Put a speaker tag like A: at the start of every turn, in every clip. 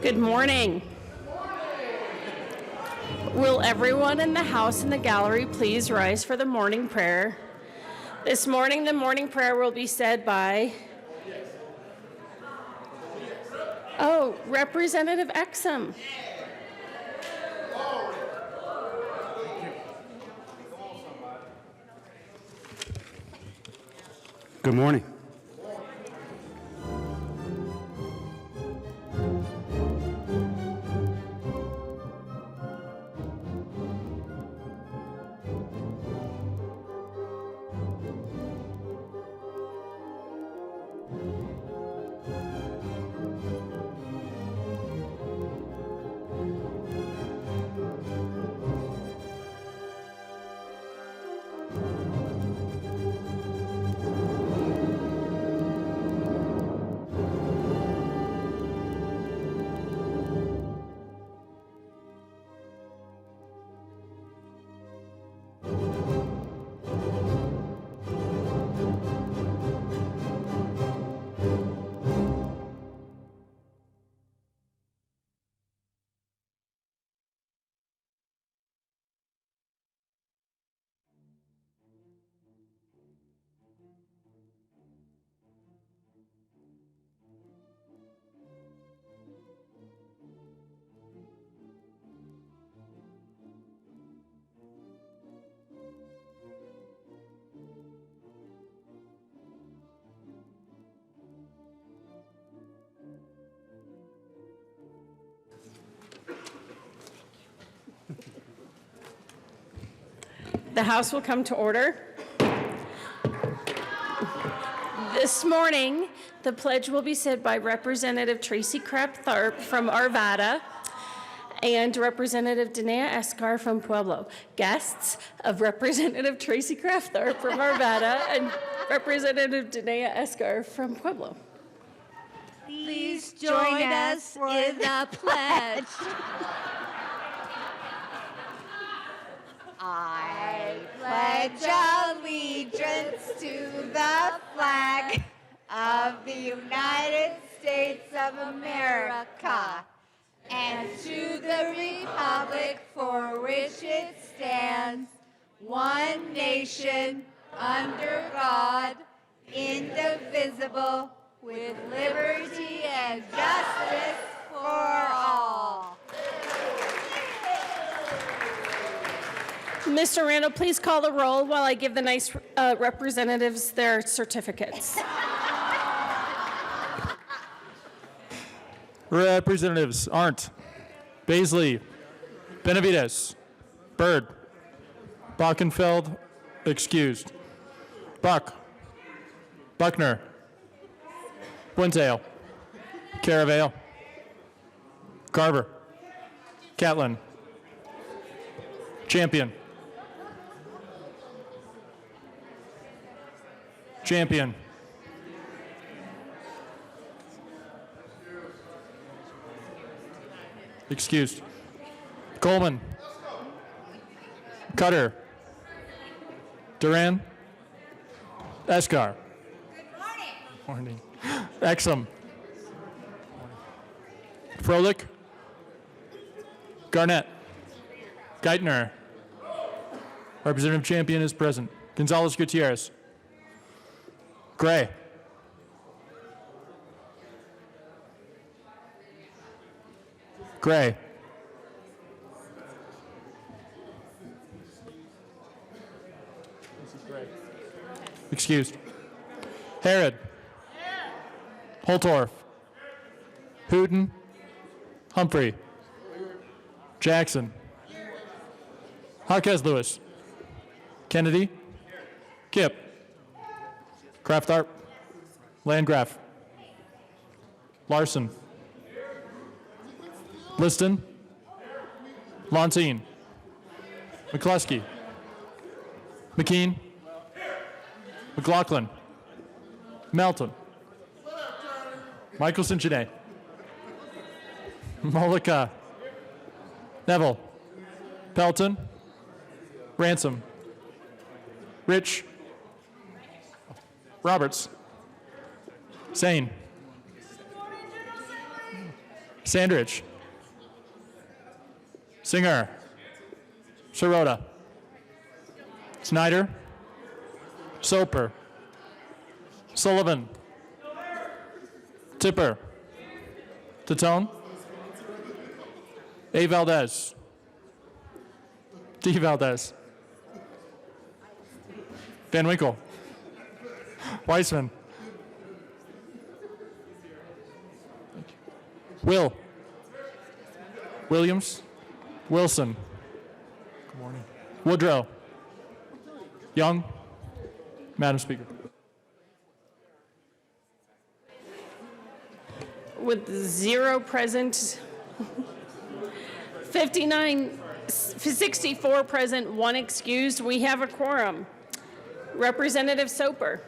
A: Good morning. Will everyone in the house and the gallery please rise for the morning prayer? This morning, the morning prayer will be said by Representative Exum.
B: Good morning.
A: The House will come to order. This morning, the pledge will be said by Representative Tracy Crabb-Tharp from Arvada and Representative Danae Escar from Pueblo. Guests of Representative Tracy Crabb-Tharp from Arvada and Representative Danae Escar from Pueblo.
C: Please join us in the pledge. I pledge allegiance to the flag of the United States of America and to the republic for which it stands, one nation, under God, indivisible, with liberty and justice for all.
A: Mr. Randall, please call the roll while I give the nice representatives their certificates.
D: Representatives Arndt, Baisley, Benavides, Byrd, Bockenfeld, excused. Buck, Buckner, Buentale, Caravale, Carver, Catlin, Champion, Champion, excused. Coleman, Cutter, Duran, Escar. Good morning. Exum, Froelich, Garnett, Geithner. Representative Champion is present. Gonzalez Gutierrez. Gray. Gray. Excused. Harrod. Holtorf. Hooten. Humphrey. Jackson. Jaquez Lewis. Kennedy. Kipp. Craft-Tharp. Landgraf. Larson. Liston. Lontine. McCluskey. McKean. McLaughlin. Melton. Michelson Janae. Mollica. Neville. Pelton. Ransom. Rich. Roberts. Sane. Sandridge, Singer, Sirota, Snyder, Soper, Sullivan, Tipper, Tatone, A. Valdez, D. Valdez, Van Winkle, Weissman, Will, Williams, Wilson, good morning, Woodrow, Young, Madam Speaker.
A: With 0 present, 64 present, 1 excused, we have a quorum. Representative Soper.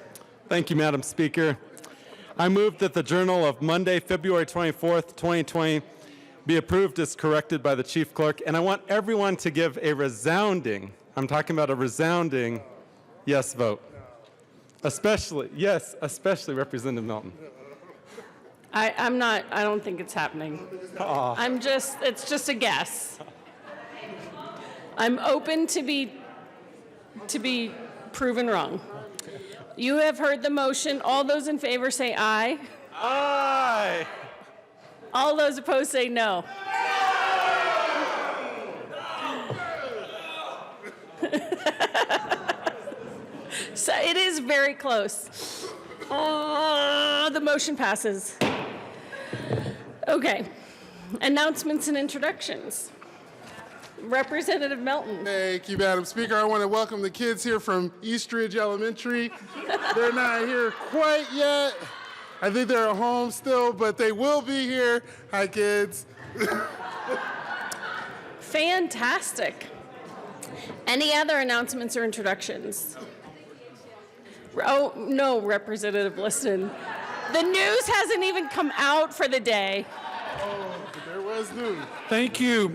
B: Thank you, Madam Speaker. I move that the Journal of Monday, February 24th, 2020 be approved as corrected by the Chief Clerk, and I want everyone to give a resounding, I'm talking about a resounding yes vote. Especially Representative Melton.
A: I don't think it's happening. It's just a guess. I'm open to be proven wrong. You have heard the motion. All those in favor say aye.
B: Aye.
A: All those opposed say no. So it is very close. The motion passes. Okay. Announcements and introductions. Representative Melton.
E: Thank you, Madam Speaker. I want to welcome the kids here from Eastridge Elementary. They're not here quite yet. I think they're at home still, but they will be here. Hi, kids.
A: Fantastic. Any other announcements or introductions? Oh, no, Representative Liston. The news hasn't even come out for the day.
E: Oh, there was news.
F: Thank you,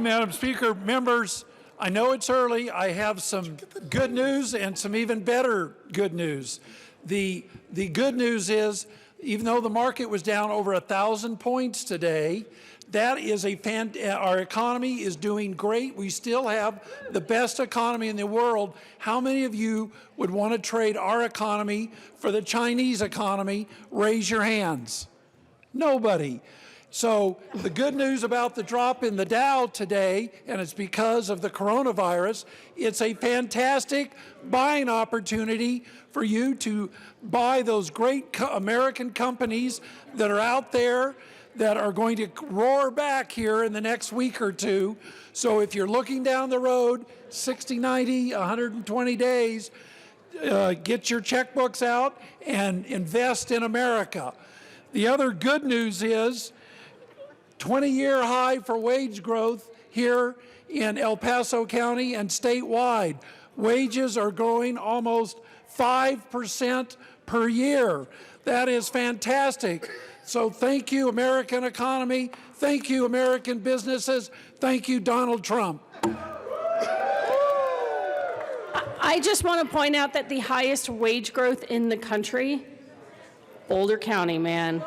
F: Madam Speaker. Members, I know it's early. I have some good news and some even better good news. The good news is, even though the market was down over 1,000 points today, that is our economy is doing great. We still have the best economy in the world. How many of you would want to trade our economy for the Chinese economy? Raise your hands. Nobody. So the good news about the drop in the Dow today, and it's because of the coronavirus, it's a fantastic buying opportunity for you to buy those great American companies that are out there that are going to roar back here in the next week or two. So if you're looking down the road, 60, 90, 120 days, get your checkbooks out and invest in America. The other good news is 20-year high for wage growth here in El Paso County and statewide. Wages are growing almost 5% per year. That is fantastic. So thank you, American economy. Thank you, American businesses. Thank you, Donald Trump.
A: I just want to point out that the highest wage growth in the country, Boulder County, man.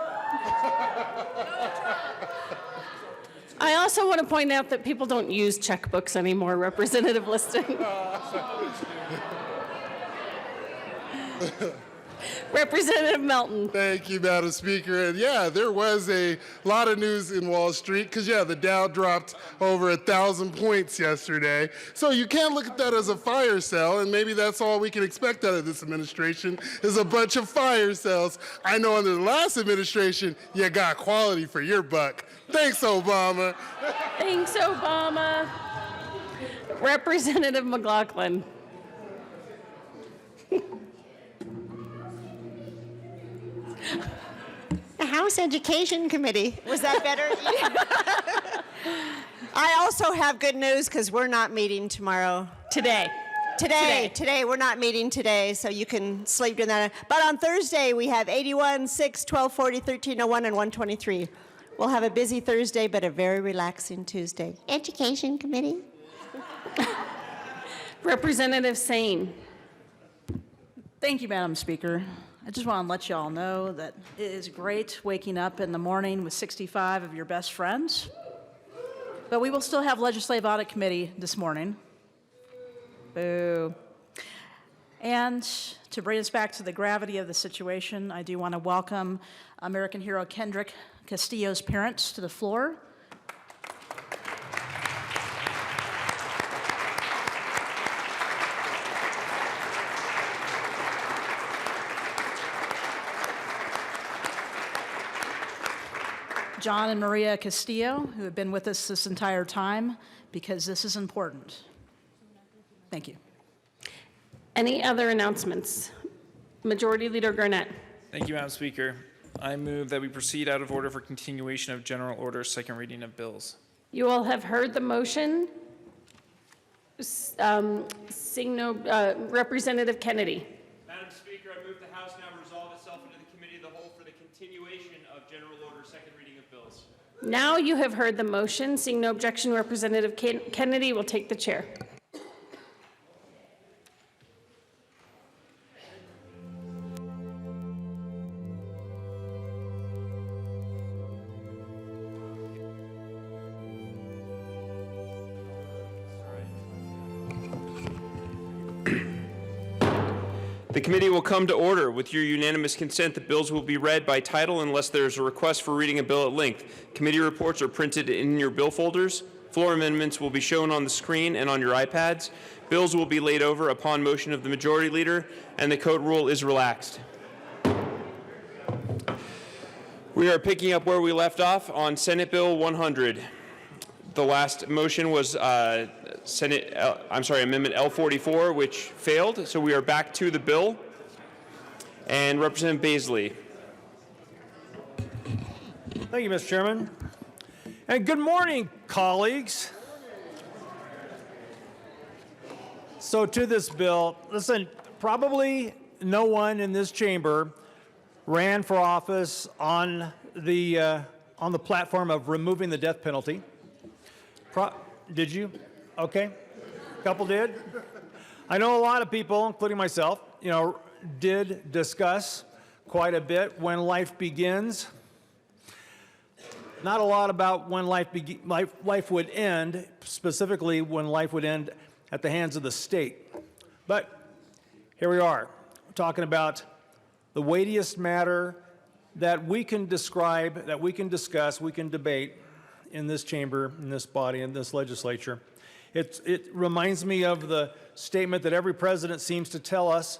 A: I also want to point out that people don't use checkbooks anymore, Representative Liston. Representative Melton.
E: Thank you, Madam Speaker. And yeah, there was a lot of news in Wall Street because, yeah, the Dow dropped over 1,000 points yesterday. So you can't look at that as a fire sale, and maybe that's all we can expect out of this administration is a bunch of fire sales. I know under the last administration, you got quality for your buck. Thanks, Obama.
A: Thanks, Obama. Representative McLaughlin.
C: The House Education Committee. Was that better? I also have good news because we're not meeting tomorrow.
A: Today.
C: Today, we're not meeting today, so you can sleep in that. But on Thursday, we have 81, 6, 1240, 1301, and 123. We'll have a busy Thursday, but a very relaxing Tuesday. Education Committee.
A: Representative Sane.
G: Thank you, Madam Speaker. I just want to let you all know that it is great waking up in the morning with 65 of your best friends. But we will still have Legislative Audit Committee this morning. Boo. And to bring us back to the gravity of the situation, I do want to welcome American hero Kendrick Castillo's parents to the floor. John and Maria Castillo, who have been with us this entire time, because this is important. Thank you.
A: Any other announcements? Majority Leader Garnett.
H: Thank you, Madam Speaker. I move that we proceed out of order for continuation of general order, second reading of bills.
A: You all have heard the motion. Representative Kennedy.
I: Madam Speaker, I move the House now resolve itself into the Committee of the Whole for the continuation of general order, second reading of bills.
A: Now you have heard the motion. Seeing no objection, Representative Kennedy will take the chair.
I: The committee will come to order. With your unanimous consent, the bills will be read by title unless there is a request for reading a bill at length. Committee reports are printed in your bill folders. Floor amendments will be shown on the screen and on your iPads. Bills will be laid over upon motion of the Majority Leader, and the code rule is relaxed. We are picking up where we left off on Senate Bill 100. The last motion was Amendment L44, which failed. So we are back to the bill. And Representative Baisley.
J: Thank you, Mr. Chairman. And good morning, colleagues. So to this bill, listen, probably no one in this chamber ran for office on the platform of removing the death penalty. Did you? Okay. A couple did. I know a lot of people, including myself, did discuss quite a bit when life begins. Not a lot about when life would end, specifically when life would end at the hands of the state. But here we are, talking about the weightiest matter that we can describe, that we can discuss, we can debate in this chamber, in this body, in this legislature. It reminds me of the statement that every president seems to tell us,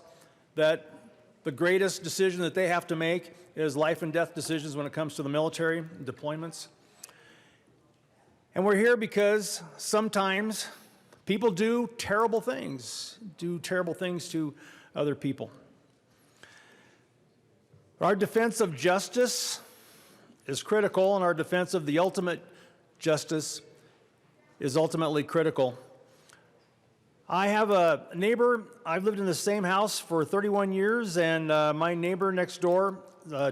J: that the greatest decision that they have to make is life and death decisions when it comes to the military deployments. And we're here because sometimes people do terrible things to other people. Our defense of justice is critical, and our defense of the ultimate justice is ultimately critical. I have a neighbor. I've lived in the same house for 31 years, and my neighbor next door,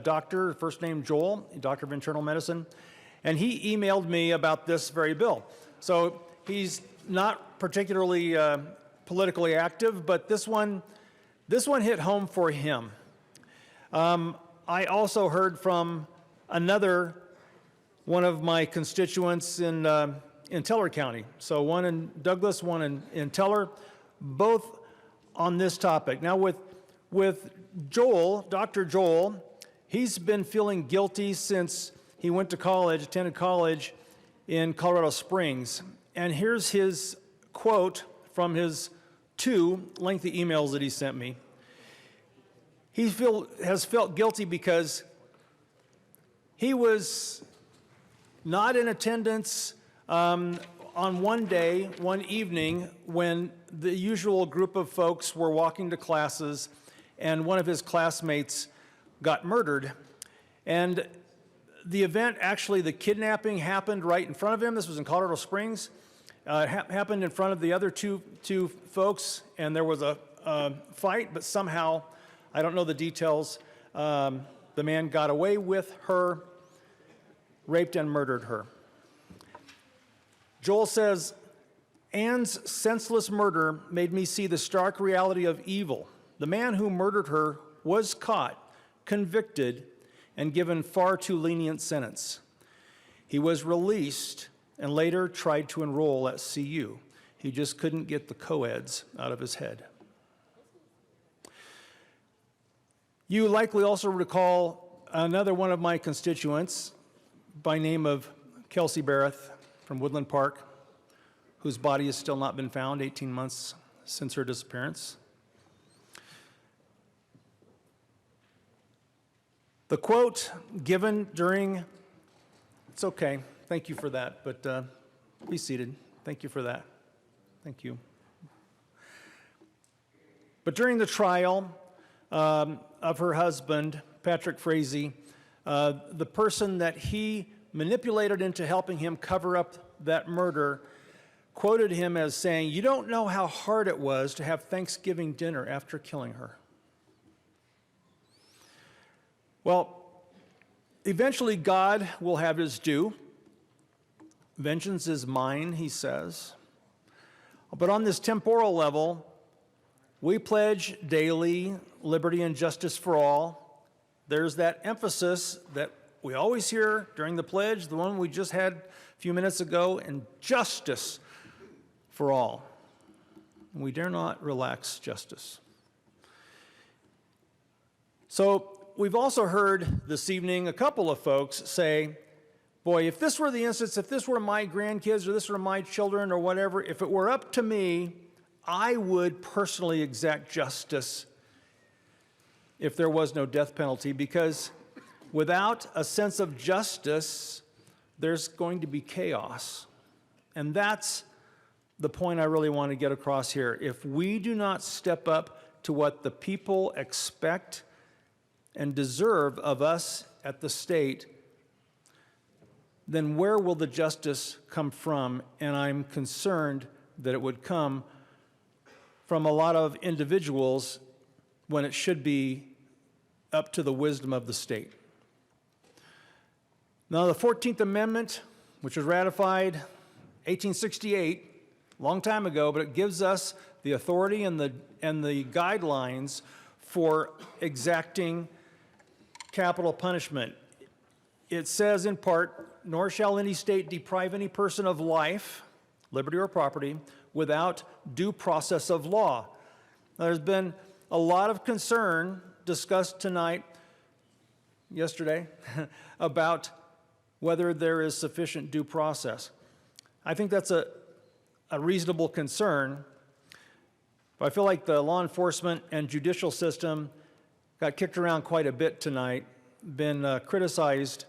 J: doctor, first name Joel, doctor of internal medicine, and he emailed me about this very bill. So he's not particularly politically active, but this one hit home for him. I also heard from another one of my constituents in Teller County. So one in Douglas, one in Teller, both on this topic. Now with Joel, Dr. Joel, he's been feeling guilty since he went to college, attended college in Colorado Springs. And here's his quote from his 2 lengthy emails that he sent me. He has felt guilty because he was not in attendance on one day, one evening, when the usual group of folks were walking to classes and one of his classmates got murdered. And the event, actually the kidnapping, happened right in front of him. This was in Colorado Springs. It happened in front of the other two folks, and there was a fight, but somehow, I don't know the details, the man got away with her, raped and murdered her. Joel says, Anne's senseless murder made me see the stark reality of evil. The man who murdered her was caught, convicted, and given far too lenient sentence. He was released and later tried to enroll at CU. He just couldn't get the co-eds out of his head. You likely also recall another one of my constituents by name of Kelsey Barrett from Woodland Park, whose body has still not been found 18 months since her disappearance. The quote given during, it's okay, thank you for that, but be seated. Thank you for that. Thank you. But during the trial of her husband, Patrick Frazee, the person that he manipulated into helping him cover up that murder quoted him as saying, "You don't know how hard it was to have Thanksgiving dinner after killing her." Well, eventually God will have his due. Vengeance is mine, he says. But on this temporal level, we pledge daily liberty and justice for all. There's that emphasis that we always hear during the pledge, the one we just had a few minutes ago, and justice for all. We dare not relax justice. So we've also heard this evening a couple of folks say, boy, if this were the instance, if this were my grandkids or this were my children or whatever, if it were up to me, I would personally exact justice if there was no death penalty, because without a sense of justice, there's going to be chaos. And that's the point I really want to get across here. If we do not step up to what the people expect and deserve of us at the state, then where will the justice come from? And I'm concerned that it would come from a lot of individuals when it should be up to the wisdom of the state. Now, the 14th Amendment, which was ratified 1868, a long time ago, but it gives us the authority and the guidelines for exacting capital punishment. It says in part, nor shall any state deprive any person of life, liberty, or property without due process of law. Now, there's been a lot of concern discussed tonight, yesterday, about whether there is sufficient due process. I think that's a reasonable concern, but I feel like the law enforcement and judicial system got kicked around quite a bit tonight, been criticized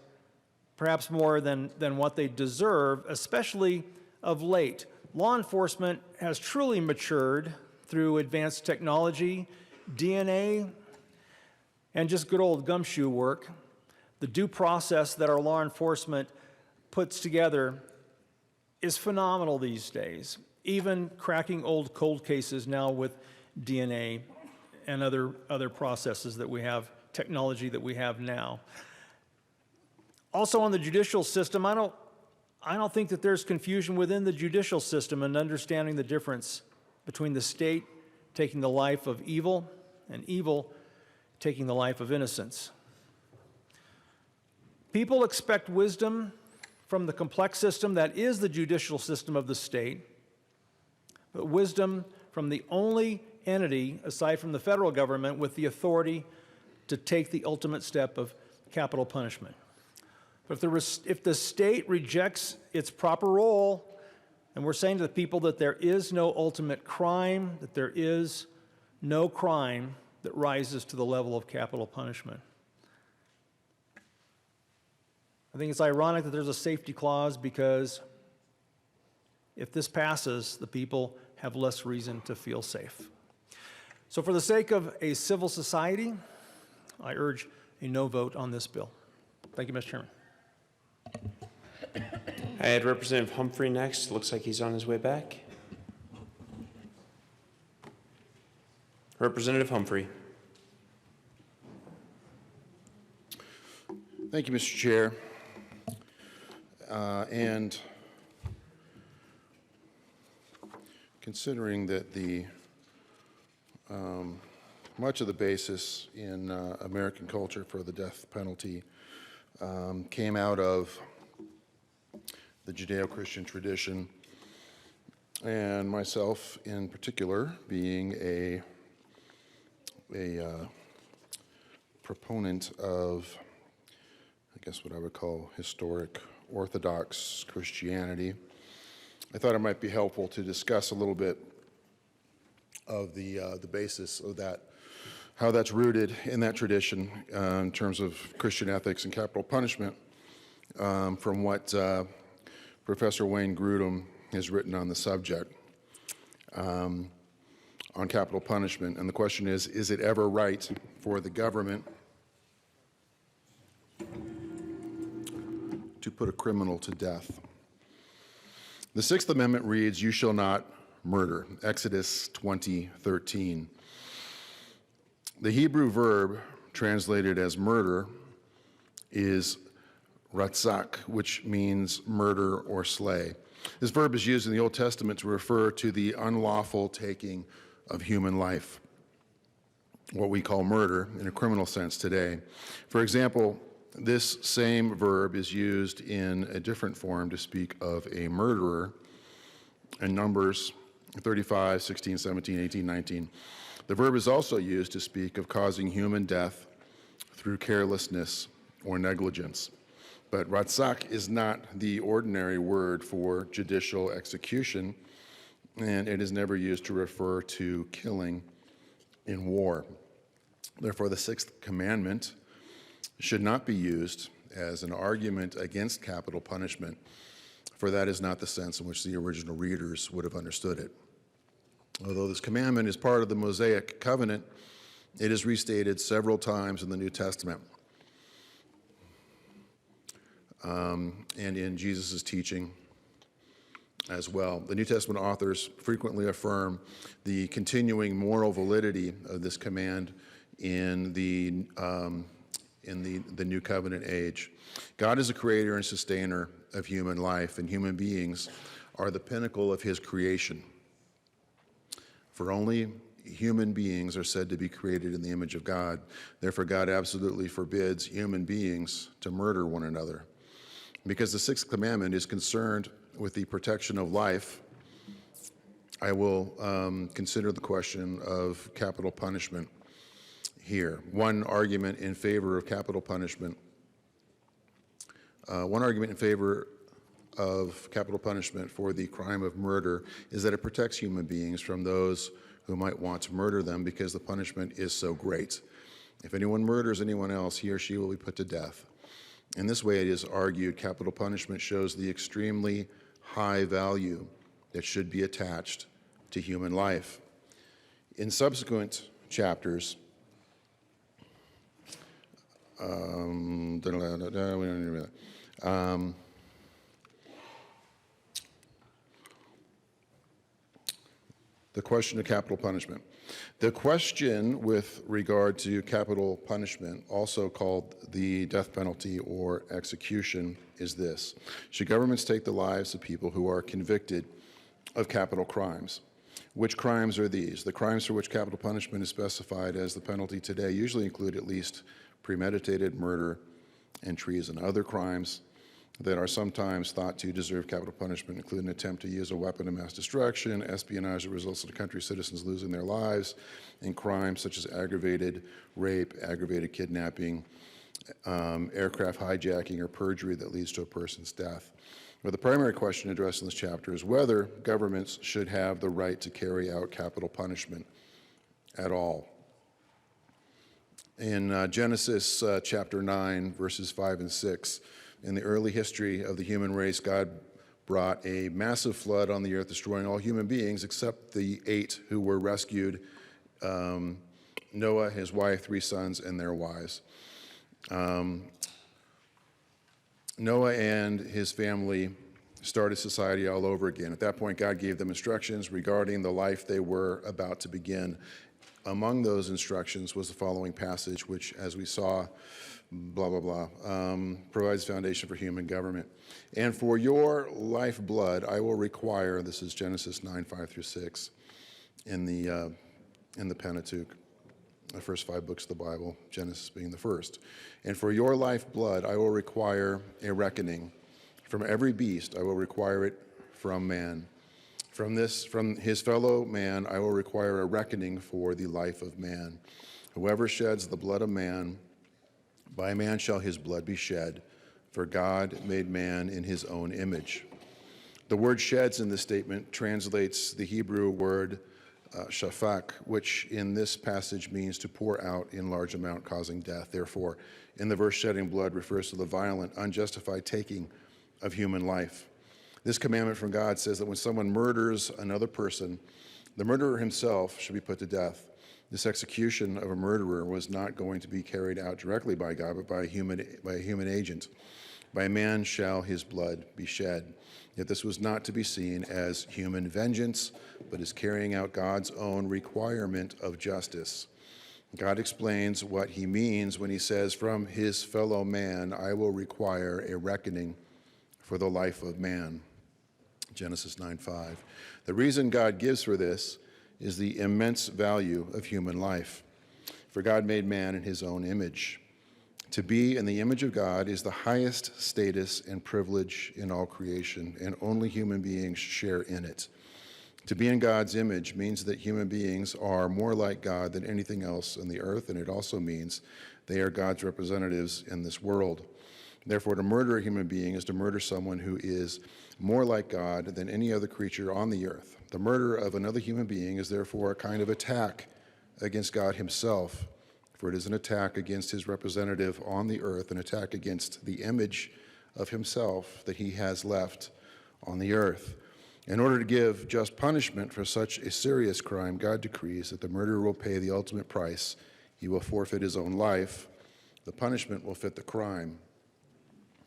J: perhaps more than what they deserve, especially of late. Law enforcement has truly matured through advanced technology, DNA, and just good old gumshoe work. The due process that our law enforcement puts together is phenomenal these days, even cracking old cold cases now with DNA and other processes that we have, technology that we have now. Also on the judicial system, I don't think that there's confusion within the judicial system in understanding the difference between the state taking the life of evil and evil taking the life of innocence. People expect wisdom from the complex system that is the judicial system of the state, but wisdom from the only entity, aside from the federal government, with the authority to take the ultimate step of capital punishment. But if the state rejects its proper role, and we're saying to the people that there is no ultimate crime, that there is no crime that rises to the level of capital punishment. I think it's ironic that there's a safety clause, because if this passes, the people have less reason to feel safe. So for the sake of a civil society, I urge a no vote on this bill. Thank you, Mr. Chairman.
I: I had Representative Humphrey next. Looks like he's on his way back. Representative Humphrey.
K: Thank you, Mr. Chair. And considering that the much of the basis in American culture for the death penalty came out of the Judeo-Christian tradition, and myself in particular being a proponent of, I guess what I would call historic Orthodox Christianity. I thought it might be helpful to discuss a little bit of the basis of that, how that's rooted in that tradition in terms of Christian ethics and capital punishment, from what Professor Wayne Grudem has written on the subject on capital punishment. And the question is it ever right for the government to put a criminal to death? The Sixth Amendment reads, "You shall not murder," Exodus 20:13. The Hebrew verb translated as murder is ratzak, which means murder or slay. This verb is used in the Old Testament to refer to the unlawful taking of human life, what we call murder in a criminal sense today. For example, this same verb is used in a different form to speak of a murderer in Numbers 35, 16, 17, 18, 19. The verb is also used to speak of causing human death through carelessness or negligence. But ratzak is not the ordinary word for judicial execution, and it is never used to refer to killing in war. Therefore, the Sixth Commandment should not be used as an argument against capital punishment, for that is not the sense in which the original readers would have understood it. Although this commandment is part of the Mosaic covenant, it is restated several times in the New Testament and in Jesus' teaching as well. The New Testament authors frequently affirm the continuing moral validity of this command in the New Covenant age. God is a creator and sustainer of human life, and human beings are the pinnacle of his creation. For only human beings are said to be created in the image of God. Therefore, God absolutely forbids human beings to murder one another. Because the Sixth Commandment is concerned with the protection of life, I will consider the question of capital punishment here. One argument in favor of capital punishment for the crime of murder is that it protects human beings from those who might want to murder them because the punishment is so great. If anyone murders anyone else, he or she will be put to death. In this way, it is argued capital punishment shows the extremely high value that should be attached to human life. In subsequent chapters, the question of capital punishment. The question with regard to capital punishment, also called the death penalty or execution, is this: should governments take the lives of people who are convicted of capital crimes? Which crimes are these? The crimes for which capital punishment is specified as the penalty today usually include at least premeditated murder and treason. Other crimes that are sometimes thought to deserve capital punishment include an attempt to use a weapon of mass destruction, espionage that results in a country's citizens losing their lives, and crimes such as aggravated rape, aggravated kidnapping, aircraft hijacking, or perjury that leads to a person's death. But the primary question addressed in this chapter is whether governments should have the right to carry out capital punishment at all. In Genesis chapter 9, verses 5 and 6, in the early history of the human race, God brought a massive flood on the earth, destroying all human beings except the 8 who were rescued: Noah, his wife, 3 sons, and their wives. Noah and his family started society all over again. At that point, God gave them instructions regarding the life they were about to begin. Among those instructions was the following passage, which, as we saw, blah, blah, blah, provides foundation for human government. And for your lifeblood, I will require, this is Genesis 9, 5 through 6, in the Pentateuch. the first 5 books of the Bible, Genesis being the first. And for your lifeblood I will require a reckoning. From every beast I will require it from man. From his fellow man I will require a reckoning for the life of man. Whoever sheds the blood of man, by man shall his blood be shed, for God made man in his own image. The word sheds in this statement translates the Hebrew word shafak, which in this passage means to pour out in large amount, causing death. Therefore, in the verse, shedding blood refers to the violent, unjustified taking of human life. This commandment from God says that when someone murders another person, the murderer himself should be put to death. This execution of a murderer was not going to be carried out directly by God, but by a human agent. By man shall his blood be shed. Yet this was not to be seen as human vengeance, but as carrying out God's own requirement of justice. God explains what he means when he says, from his fellow man I will require a reckoning for the life of man. Genesis 9:5. The reason God gives for this is the immense value of human life. For God made man in his own image. To be in the image of God is the highest status and privilege in all creation, and only human beings share in it. To be in God's image means that human beings are more like God than anything else on the earth, and it also means they are God's representatives in this world. Therefore, to murder a human being is to murder someone who is more like God than any other creature on the earth. The murder of another human being is therefore a kind of attack against God himself, for it is an attack against his representative on the earth, an attack against the image of himself that he has left on the earth. In order to give just punishment for such a serious crime, God decrees that the murderer will pay the ultimate price. He will forfeit his own life. The punishment will fit the crime.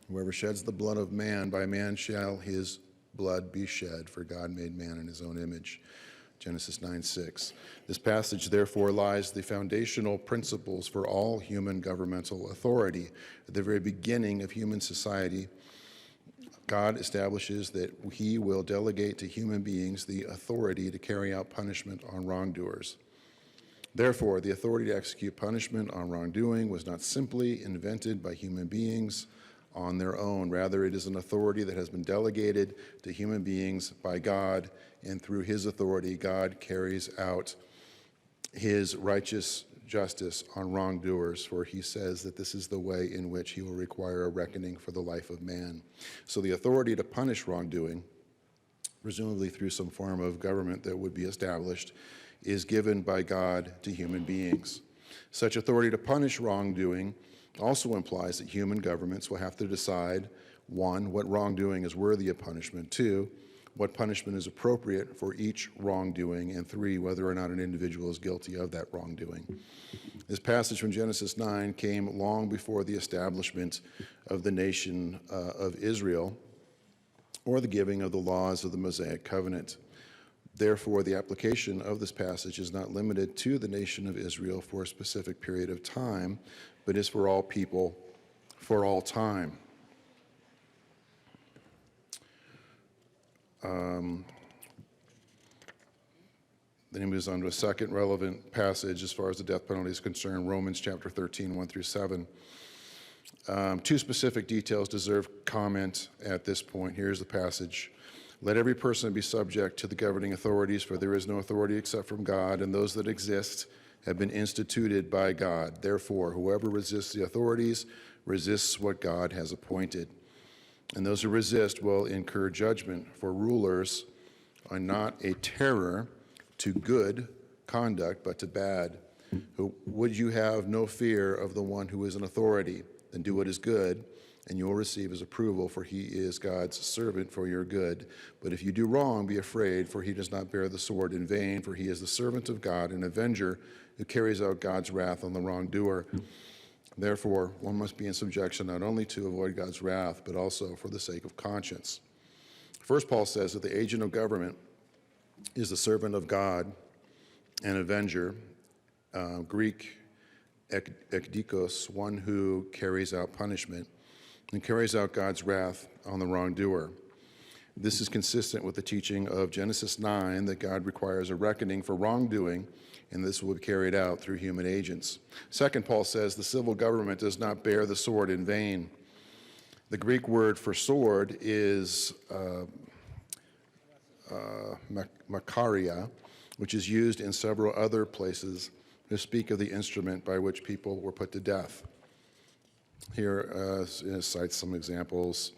K: Whoever sheds the blood of man, by man shall his blood be shed, for God made man in his own image. Genesis 9:6. This passage therefore lies the foundational principles for all human governmental authority. At the very beginning of human society, God establishes that he will delegate to human beings the authority to carry out punishment on wrongdoers. Therefore, the authority to execute punishment on wrongdoing was not simply invented by human beings on their own. Rather, it is an authority that has been delegated to human beings by God, and through his authority, God carries out his righteous justice on wrongdoers, for he says that this is the way in which he will require a reckoning for the life of man. So the authority to punish wrongdoing, presumably through some form of government that would be established, is given by God to human beings. Such authority to punish wrongdoing also implies that human governments will have to decide, 1, what wrongdoing is worthy of punishment, 2, what punishment is appropriate for each wrongdoing, and 3, whether or not an individual is guilty of that wrongdoing. This passage from Genesis 9 came long before the establishment of the nation of Israel or the giving of the laws of the Mosaic covenant. Therefore, the application of this passage is not limited to the nation of Israel for a specific period of time, but is for all people for all time. Then he moves on to a second relevant passage as far as the death penalty is concerned, Romans chapter 13, 1-7. 2 specific details deserve comment at this point. Here's the passage. Let every person be subject to the governing authorities, for there is no authority except from God, and those that exist have been instituted by God. Therefore, whoever resists the authorities resists what God has appointed. And those who resist will incur judgment, for rulers are not a terror to good conduct, but to bad. Would you have no fear of the one who is an authority? Then do what is good, and you will receive his approval, for he is God's servant for your good. But if you do wrong, be afraid, for he does not bear the sword in vain, for he is the servant of God, an avenger who carries out God's wrath on the wrongdoer. Therefore, one must be in subjection not only to avoid God's wrath, but also for the sake of conscience. First, Paul says that the agent of government is the servant of God, an avenger, Greek ekdikos, one who carries out punishment and carries out God's wrath on the wrongdoer. This is consistent with the teaching of Genesis 9 that God requires a reckoning for wrongdoing, and this will be carried out through human agents. Second, Paul says the civil government does not bear the sword in vain. The Greek word for sword is makaria, which is used in several other places to speak of the instrument by which people were put to death. Here cites some examples.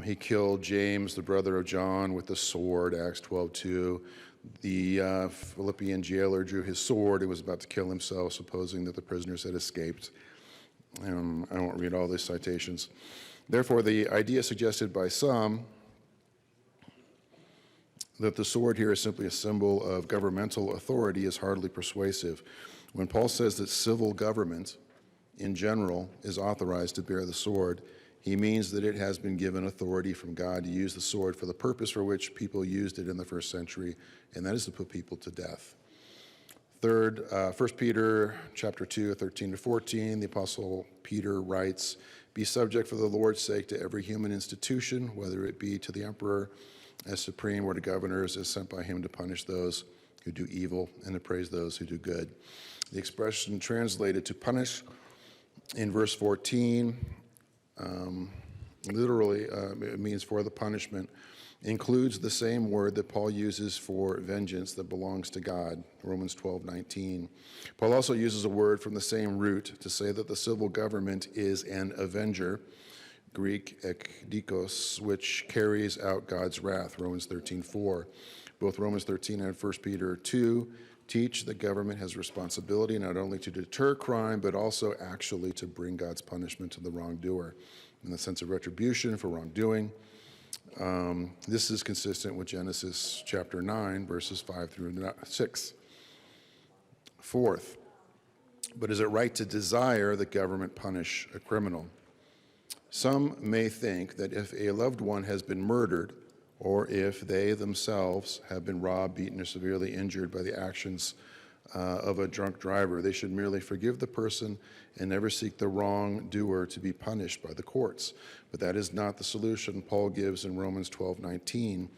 K: He killed James, the brother of John, with the sword, Acts 12:2. The Philippian jailer drew his sword and was about to kill himself, supposing that the prisoners had escaped. I won't read all these citations. Therefore, the idea suggested by some that the sword here is simply a symbol of governmental authority is hardly persuasive. When Paul says that civil government in general is authorized to bear the sword, he means that it has been given authority from God to use the sword for the purpose for which people used it in the first century, and that is to put people to death. Third, 1 Peter chapter 2, 13 to 14, the Apostle Peter writes, "Be subject for the Lord's sake to every human institution, whether it be to the emperor as supreme or to governors as sent by him to punish those who do evil and to praise those who do good." The expression translated to punish in verse 14 literally it means for the punishment, includes the same word that Paul uses for vengeance that belongs to God, Romans 12:19. Paul also uses a word from the same root to say that the civil government is an avenger, Greek ekdikos, which carries out God's wrath, Romans 13:4. Both Romans 13 and 1 Peter 2 teach that government has responsibility not only to deter crime, but also actually to bring God's punishment to the wrongdoer in the sense of retribution for wrongdoing. This is consistent with Genesis chapter 9, verses 5 through 6. Fourth, but is it right to desire that government punish a criminal? Some may think that if a loved one has been murdered, or if they themselves have been robbed, beaten, or severely injured by the actions of a drunk driver, they should merely forgive the person and never seek the wrongdoer to be punished by the courts. But that is not the solution Paul gives in Romans 12:19.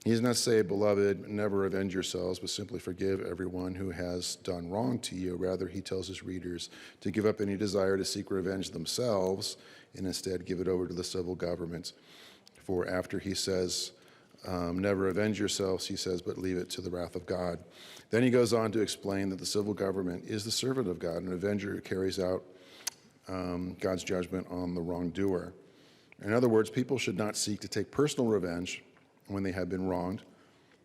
K: He does not say, "Beloved, never avenge yourselves, but simply forgive everyone who has done wrong to you." Rather, he tells his readers to give up any desire to seek revenge themselves and instead give it over to the civil government. For after he says, never avenge yourselves, he says, but leave it to the wrath of God. Then he goes on to explain that the civil government is the servant of God, an avenger who carries out God's judgment on the wrongdoer. In other words, people should not seek to take personal revenge when they have been wronged,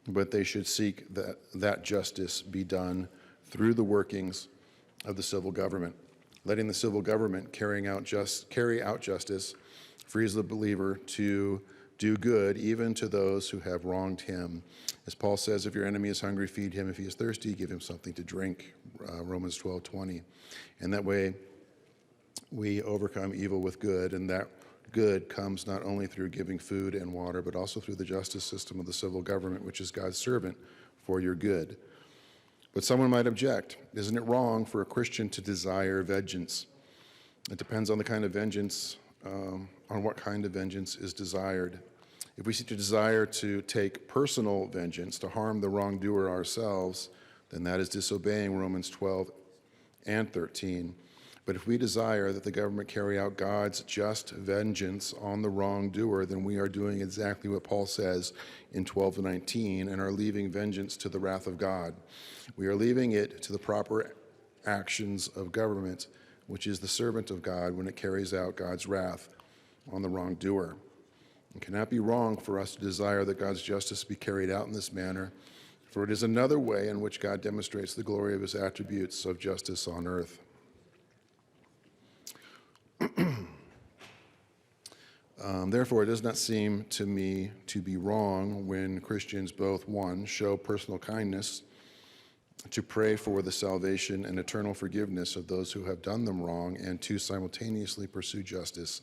K: but they should seek that justice be done through the workings of the civil government. Letting the civil government carry out justice frees the believer to do good even to those who have wronged him. As Paul says, if your enemy is hungry, feed him. If he is thirsty, give him something to drink, Romans 12:20. And that way we overcome evil with good, and that good comes not only through giving food and water, but also through the justice system of the civil government, which is God's servant for your good. But someone might object, isn't it wrong for a Christian to desire vengeance? It depends on the kind of vengeance, on what kind of vengeance is desired. If we seek to desire to take personal vengeance, to harm the wrongdoer ourselves, then that is disobeying Romans 12 and 13. But if we desire that the government carry out God's just vengeance on the wrongdoer, then we are doing exactly what Paul says in 12:19 and are leaving vengeance to the wrath of God. We are leaving it to the proper actions of government, which is the servant of God when it carries out God's wrath on the wrongdoer. It cannot be wrong for us to desire that God's justice be carried out in this manner, for it is another way in which God demonstrates the glory of his attributes of justice on earth. Therefore, it does not seem to me to be wrong when Christians both, one, show personal kindness to pray for the salvation and eternal forgiveness of those who have done them wrong, and two, simultaneously pursue justice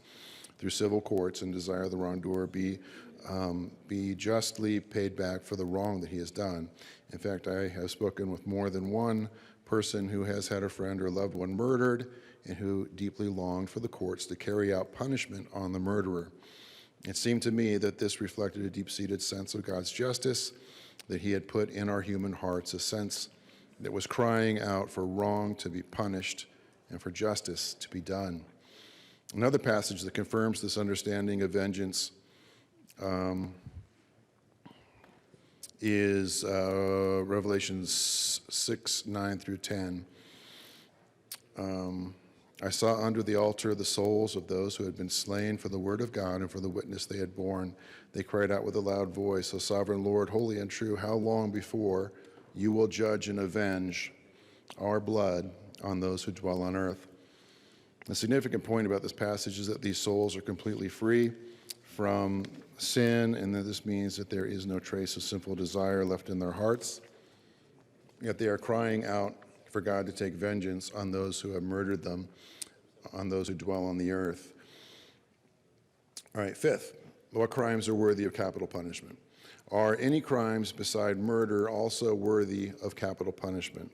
K: through civil courts and desire the wrongdoer be justly paid back for the wrong that he has done. In fact, I have spoken with more than one person who has had a friend or loved one murdered and who deeply longed for the courts to carry out punishment on the murderer. It seemed to me that this reflected a deep-seated sense of God's justice that he had put in our human hearts, a sense that was crying out for wrong to be punished and for justice to be done. Another passage that confirms this understanding of vengeance is Revelation 6, 9 through 10. I saw under the altar the souls of those who had been slain for the word of God and for the witness they had borne. They cried out with a loud voice, O sovereign Lord, holy and true, how long before you will judge and avenge our blood on those who dwell on earth? The significant point about this passage is that these souls are completely free from sin, and that this means that there is no trace of sinful desire left in their hearts. Yet they are crying out for God to take vengeance on those who have murdered them, on those who dwell on the earth. All right, fifth, what crimes are worthy of capital punishment? Are any crimes beside murder also worthy of capital punishment?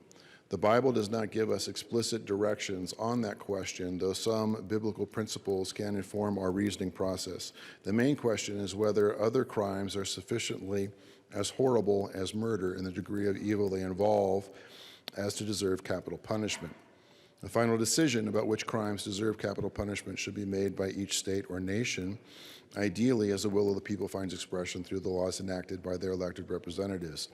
K: The Bible does not give us explicit directions on that question, though some biblical principles can inform our reasoning process. The main question is whether other crimes are sufficiently as horrible as murder in the degree of evil they involve as to deserve capital punishment. The final decision about which crimes deserve capital punishment should be made by each state or nation, ideally as the will of the people finds expression through the laws enacted by their elected representatives.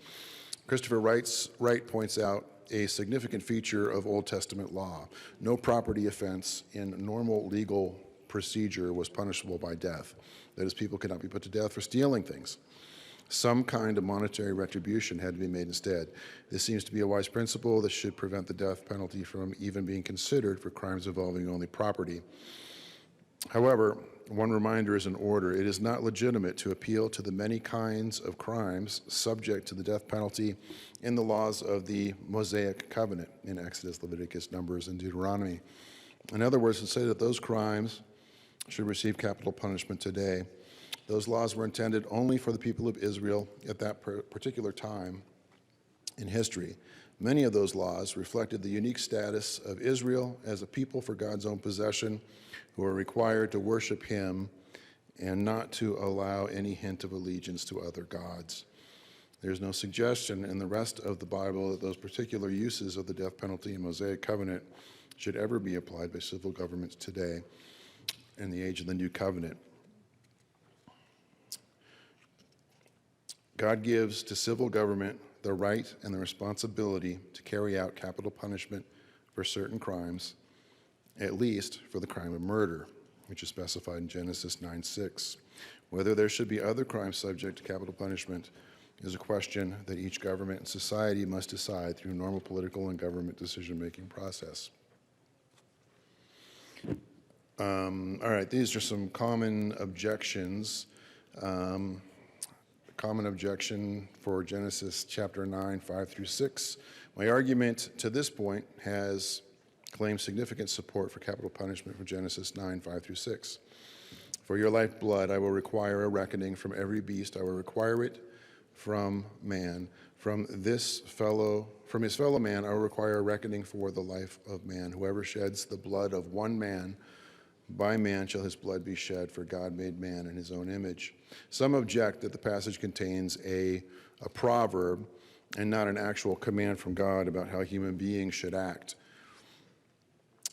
K: Christopher Wright points out a significant feature of Old Testament law. No property offense in normal legal procedure was punishable by death. That is, people could not be put to death for stealing things. Some kind of monetary retribution had to be made instead. This seems to be a wise principle that should prevent the death penalty from even being considered for crimes involving only property. However, one reminder is in order. It is not legitimate to appeal to the many kinds of crimes subject to the death penalty in the laws of the Mosaic covenant in Exodus, Leviticus, Numbers, and Deuteronomy. In other words, to say that those crimes should receive capital punishment today. Those laws were intended only for the people of Israel at that particular time in history. Many of those laws reflected the unique status of Israel as a people for God's own possession, who are required to worship him and not to allow any hint of allegiance to other gods. There's no suggestion in the rest of the Bible that those particular uses of the death penalty in Mosaic covenant should ever be applied by civil governments today in the age of the new covenant. God gives to civil government the right and the responsibility to carry out capital punishment for certain crimes, at least for the crime of murder, which is specified in Genesis 9:6. Whether there should be other crimes subject to capital punishment is a question that each government and society must decide through normal political and government decision-making process. All right, these are some common objections. Common objection for Genesis chapter 9, 5 through 6. My argument to this point has claimed significant support for capital punishment for Genesis 9, 5 through 6. For your lifeblood I will require a reckoning from every beast. I will require it from man. From his fellow man I will require a reckoning for the life of man. Whoever sheds the blood of one man, by man shall his blood be shed, for God made man in his own image. Some object that the passage contains a proverb and not an actual command from God about how human beings should act.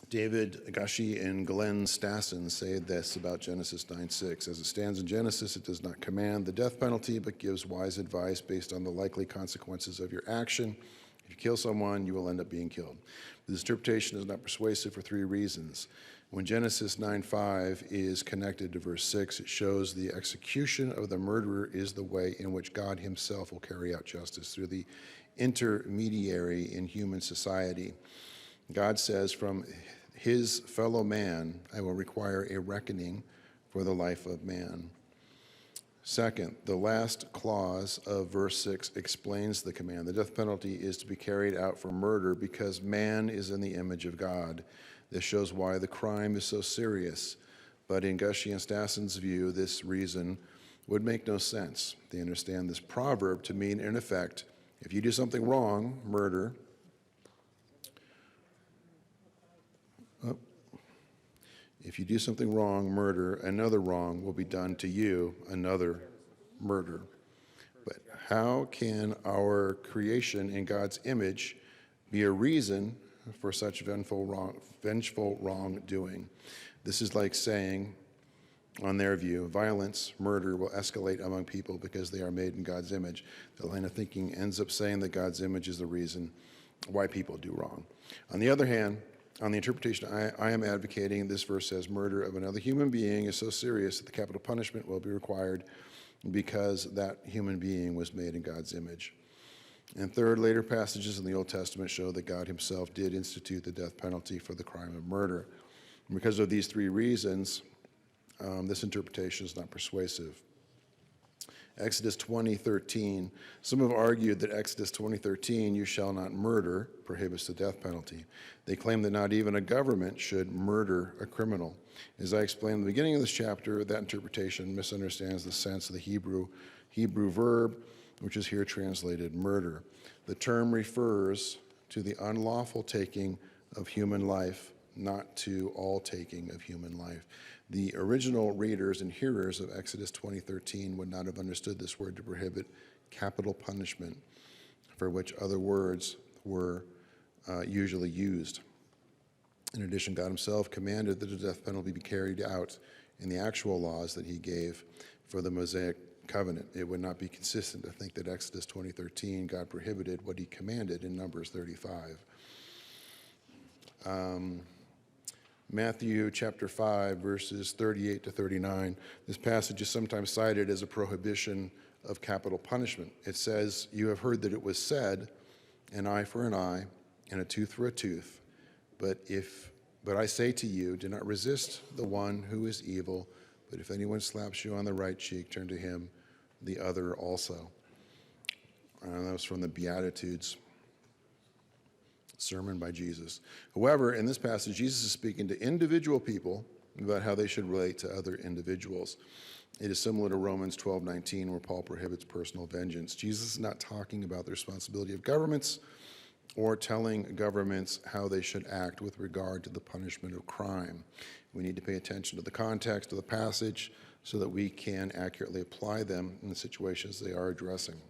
K: David Gashi and Glenn Stassen say this about Genesis 9:6. As it stands in Genesis, it does not command the death penalty, but gives wise advice based on the likely consequences of your action. If you kill someone, you will end up being killed. This interpretation is not persuasive for three reasons. When Genesis 9:5 is connected to verse 6, it shows the execution of the murderer is the way in which God himself will carry out justice through the intermediary in human society. God says, from his fellow man, I will require a reckoning for the life of man. Second, the last clause of verse 6 explains the command. The death penalty is to be carried out for murder because man is in the image of God. This shows why the crime is so serious. But in Gashi and Stassen's view, this reason would make no sense. They understand this proverb to mean, in effect, if you do something wrong, murder, If you do something wrong, murder, another wrong will be done to you, another murder. But how can our creation in God's image be a reason for such vengeful wrongdoing? This is like saying, on their view, violence, murder will escalate among people because they are made in God's image. The line of thinking ends up saying that God's image is the reason why people do wrong. On the other hand, on the interpretation I am advocating, this verse says murder of another human being is so serious that the capital punishment will be required because that human being was made in God's image. And third, later passages in the Old Testament show that God himself did institute the death penalty for the crime of murder. And because of these three reasons, this interpretation is not persuasive. Exodus 20:13. Some have argued that Exodus 20:13, you shall not murder, prohibits the death penalty. They claim that not even a government should murder a criminal. As I explained in the beginning of this chapter, that interpretation misunderstands the sense of the Hebrew verb, which is here translated murder. The term refers to the unlawful taking of human life, not to all taking of human life. The original readers and hearers of Exodus 20:13 would not have understood this word to prohibit capital punishment, for which other words were usually used. In addition, God himself commanded that the death penalty be carried out in the actual laws that he gave for the Mosaic covenant. It would not be consistent to think that Exodus 20:13, God prohibited what he commanded in Numbers 35. Matthew chapter 5, verses 38 to 39. This passage is sometimes cited as a prohibition of capital punishment. It says, you have heard that it was said, an eye for an eye and a tooth for a tooth. But I say to you, do not resist the one who is evil, but if anyone slaps you on the right cheek, turn to him the other also. That was from the Beatitudes sermon by Jesus. However, in this passage, Jesus is speaking to individual people about how they should relate to other individuals. It is similar to Romans 12:19, where Paul prohibits personal vengeance. Jesus is not talking about the responsibility of governments or telling governments how they should act with regard to the punishment of crime. We need to pay attention to the context of the passage so that we can accurately apply them in the situations they are addressing.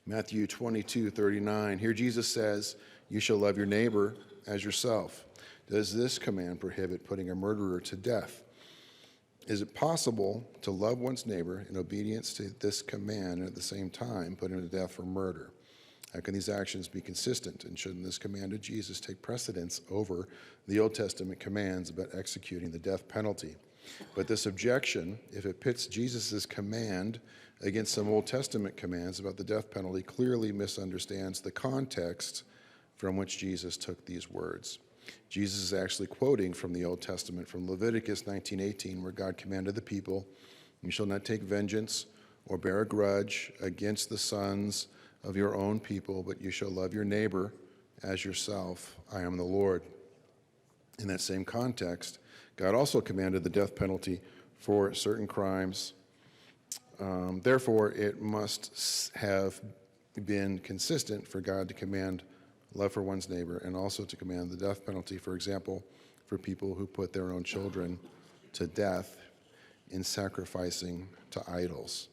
K: Matthew 22:39. Here Jesus says, you shall love your neighbor as yourself. Does this command prohibit putting a murderer to death? Is it possible to love one's neighbor in obedience to this command and at the same time put him to death for murder? How can these actions be consistent? And shouldn't this command of Jesus take precedence over the Old Testament commands about executing the death penalty? But this objection, if it pits Jesus' command against some Old Testament commands about the death penalty, clearly misunderstands the context from which Jesus took these words. Jesus is actually quoting from the Old Testament, from Leviticus 19:18, where God commanded the people, you shall not take vengeance or bear a grudge against the sons of your own people, but you shall love your neighbor as yourself. I am the Lord. In that same context, God also commanded the death penalty for certain crimes. Therefore, it must have been consistent for God to command love for one's neighbor and also to command the death penalty, for example, for people who put their own children to death in sacrificing to idols.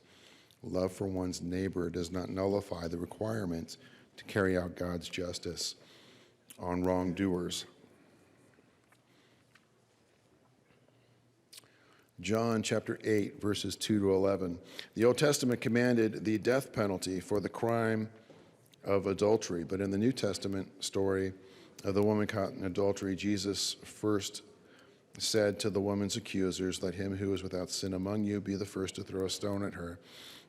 K: Love for one's neighbor does not nullify the requirement to carry out God's justice on wrongdoers. John chapter 8, verses 2 to 11. The Old Testament commanded the death penalty for the crime of adultery, but in the New Testament story of the woman caught in adultery, Jesus first said to the woman's accusers, let him who is without sin among you be the first to throw a stone at her.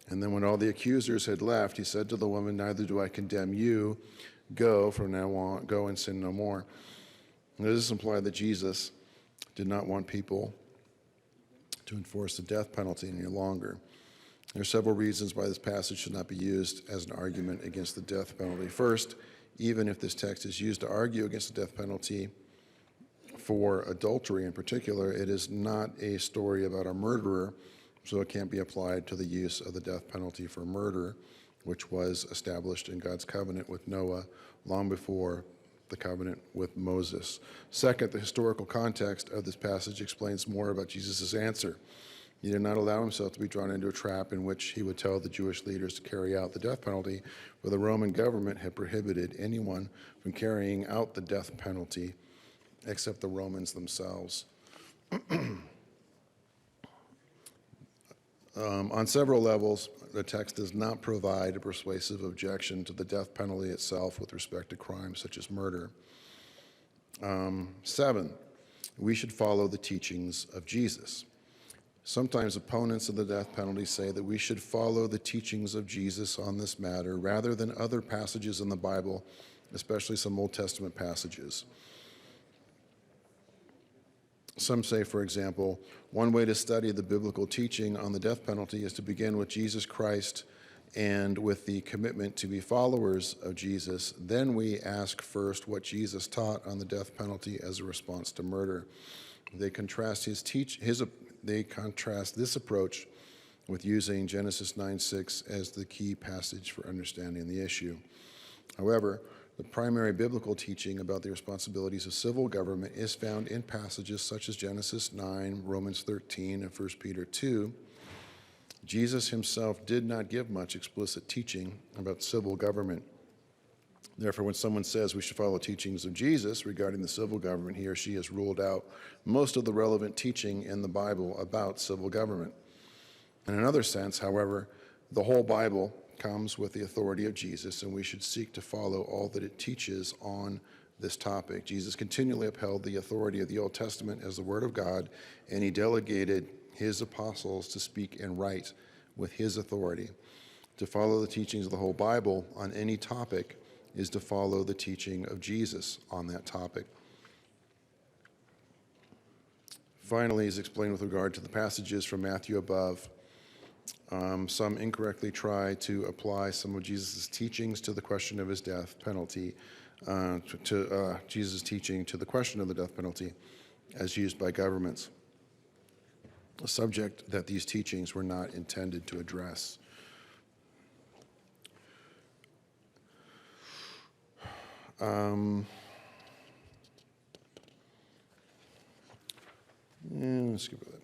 K: And then when all the accusers had left, he said to the woman, neither do I condemn you. Go, from now on, go and sin no more. Now, does this imply that Jesus did not want people to enforce the death penalty any longer? There are several reasons why this passage should not be used as an argument against the death penalty. First, even if this text is used to argue against the death penalty for adultery in particular, it is not a story about a murderer, so it can't be applied to the use of the death penalty for murder, which was established in God's covenant with Noah long before the covenant with Moses. Second, the historical context of this passage explains more about Jesus' answer. He did not allow himself to be drawn into a trap in which he would tell the Jewish leaders to carry out the death penalty, for the Roman government had prohibited anyone from carrying out the death penalty except the Romans themselves. On several levels, the text does not provide a persuasive objection to the death penalty itself with respect to crimes such as murder. 7, we should follow the teachings of Jesus. Sometimes opponents of the death penalty say that we should follow the teachings of Jesus on this matter rather than other passages in the Bible, especially some Old Testament passages. Some say, for example, one way to study the biblical teaching on the death penalty is to begin with Jesus Christ and with the commitment to be followers of Jesus. Then we ask first what Jesus taught on the death penalty as a response to murder. They contrast this approach with using Genesis 9:6 as the key passage for understanding the issue. However, the primary biblical teaching about the responsibilities of civil government is found in passages such as Genesis 9, Romans 13, and 1 Peter 2. Jesus himself did not give much explicit teaching about civil government. Therefore, when someone says we should follow teachings of Jesus regarding the civil government, he or she has ruled out most of the relevant teaching in the Bible about civil government. In another sense, however, the whole Bible comes with the authority of Jesus, and we should seek to follow all that it teaches on this topic. Jesus continually upheld the authority of the Old Testament as the Word of God, and he delegated his apostles to speak and write with his authority. To follow the teachings of the whole Bible on any topic is to follow the teaching of Jesus on that topic. Finally, as explained with regard to the passages from Matthew above, some incorrectly try to apply some of Jesus' teachings to the question of his death penalty, Jesus' teaching to the question of the death penalty as used by governments, a subject that these teachings were not intended to address. Let's skip that.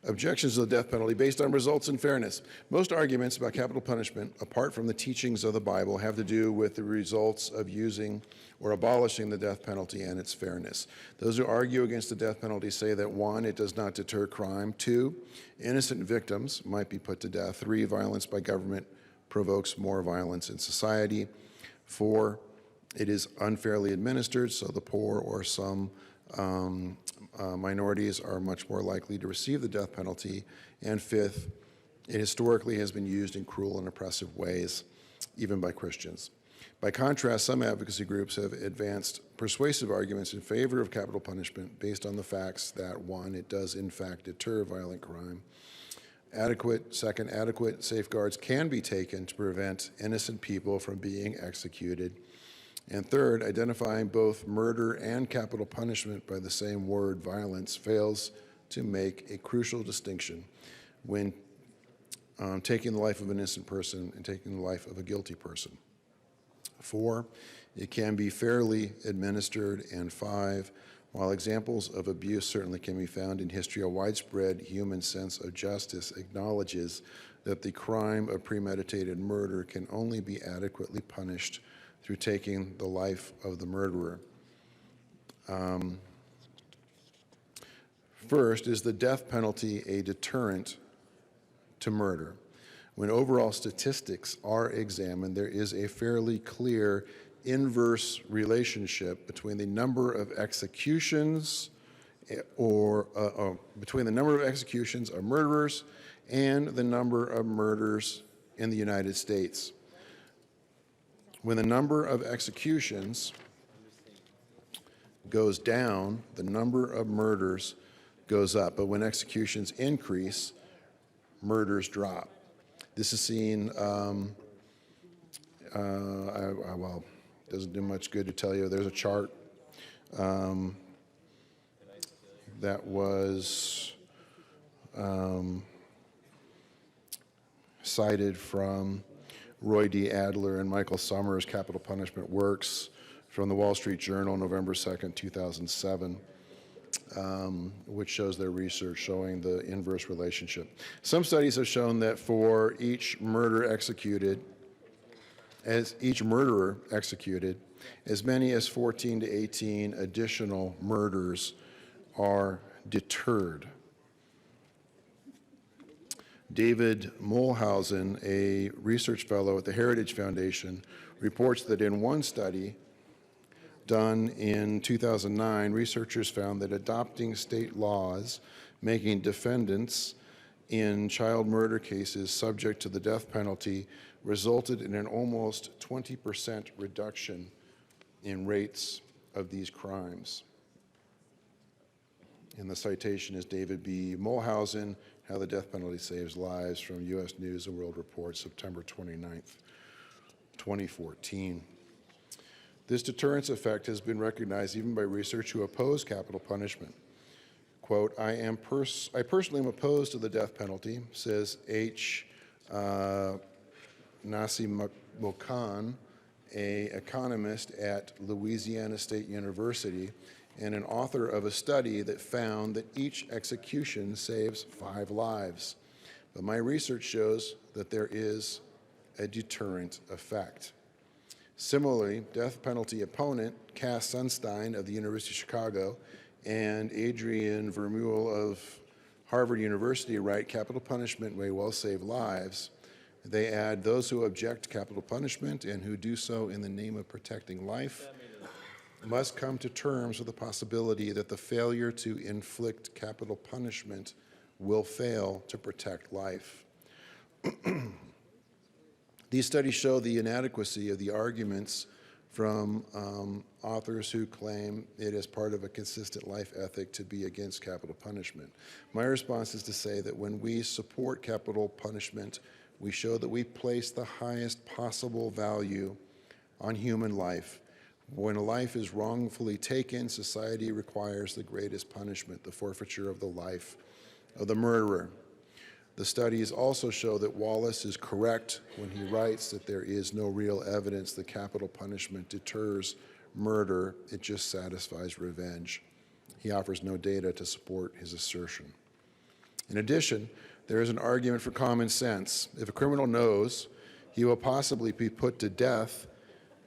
K: Objections to the death penalty based on results and fairness. Most arguments about capital punishment, apart from the teachings of the Bible, have to do with the results of using or abolishing the death penalty and its fairness. Those who argue against the death penalty say that 1, it does not deter crime. 2, innocent victims might be put to death. 3, violence by government provokes more violence in society. 4, it is unfairly administered, so the poor or some minorities are much more likely to receive the death penalty. And 5th, it historically has been used in cruel and oppressive ways, even by Christians. By contrast, some advocacy groups have advanced persuasive arguments in favor of capital punishment based on the facts that 1, it does in fact deter violent crime. Adequate safeguards can be taken to prevent innocent people from being executed. And 3rd, identifying both murder and capital punishment by the same word, violence, fails to make a crucial distinction when taking the life of an innocent person and taking the life of a guilty person. 4, it can be fairly administered. And 5, while examples of abuse certainly can be found in history, a widespread human sense of justice acknowledges that the crime of premeditated murder can only be adequately punished through taking the life of the murderer. First, is the death penalty a deterrent to murder? When overall statistics are examined, there is a fairly clear inverse relationship between the number of executions between the number of executions of murderers and the number of murders in the United States. When the number of executions goes down, the number of murders goes up. But when executions increase, murders drop. This is seen, well, doesn't do much good to tell you. There's a chart that was cited from Roy D. Adler and Michael Summers' Capital Punishment Works, from the Wall Street Journal, November 2nd, 2007, which shows their research showing the inverse relationship. Some studies have shown that for each murderer executed, as many as 14 to 18 additional murders are deterred. David Mulhausen, a research fellow at the Heritage Foundation, reports that in one study done in 2009, researchers found that adopting state laws making defendants in child murder cases subject to the death penalty resulted in an almost 20% reduction in rates of these crimes. And the citation is David B. Mulhausen, How the Death Penalty Saves Lives, from U.S. News & World Report, September 29th, 2014. This deterrence effect has been recognized even by researchers who oppose capital punishment. Quote, I personally am opposed to the death penalty, says H. Nassim-Khan, an economist at Louisiana State University and an author of a study that found that each execution saves 5 lives. But my research shows that there is a deterrent effect. Similarly, death penalty opponent Cass Sunstein of the University of Chicago and Adrian Vermeule of Harvard University write capital punishment may well save lives. They add those who object to capital punishment and who do so in the name of protecting life must come to terms with the possibility that the failure to inflict capital punishment will fail to protect life. These studies show the inadequacy of the arguments from authors who claim it is part of a consistent life ethic to be against capital punishment. My response is to say that when we support capital punishment, we show that we place the highest possible value on human life. When a life is wrongfully taken, society requires the greatest punishment, the forfeiture of the life of the murderer. The studies also show that Wallace is correct when he writes that there is no real evidence that capital punishment deters murder, it just satisfies revenge. He offers no data to support his assertion. In addition, there is an argument for common sense. If a criminal knows he will possibly be put to death,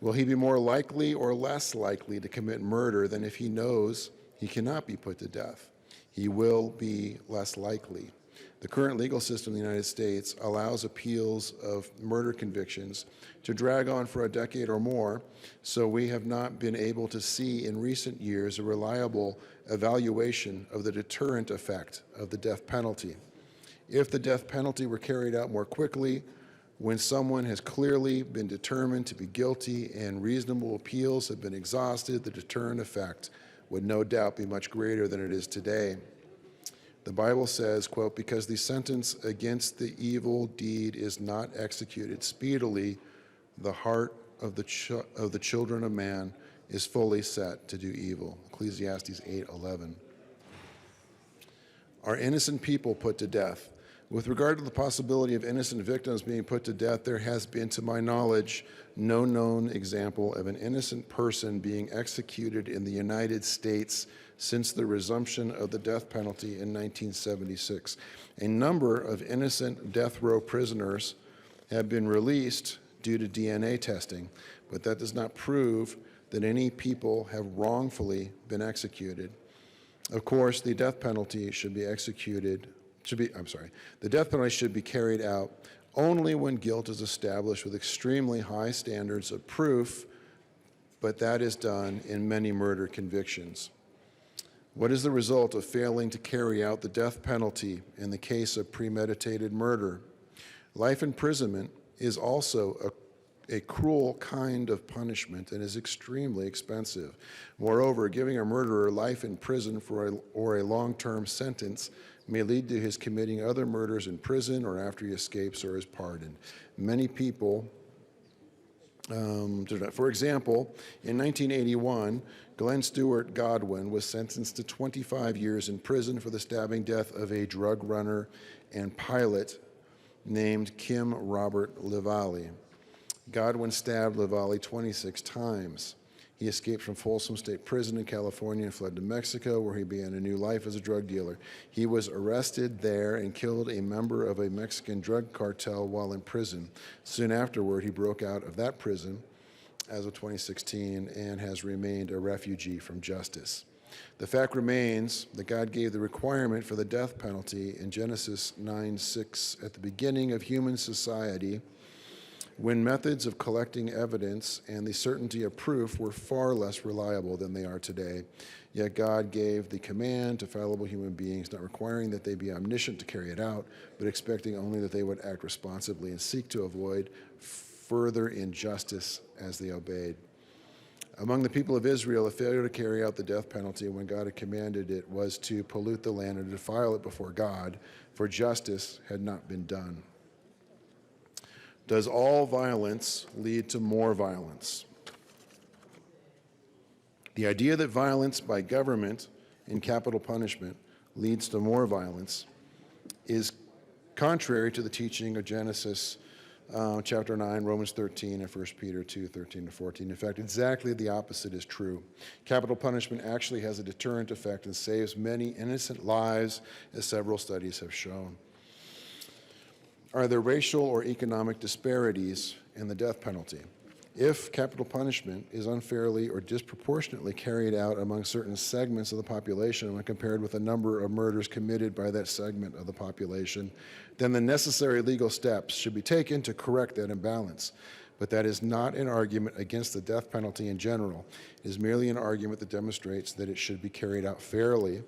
K: will he be more likely or less likely to commit murder than if he knows he cannot be put to death? He will be less likely. The current legal system in the United States allows appeals of murder convictions to drag on for a decade or more, so we have not been able to see in recent years a reliable evaluation of the deterrent effect of the death penalty. If the death penalty were carried out more quickly, when someone has clearly been determined to be guilty and reasonable appeals have been exhausted, the deterrent effect would no doubt be much greater than it is today. The Bible says, quote, because the sentence against the evil deed is not executed speedily, the heart of the children of man is fully set to do evil. Ecclesiastes 8:11. Are innocent people put to death? With regard to the possibility of innocent victims being put to death, there has been, to my knowledge, no known example of an innocent person being executed in the United States since the resumption of the death penalty in 1976. A number of innocent death row prisoners have been released due to DNA testing, but that does not prove that any people have wrongfully been executed. Of course, the death penalty should be the death penalty should be carried out only when guilt is established with extremely high standards of proof, but that is done in many murder convictions. What is the result of failing to carry out the death penalty in the case of premeditated murder? Life imprisonment is also a cruel kind of punishment and is extremely expensive. Moreover, giving a murderer life in prison or a long-term sentence may lead to his committing other murders in prison or after he escapes or is pardoned. Many people, for example, in 1981, Glenn Stewart Godwin was sentenced to 25 years in prison for the stabbing death of a drug runner and pilot named Kim Robert Livali. Godwin stabbed Livali 26 times. He escaped from Folsom State Prison in California and fled to Mexico, where he began a new life as a drug dealer. He was arrested there and killed a member of a Mexican drug cartel while in prison. Soon afterward, he broke out of that prison as of 2016 and has remained a refugee from justice. The fact remains that God gave the requirement for the death penalty in Genesis 9:6 at the beginning of human society, when methods of collecting evidence and the certainty of proof were far less reliable than they are today. Yet God gave the command to fallible human beings, not requiring that they be omniscient to carry it out, but expecting only that they would act responsibly and seek to avoid further injustice as they obeyed. Among the people of Israel, a failure to carry out the death penalty when God had commanded it was to pollute the land and defile it before God, for justice had not been done. Does all violence lead to more violence? The idea that violence by government and capital punishment leads to more violence is contrary to the teaching of Genesis chapter 9, Romans 13, and 1 Peter 2, 13 to 14. In fact, exactly the opposite is true. Capital punishment actually has a deterrent effect and saves many innocent lives, as several studies have shown. Are there racial or economic disparities in the death penalty? If capital punishment is unfairly or disproportionately carried out among certain segments of the population when compared with the number of murders committed by that segment of the population, then the necessary legal steps should be taken to correct that imbalance. But that is not an argument against the death penalty in general. It is merely an argument that demonstrates that it should be carried out fairly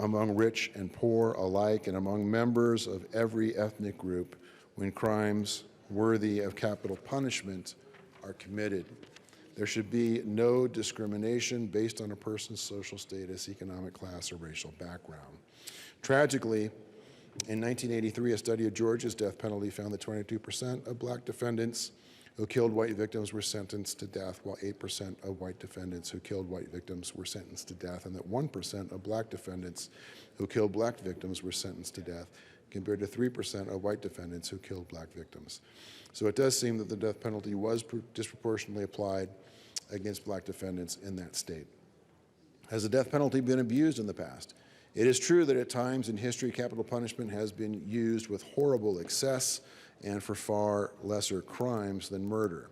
K: among rich and poor alike and among members of every ethnic group when crimes worthy of capital punishment are committed. There should be no discrimination based on a person's social status, economic class, or racial background. Tragically, in 1983, a study of Georgia's death penalty found that 22% of black defendants who killed white victims were sentenced to death, while 8% of white defendants who killed white victims were sentenced to death, and that 1% of black defendants who killed black victims were sentenced to death, compared to 3% of white defendants who killed black victims. So it does seem that the death penalty was disproportionately applied against black defendants in that state. Has the death penalty been abused in the past? It is true that at times in history, capital punishment has been used with horrible excess and for far lesser crimes than murder.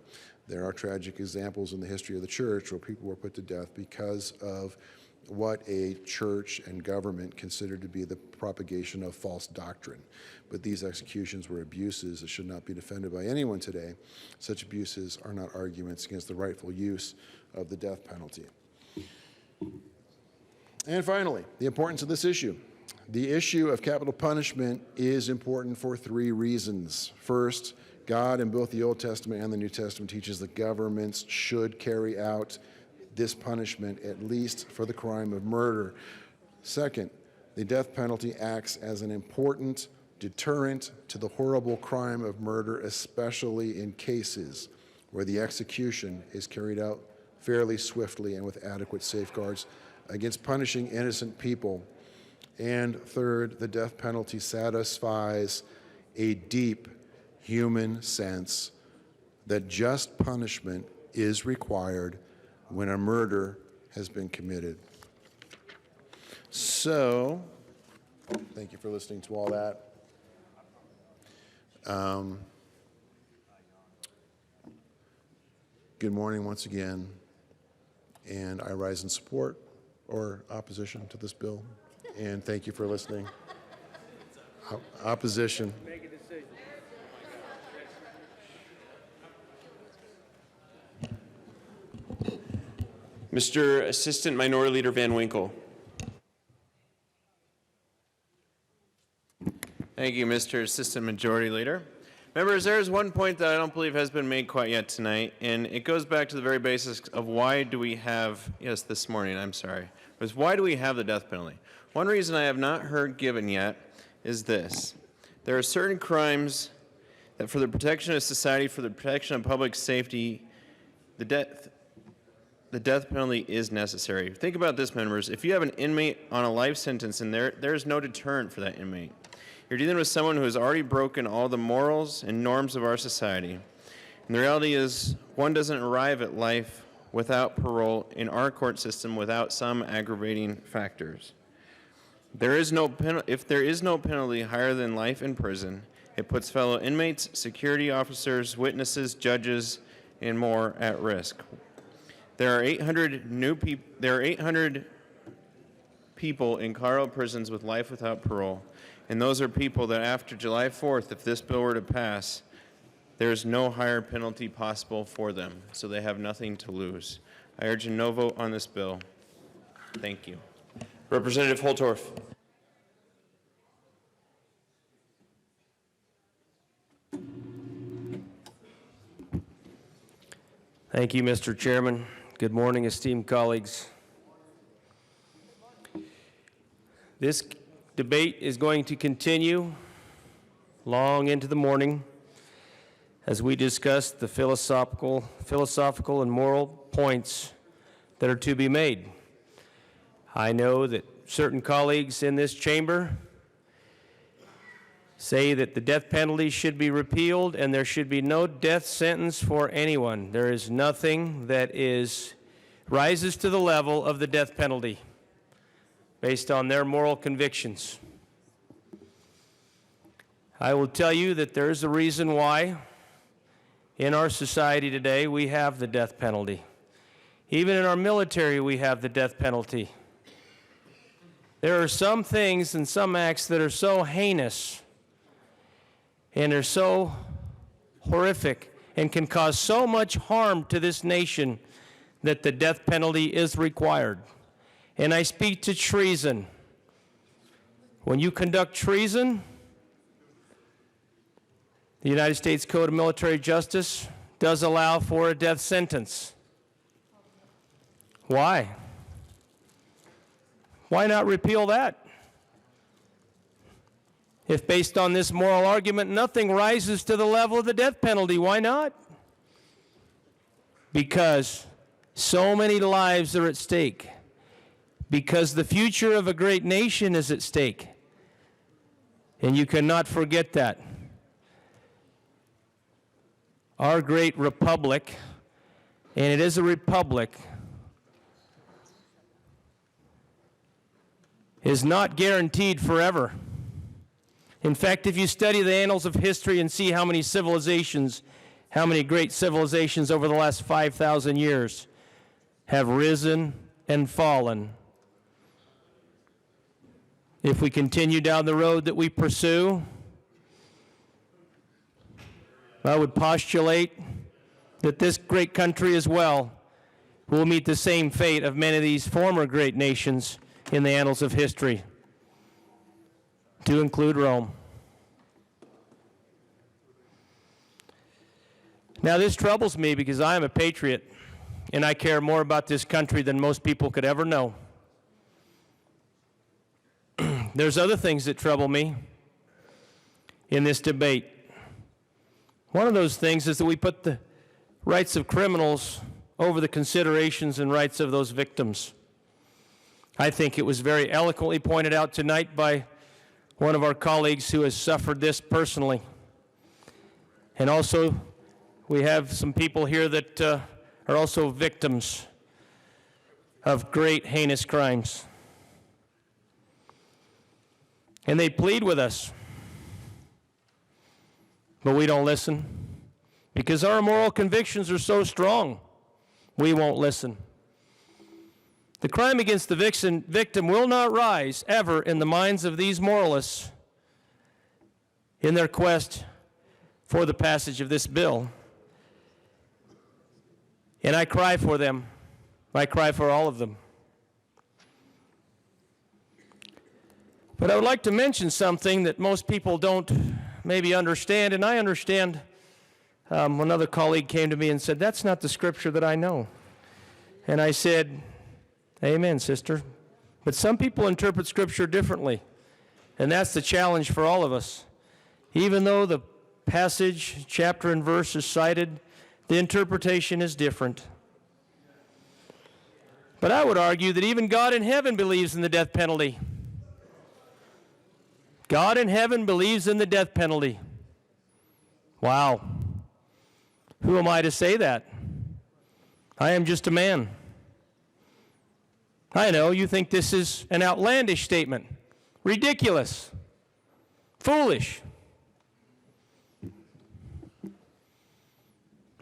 K: There are tragic examples in the history of the church where people were put to death because of what a church and government considered to be the propagation of false doctrine. But these executions were abuses that should not be defended by anyone today. Such abuses are not arguments against the rightful use of the death penalty. And finally, the importance of this issue. The issue of capital punishment is important for three reasons. First, God in both the Old Testament and the New Testament teaches that governments should carry out this punishment, at least for the crime of murder. Second, the death penalty acts as an important deterrent to the horrible crime of murder, especially in cases where the execution is carried out fairly swiftly and with adequate safeguards against punishing innocent people. And third, the death penalty satisfies a deep human sense that just punishment is required when a murder has been committed. So, thank you for listening to all that. Good morning once again, and I rise in support or opposition to this bill. And thank you for listening. Opposition.
I: Mr. Assistant Minority Leader Van Winkle.
L: Thank you, Mr. Assistant Majority Leader. Members, there is one point that I don't believe has been made quite yet tonight, and it goes back to the very basics of why do we have, this morning, I'm sorry, was why do we have the death penalty? One reason I have not heard given yet is this. There are certain crimes that for the protection of society, for the protection of public safety, the death penalty is necessary. Think about this, members. If you have an inmate on a life sentence and there's no deterrent for that inmate, you're dealing with someone who has already broken all the morals and norms of our society. And the reality is, one doesn't arrive at life without parole in our court system without some aggravating factors. If there is no penalty higher than life in prison, it puts fellow inmates, security officers, witnesses, judges, and more at risk. There are 800 people in Colorado prisons with life without parole, and those are people that after July 4th, if this bill were to pass, there's no higher penalty possible for them, so they have nothing to lose. I urge a no vote on this bill. Thank you.
I: Representative Holtorf.
M: Thank you, Mr. Chairman. Good morning, esteemed colleagues. This debate is going to continue long into the morning as we discuss the philosophical and moral points that are to be made. I know that certain colleagues in this chamber say that the death penalty should be repealed and there should be no death sentence for anyone. There is nothing that rises to the level of the death penalty based on their moral convictions. I will tell you that there is a reason why in our society today we have the death penalty. Even in our military we have the death penalty. There are some things and some acts that are so heinous and are so horrific and can cause so much harm to this nation that the death penalty is required. And I speak to treason. When you conduct treason, the United States Code of Military Justice does allow for a death sentence. Why? Why not repeal that? If based on this moral argument, nothing rises to the level of the death penalty, why not? Because so many lives are at stake. Because the future of a great nation is at stake. And you cannot forget that. Our great republic, and it is a republic, is not guaranteed forever. In fact, if you study the annals of history and see how many great civilizations over the last 5,000 years have risen and fallen, if we continue down the road that we pursue, I would postulate that this great country as well will meet the same fate of many of these former great nations in the annals of history, to include Rome. Now, this troubles me because I am a patriot and I care more about this country than most people could ever know. There's other things that trouble me in this debate. One of those things is that we put the rights of criminals over the considerations and rights of those victims. I think it was very eloquently pointed out tonight by one of our colleagues who has suffered this personally. And also, we have some people here that are also victims of great heinous crimes. And they plead with us, but we don't listen because our moral convictions are so strong. We won't listen. The crime against the victim will not rise ever in the minds of these moralists in their quest for the passage of this bill. And I cry for them. I cry for all of them. But I would like to mention something that most people don't maybe understand, and I understand. Another colleague came to me and said, "That's not the scripture that I know." And I said, "Amen, sister." But some people interpret scripture differently, and that's the challenge for all of us. Even though the passage, chapter and verse is cited, the interpretation is different. But I would argue that even God in heaven believes in the death penalty. God in heaven believes in the death penalty. Wow. Who am I to say that? I am just a man. I know you think this is an outlandish statement, ridiculous, foolish.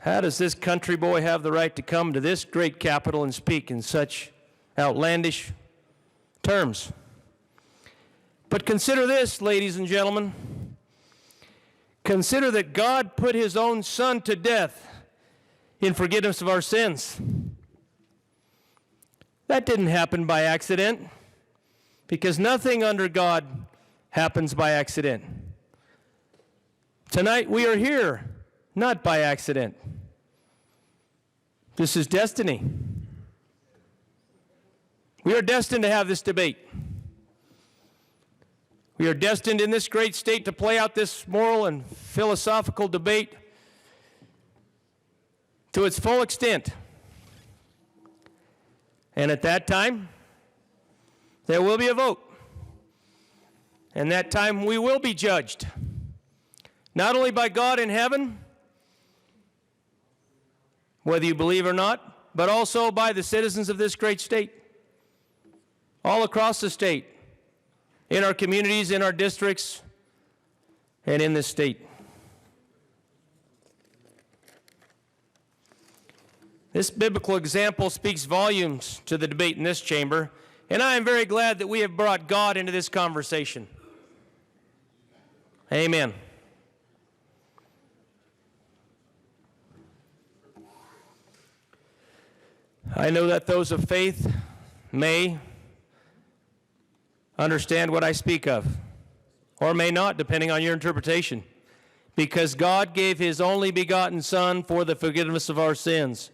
M: How does this country boy have the right to come to this great capital and speak in such outlandish terms? But consider this, ladies and gentlemen. Consider that God put his own Son to death in forgiveness of our sins. That didn't happen by accident, because nothing under God happens by accident. Tonight we are here, not by accident. This is destiny. We are destined to have this debate. We are destined in this great state to play out this moral and philosophical debate to its full extent. And at that time, there will be a vote. And that time we will be judged, not only by God in heaven, whether you believe or not, but also by the citizens of this great state, all across the state, in our communities, in our districts, and in this state. This biblical example speaks volumes to the debate in this chamber, and I am very glad that we have brought God into this conversation. Amen. I know that those of faith may understand what I speak of, or may not, depending on your interpretation, because God gave his only begotten Son for the forgiveness of our sins.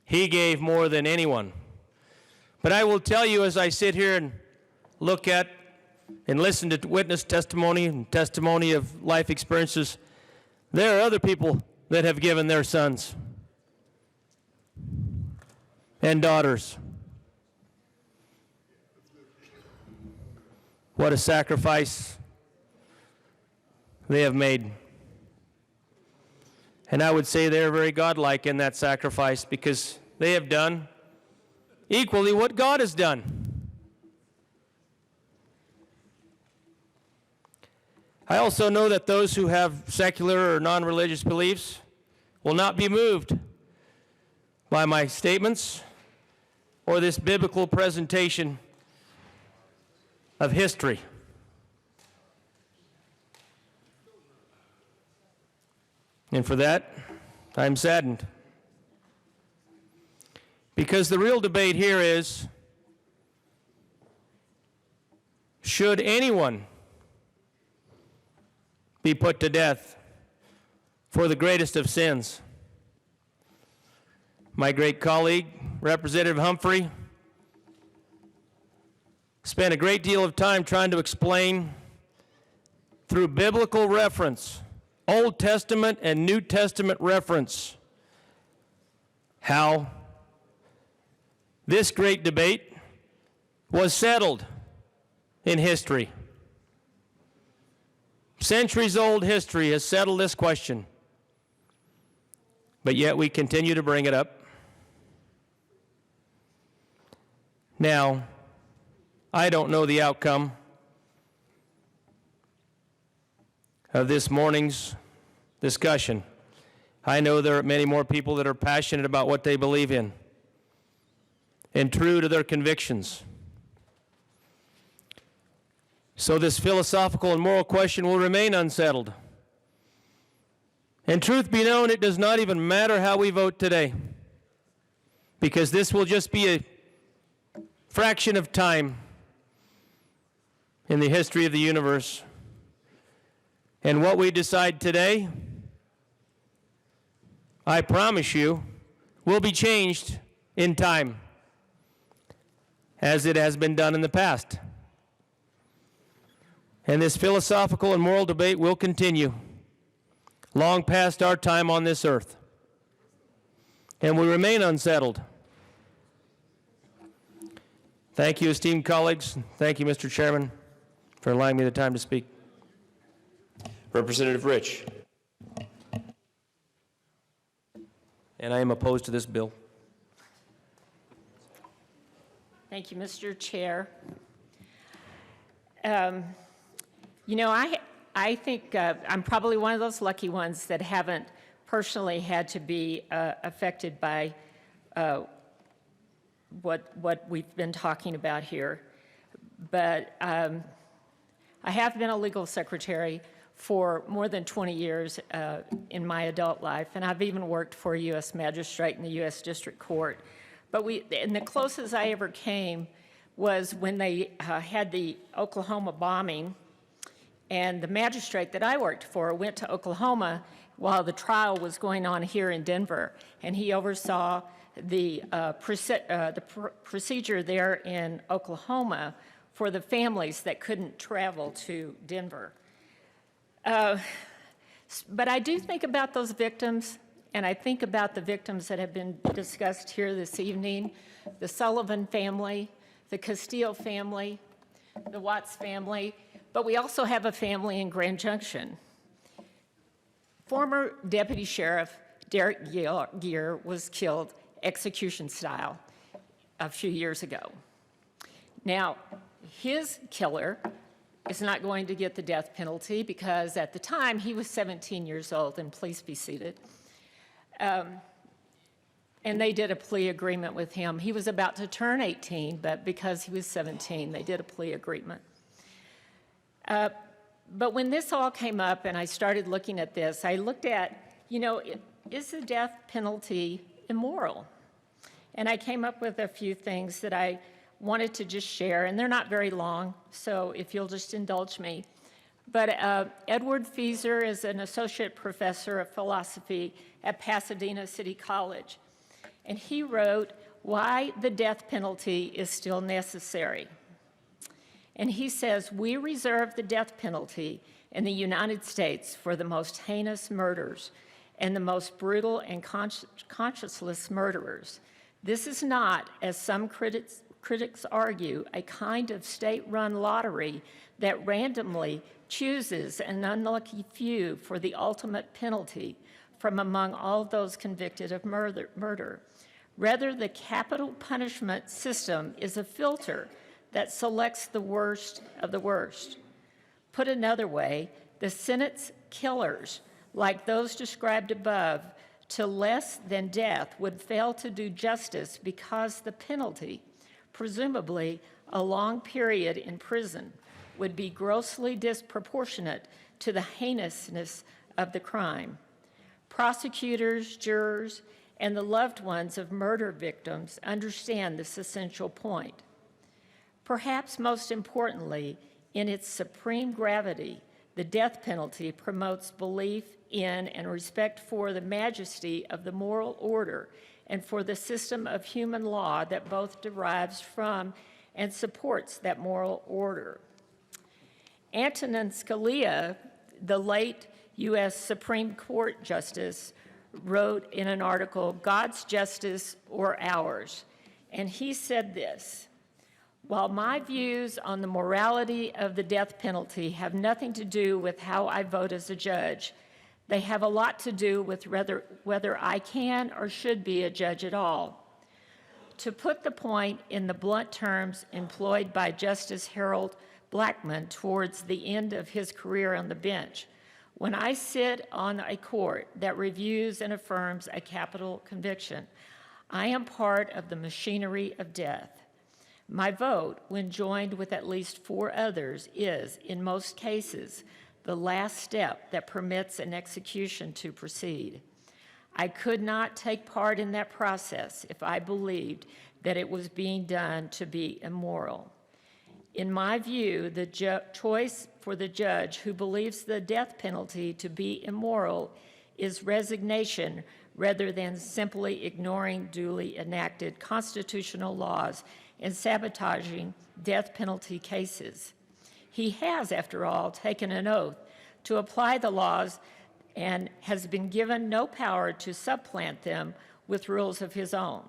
M: He gave more than anyone. But I will tell you, as I sit here and look at and listen to witness testimony and testimony of life experiences, there are other people that have given their sons and daughters. What a sacrifice they have made. And I would say they're very godlike in that sacrifice, because they have done equally what God has done. I also know that those who have secular or non-religious beliefs will not be moved by my statements or this biblical presentation of history. And for that, I'm saddened. Because the real debate here is, should anyone be put to death for the greatest of sins? My great colleague, Representative Humphrey, spent a great deal of time trying to explain through biblical reference, Old Testament and New Testament reference, how this great debate was settled in history. Centuries-old history has settled this question, but yet we continue to bring it up. Now, I don't know the outcome of this morning's discussion. I know there are many more people that are passionate about what they believe in and true to their convictions. So this philosophical and moral question will remain unsettled. And truth be known, it does not even matter how we vote today, because this will just be a fraction of time in the history of the universe. And what we decide today, I promise you, will be changed in time, as it has been done in the past. And this philosophical and moral debate will continue long past our time on this earth. And we remain unsettled. Thank you, esteemed colleagues. Thank you, Mr. Chairman, for allowing me the time to speak.
I: Representative Rich.
M: and I am opposed to this bill.
N: Thank you, Mr. Chair. I think I'm probably one of those lucky ones that haven't personally had to be affected by what we've been talking about here. But I have been a legal secretary for more than 20 years in my adult life, and I've even worked for a U.S. magistrate in the U.S. District Court. And the closest I ever came was when they had the Oklahoma bombing, and the magistrate that I worked for went to Oklahoma while the trial was going on here in Denver, and he oversaw the procedure there in Oklahoma for the families that couldn't travel to Denver. But I do think about those victims, and I think about the victims that have been discussed here this evening, the Sullivan family, the Castile family, the Watts family, but we also have a family in Grand Junction. Former Deputy Sheriff Derek Geer was killed execution style a few years ago. Now, his killer is not going to get the death penalty because at the time he was 17 years old, and please be seated. And they did a plea agreement with him. He was about to turn 18, but because he was 17, they did a plea agreement. But when this all came up and I started looking at this, I looked at, is the death penalty immoral? And I came up with a few things that I wanted to just share, and they're not very long, so if you'll just indulge me. But Edward Fieser is an associate professor of philosophy at Pasadena City College, and he wrote why the death penalty is still necessary. And he says, we reserve the death penalty in the United States for the most heinous murders and the most brutal and conscienceless murderers. This is not, as some critics argue, a kind of state-run lottery that randomly chooses an unlucky few for the ultimate penalty from among all those convicted of murder. Rather, the capital punishment system is a filter that selects the worst of the worst. Put another way, the Senate's killers, like those described above, to less than death would fail to do justice because the penalty, presumably a long period in prison, would be grossly disproportionate to the heinousness of the crime. Prosecutors, jurors, and the loved ones of murder victims understand this essential point. Perhaps most importantly, in its supreme gravity, the death penalty promotes belief in and respect for the majesty of the moral order and for the system of human law that both derives from and supports that moral order. Antonin Scalia, the late U.S. Supreme Court Justice, wrote in an article, "God's Justice or Ours?" And he said this: while my views on the morality of the death penalty have nothing to do with how I vote as a judge, they have a lot to do with whether I can or should be a judge at all. To put the point in the blunt terms employed by Justice Harold Blackmun towards the end of his career on the bench, when I sit on a court that reviews and affirms a capital conviction, I am part of the machinery of death. My vote, when joined with at least 4 others, is, in most cases, the last step that permits an execution to proceed. I could not take part in that process if I believed that it was being done to be immoral. In my view, the choice for the judge who believes the death penalty to be immoral is resignation rather than simply ignoring duly enacted constitutional laws and sabotaging death penalty cases. He has, after all, taken an oath to apply the laws and has been given no power to supplant them with rules of his own.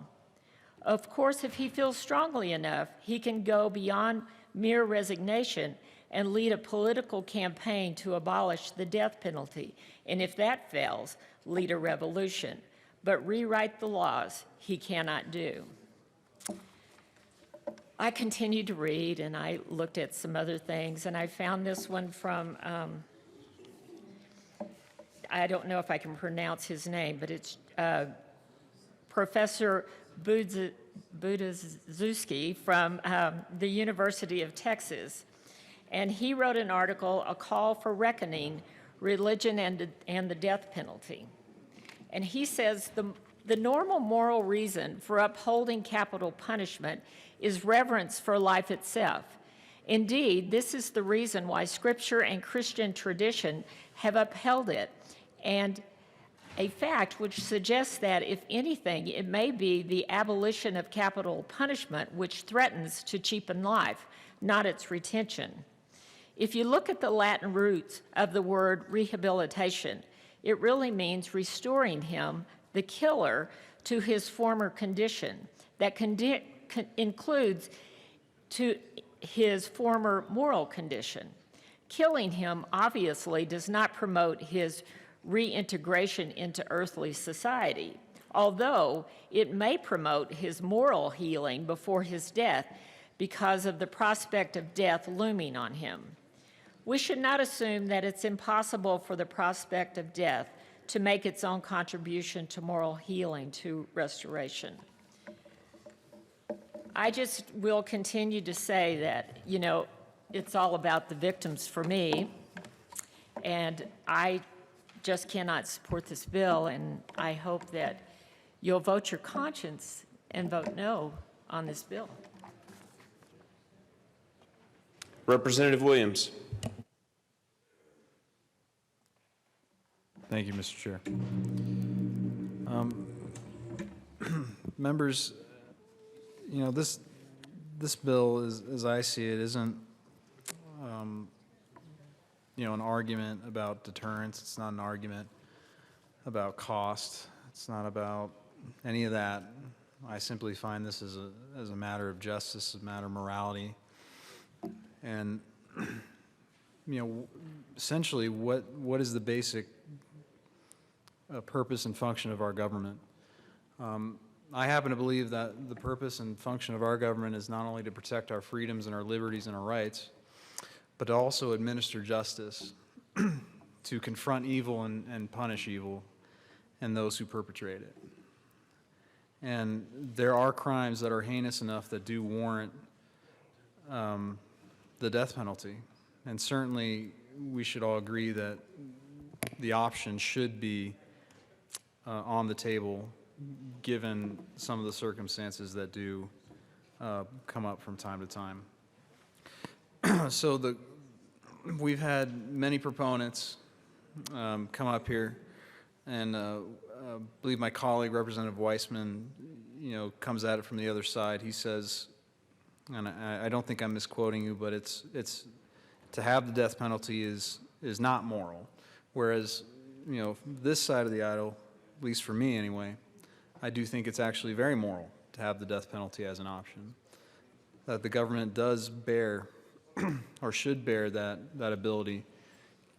N: Of course, if he feels strongly enough, he can go beyond mere resignation and lead a political campaign to abolish the death penalty, and if that fails, lead a revolution. but rewrite the laws he cannot do. I continued to read, and I looked at some other things, and I found this one from, I don't know if I can pronounce his name, but it's Professor Budziszewski from the University of Texas. And he wrote an article, A Call for Reckoning, Religion and the Death Penalty. And he says the normal moral reason for upholding capital punishment is reverence for life itself. Indeed, this is the reason why Scripture and Christian tradition have upheld it, and a fact which suggests that, if anything, it may be the abolition of capital punishment which threatens to cheapen life, not its retention. If you look at the Latin roots of the word rehabilitation, it really means restoring him, the killer, to his former condition. That includes to his former moral condition. Killing him obviously does not promote his reintegration into earthly society, although it may promote his moral healing before his death because of the prospect of death looming on him. We should not assume that it's impossible for the prospect of death to make its own contribution to moral healing, to restoration. I just will continue to say that, you know, it's all about the victims for me, and I just cannot support this bill, and I hope that you'll vote your conscience and vote no on this bill.
I: Representative Williams.
O: Thank you, Mr. Chair. Members, you know, this bill, as I see it, isn't you know, an argument about deterrence. It's not an argument about cost. It's not about any of that. I simply find this as a matter of justice, a matter of morality, and you know, essentially, what is the basic purpose and function of our government? I happen to believe that the purpose and function of our government is not only to protect our freedoms and our liberties and our rights, but to also administer justice, to confront evil and punish evil and those who perpetrate it. And there are crimes that are heinous enough that do warrant the death penalty. And certainly we should all agree that the option should be on the table given some of the circumstances that do come up from time to time. So we've had many proponents come up here, and I believe my colleague, Representative Weissman, you know, comes at it from the other side. He says, and I don't think I'm misquoting you, but it's to have the death penalty is not moral, whereas, you know, this side of the aisle, at least for me anyway, I do think it's actually very moral to have the death penalty as an option, that the government does bear or should bear that ability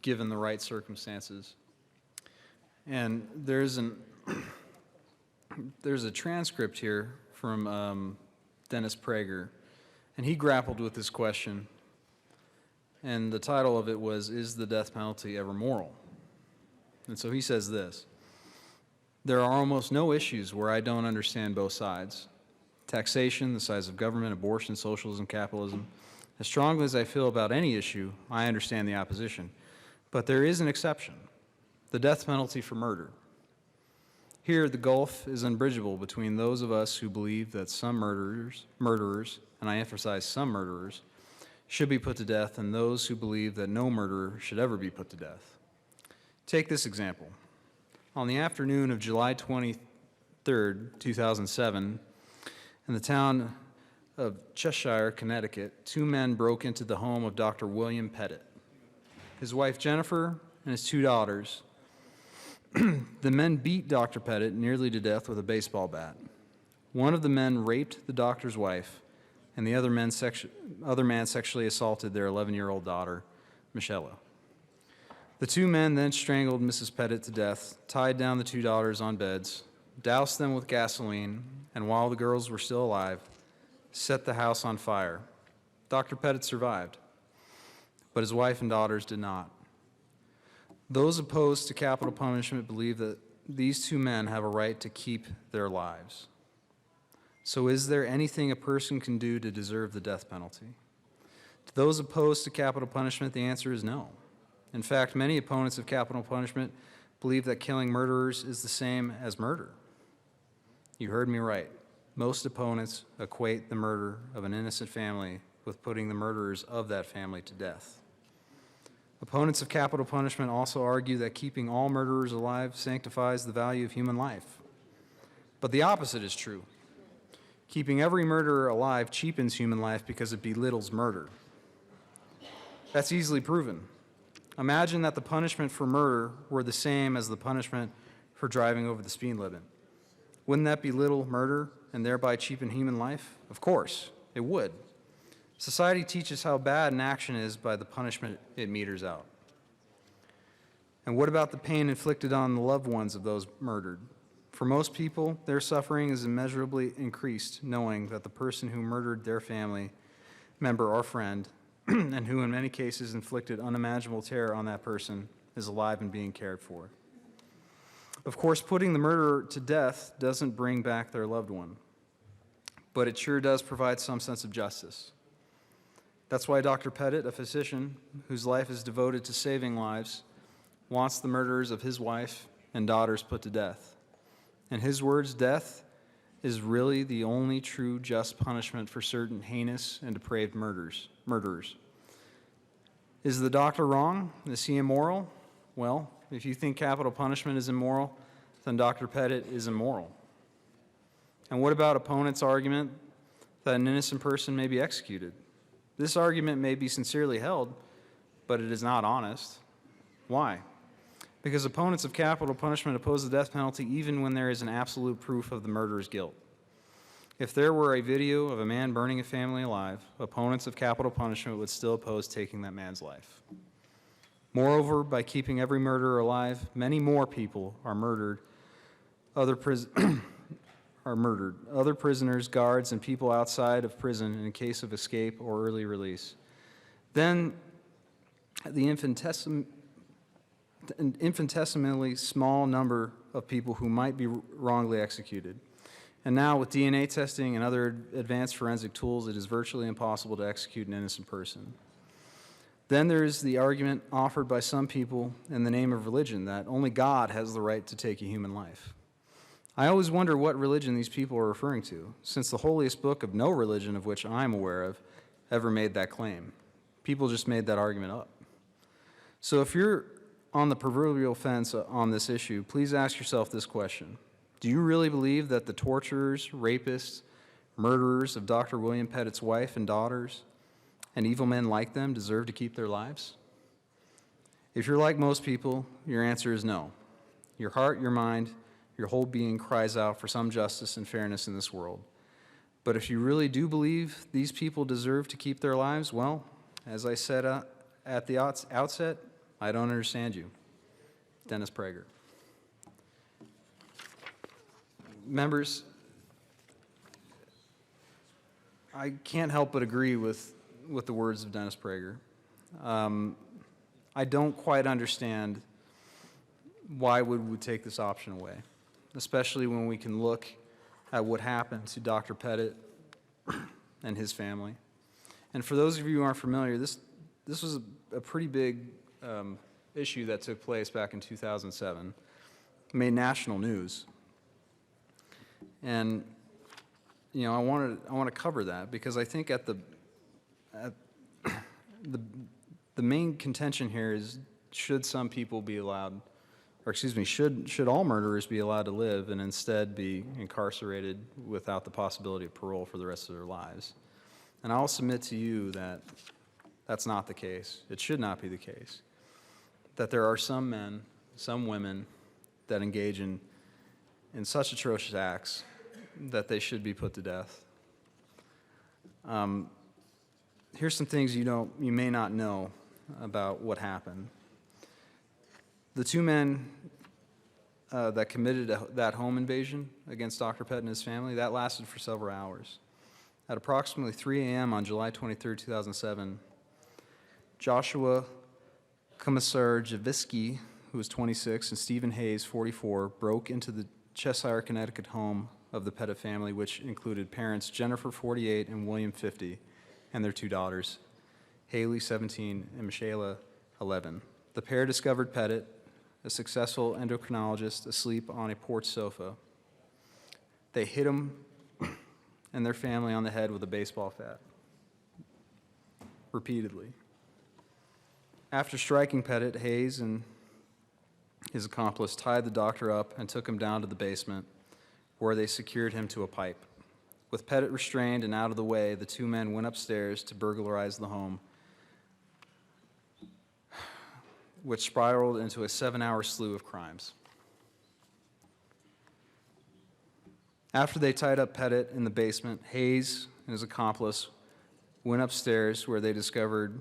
O: given the right circumstances. And there's a transcript here from Dennis Prager, and he grappled with this question, and the title of it was, "Is the death penalty ever moral?" And so he says this: "There are almost no issues where I don't understand both sides. Taxation, the size of government, abortion, socialism, capitalism. As strongly as I feel about any issue, I understand the opposition. But there is an exception, the death penalty for murder. Here, the gulf is unbridgeable between those of us who believe that some murderers, and I emphasize some murderers, should be put to death, and those who believe that no murderer should ever be put to death. Take this example. On the afternoon of July 23rd, 2007, in the town of Cheshire, Connecticut, two men broke into the home of Dr. William Pettit, his wife Jennifer, and his two daughters. The men beat Dr. Pettit nearly to death with a baseball bat. One of the men raped the doctor's wife, and the other man sexually assaulted their 11-year-old daughter, Michelle. The two men then strangled Mrs. Pettit to death, tied down the two daughters on beds, doused them with gasoline, and while the girls were still alive, set the house on fire. Dr. Pettit survived, but his wife and daughters did not. Those opposed to capital punishment believe that these two men have a right to keep their lives. So is there anything a person can do to deserve the death penalty? To those opposed to capital punishment, the answer is no. In fact, many opponents of capital punishment believe that killing murderers is the same as murder. You heard me right. Most opponents equate the murder of an innocent family with putting the murderers of that family to death. Opponents of capital punishment also argue that keeping all murderers alive sanctifies the value of human life. But the opposite is true. Keeping every murderer alive cheapens human life because it belittles murder. That's easily proven. Imagine that the punishment for murder were the same as the punishment for driving over the speed limit. Wouldn't that belittle murder and thereby cheapen human life? Of course, it would. Society teaches how bad an action is by the punishment it meters out. And what about the pain inflicted on the loved ones of those murdered? For most people, their suffering is immeasurably increased knowing that the person who murdered their family member or friend, and who in many cases inflicted unimaginable terror on that person, is alive and being cared for. Of course, putting the murderer to death doesn't bring back their loved one, but it sure does provide some sense of justice. That's why Dr. Pettit, a physician whose life is devoted to saving lives, wants the murderers of his wife and daughters put to death. In his words, death is really the only true just punishment for certain heinous and depraved murderers. Is the doctor wrong? Is he immoral? Well, if you think capital punishment is immoral, then Dr. Pettit is immoral. And what about opponents' argument that an innocent person may be executed? This argument may be sincerely held, but it is not honest. Why? Because opponents of capital punishment oppose the death penalty even when there is an absolute proof of the murderer's guilt. If there were a video of a man burning a family alive, opponents of capital punishment would still oppose taking that man's life. Moreover, by keeping every murderer alive, many more people are murdered. Other prisoners, guards, and people outside of prison in case of escape or early release. Then the infinitesimally small number of people who might be wrongly executed. And now with DNA testing and other advanced forensic tools, it is virtually impossible to execute an innocent person. Then there is the argument offered by some people in the name of religion that only God has the right to take a human life. I always wonder what religion these people are referring to, since the holiest book of no religion of which I'm aware of ever made that claim. People just made that argument up. So if you're on the proverbial fence on this issue, please ask yourself this question. Do you really believe that the torturers, rapists, murderers of Dr. William Pettit's wife and daughters, and evil men like them deserve to keep their lives? If you're like most people, your answer is no. Your heart, your mind, your whole being cries out for some justice and fairness in this world. But if you really do believe these people deserve to keep their lives, well, as I said at the outset, I don't understand you. Dennis Prager. Members, I can't help but agree with the words of Dennis Prager. I don't quite understand why we would take this option away, especially when we can look at what happened to Dr. Pettit and his family. And for those of you who aren't familiar, this was a pretty big issue that took place back in 2007. It made national news. And you know, I want to cover that because I think the main contention here is should some people be allowed, or excuse me, should all murderers be allowed to live and instead be incarcerated without the possibility of parole for the rest of their lives? And I'll submit to you that that's not the case. It should not be the case. That there are some men, some women that engage in such atrocious acts that they should be put to death. Here's some things you may not know about what happened. The two men that committed that home invasion against Dr. Pett and his family. That lasted for several hours. At approximately 3 a.m. on July 23, 2007, Joshua Komisarjevsky, who was 26, and Stephen Hayes, 44, broke into the Cheshire, Connecticut home of the Pettit family, which included parents Jennifer, 48, and William, 50, and their 2 daughters, Haley, 17, and Michaela, 11. The pair discovered Pettit, a successful endocrinologist, asleep on a porch sofa. They hit him and their family on the head with a baseball bat, repeatedly. After striking Pettit, Hayes and his accomplice tied the doctor up and took him down to the basement, where they secured him to a pipe. With Pettit restrained and out of the way, the 2 men went upstairs to burglarize the home, which spiraled into a 7-hour slew of crimes. After they tied up Pettit in the basement, Hayes and his accomplice went upstairs, where they discovered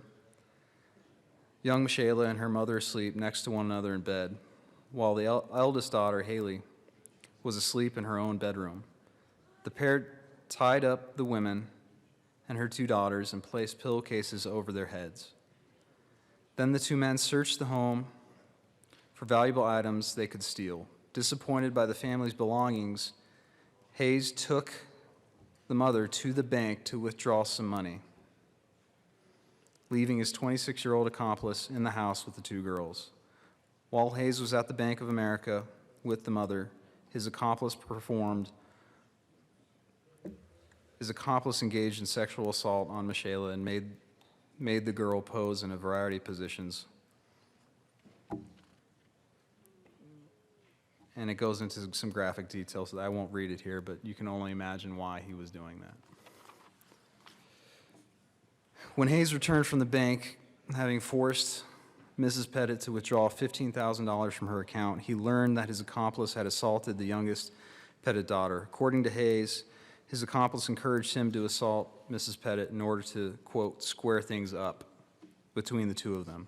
O: young Michaela and her mother asleep next to one another in bed, while the eldest daughter, Haley, was asleep in her own bedroom. The pair tied up the women and her 2 daughters and placed pillowcases over their heads. Then the 2 men searched the home for valuable items they could steal. Disappointed by the family's belongings, Hayes took the mother to the bank to withdraw some money, leaving his 26-year-old accomplice in the house with the 2 girls. While Hayes was at the Bank of America with the mother, his accomplice engaged in sexual assault on Michaela and made the girl pose in a variety of positions. And it goes into some graphic details that I won't read it here, but you can only imagine why he was doing that. When Hayes returned from the bank, having forced Mrs. Pettit to withdraw $15,000 from her account, he learned that his accomplice had assaulted the youngest Pettit daughter. According to Hayes, his accomplice encouraged him to assault Mrs. Pettit in order to, quote, square things up between the 2 of them.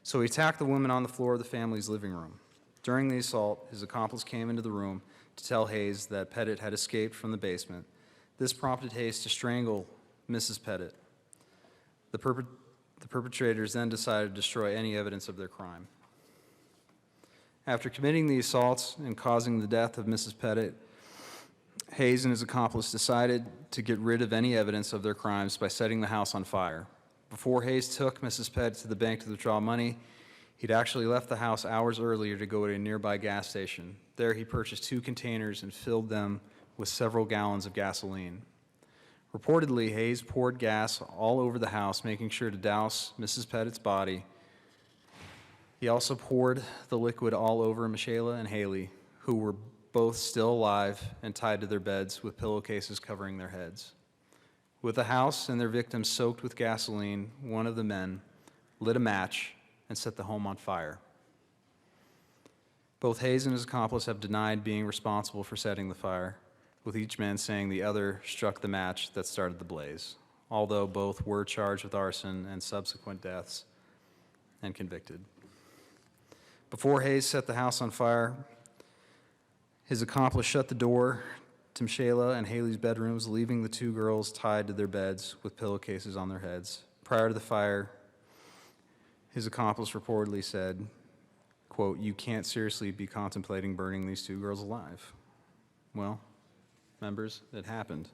O: So he attacked the woman on the floor of the family's living room. During the assault, his accomplice came into the room to tell Hayes that Pettit had escaped from the basement. This prompted Hayes to strangle Mrs. Pettit. The perpetrators then decided to destroy any evidence of their crime. After committing the assaults and causing the death of Mrs. Pettit, Hayes and his accomplice decided to get rid of any evidence of their crimes by setting the house on fire. Before Hayes took Mrs. Pettit to the bank to withdraw money, he'd actually left the house hours earlier to go to a nearby gas station. There he purchased 2 containers and filled them with several gallons of gasoline. Reportedly, Hayes poured gas all over the house, making sure to douse Mrs. Pettit's body. He also poured the liquid all over Michaela and Haley, who were both still alive and tied to their beds with pillowcases covering their heads. With the house and their victims soaked with gasoline, one of the men lit a match and set the home on fire. Both Hayes and his accomplice have denied being responsible for setting the fire, with each man saying the other struck the match that started the blaze, although both were charged with arson and subsequent deaths and convicted. Before Hayes set the house on fire, his accomplice shut the door to Michaela and Haley's bedrooms, leaving the 2 girls tied to their beds with pillowcases on their heads. Prior to the fire, his accomplice reportedly said, quote, "You can't seriously be contemplating burning these 2 girls alive." Well, members, it happened.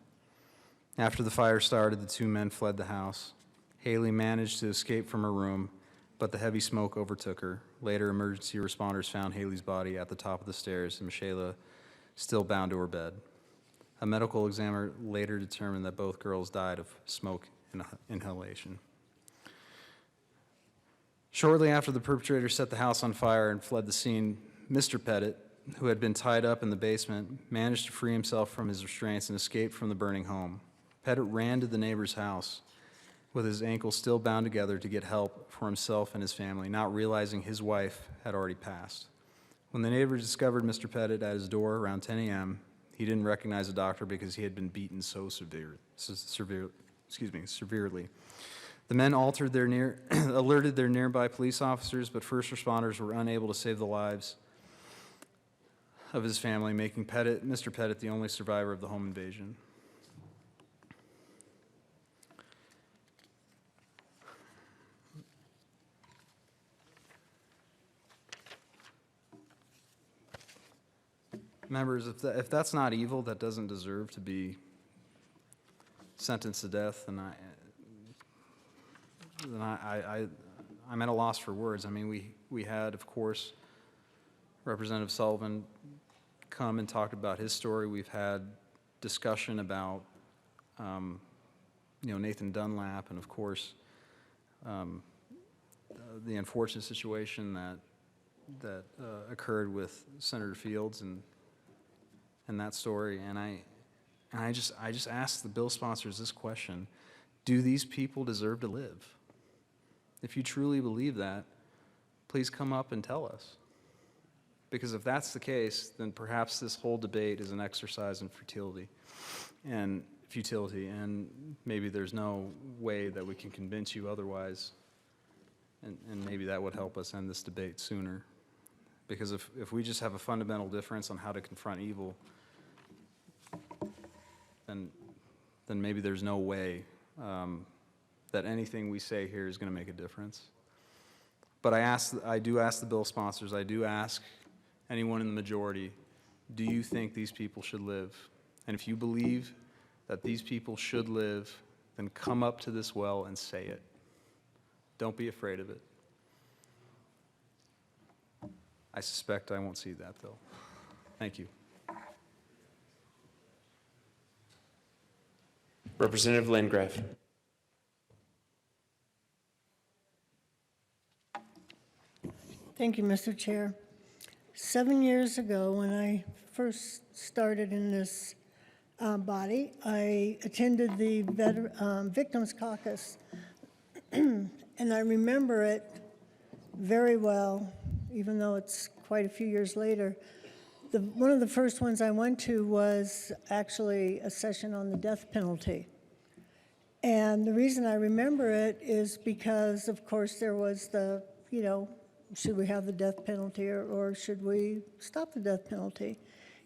O: After the fire started, the 2 men fled the house. Haley managed to escape from her room, but the heavy smoke overtook her. Later, emergency responders found Haley's body at the top of the stairs and Michaela still bound to her bed. A medical examiner later determined that both girls died of smoke inhalation. Shortly after the perpetrator set the house on fire and fled the scene, Mr. Pettit, who had been tied up in the basement, managed to free himself from his restraints and escape from the burning home. Pettit ran to the neighbor's house with his ankles still bound together to get help for himself and his family, not realizing his wife had already passed. When the neighbors discovered Mr. Pettit at his door around 10 a.m., he didn't recognize the doctor because he had been beaten so severely. The men alerted their nearby police officers, but first responders were unable to save the lives of his family, making Mr. Pettit the only survivor of the home invasion. Members, if that's not evil, that doesn't deserve to be sentenced to death, then I'm at a loss for words. I mean, we had, of course, Representative Sullivan come and talk about his story. We've had discussion about, Nathan Dunlap, and of course, the unfortunate situation that occurred with Senator Fields and that story. And I just ask the bill sponsors this question: do these people deserve to live? If you truly believe that, please come up and tell us. Because if that's the case, then perhaps this whole debate is an exercise in futility, and maybe there's no way that we can convince you otherwise, and maybe that would help us end this debate sooner. Because if we just have a fundamental difference on how to confront evil, then maybe there's no way that anything we say here is going to make a difference. But I do ask the bill sponsors, I do ask anyone in the majority, do you think these people should live? And if you believe that these people should live, then come up to this well and say it. Don't be afraid of it. I suspect I won't see that, though. Thank you.
I: Representative Landgraf.
P: Thank you, Mr. Chair. 7 years ago, when I first started in this body, I attended the Victims Caucus, and I remember it very well, even though it's quite a few years later. One of the first ones I went to was actually a session on the death penalty. And the reason I remember it is because, of course, there was the, should we have the death penalty or should we stop the death penalty?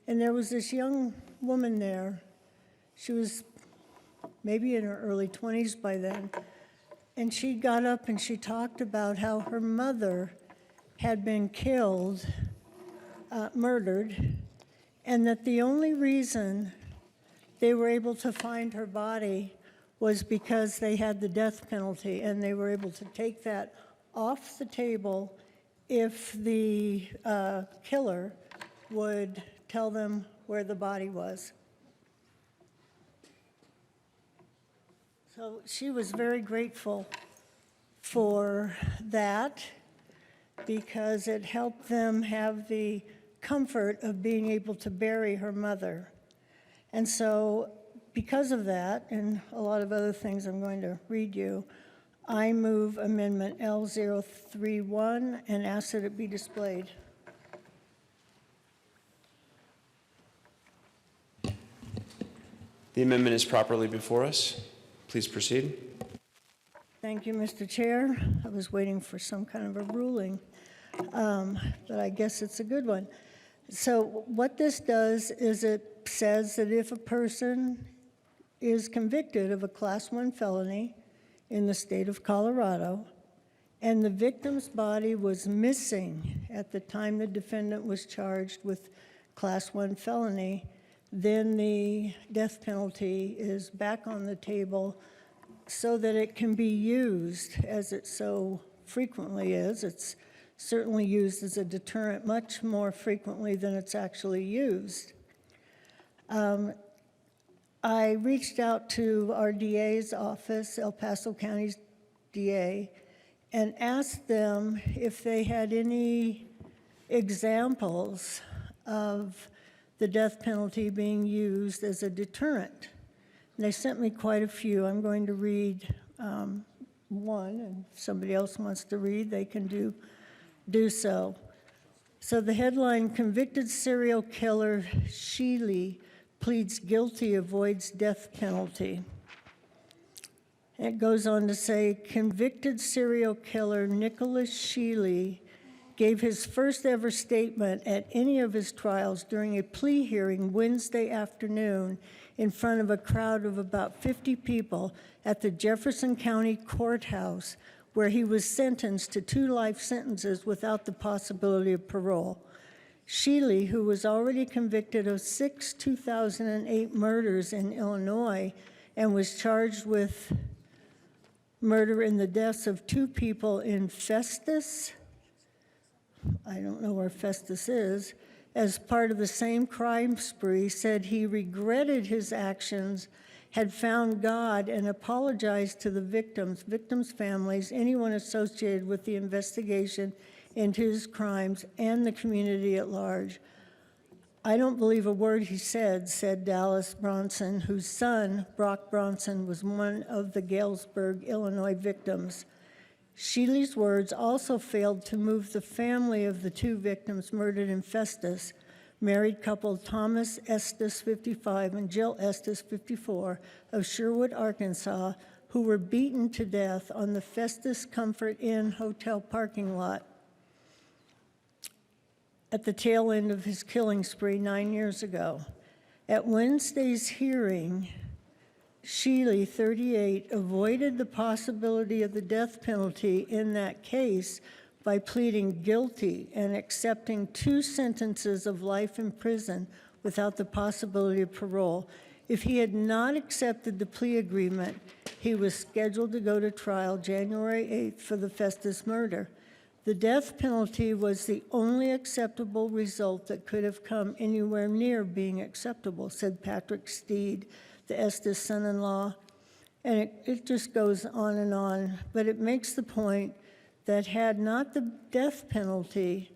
P: And there was this young woman there. She was maybe in her early 20s by then. And she got up and she talked about how her mother had been killed, murdered, and that the only reason they were able to find her body was because they had the death penalty, and they were able to take that off the table if the killer would tell them where the body was. So she was very grateful for that because it helped them have the comfort of being able to bury her mother. And so because of that, and a lot of other things I'm going to read you, I move Amendment L031 and ask that it be displayed.
I: The amendment is properly before us. Please proceed.
P: Thank you, Mr. Chair. I was waiting for some kind of a ruling, but I guess it's a good one. So what this does is it says that if a person is convicted of a Class 1 felony in the state of Colorado, and the victim's body was missing at the time the defendant was charged with Class 1 felony, then the death penalty is back on the table so that it can be used as it so frequently is. It's certainly used as a deterrent much more frequently than it's actually used. I reached out to our DA's office, El Paso County's DA, and asked them if they had any examples of the death penalty being used as a deterrent. And they sent me quite a few. I'm going to read one, and if somebody else wants to read, they can do so. So the headline, convicted serial killer Sheely pleads guilty, avoids death penalty. It goes on to say, convicted serial killer Nicholas Sheely gave his first ever statement at any of his trials during a plea hearing Wednesday afternoon in front of a crowd of about 50 people at the Jefferson County Courthouse, where he was sentenced to 2 life sentences without the possibility of parole. Sheely, who was already convicted of 6 2008 murders in Illinois and was charged with murder in the deaths of 2 people in Festus, I don't know where Festus is, as part of the same crime spree, said he regretted his actions, had found God, and apologized to the victims' families, anyone associated with the investigation into his crimes, and the community at large. I don't believe a word he said Dallas Bronson, whose son, Brock Bronson, was one of the Galesburg, Illinois victims. Sheely's words also failed to move the family of the 2 victims murdered in Festus, married couple Thomas Estes, 55, and Jill Estes, 54, of Sherwood, Arkansas, who were beaten to death on the Festus Comfort Inn hotel parking lot at the tail end of his killing spree 9 years ago. At Wednesday's hearing, Sheely, 38, avoided the possibility of the death penalty in that case by pleading guilty and accepting 2 sentences of life in prison without the possibility of parole. If he had not accepted the plea agreement, he was scheduled to go to trial January 8th for the Festus murder. The death penalty was the only acceptable result that could have come anywhere near being acceptable, said Patrick Steed, the Estes son-in-law. And it just goes on, but it makes the point that had not the death penalty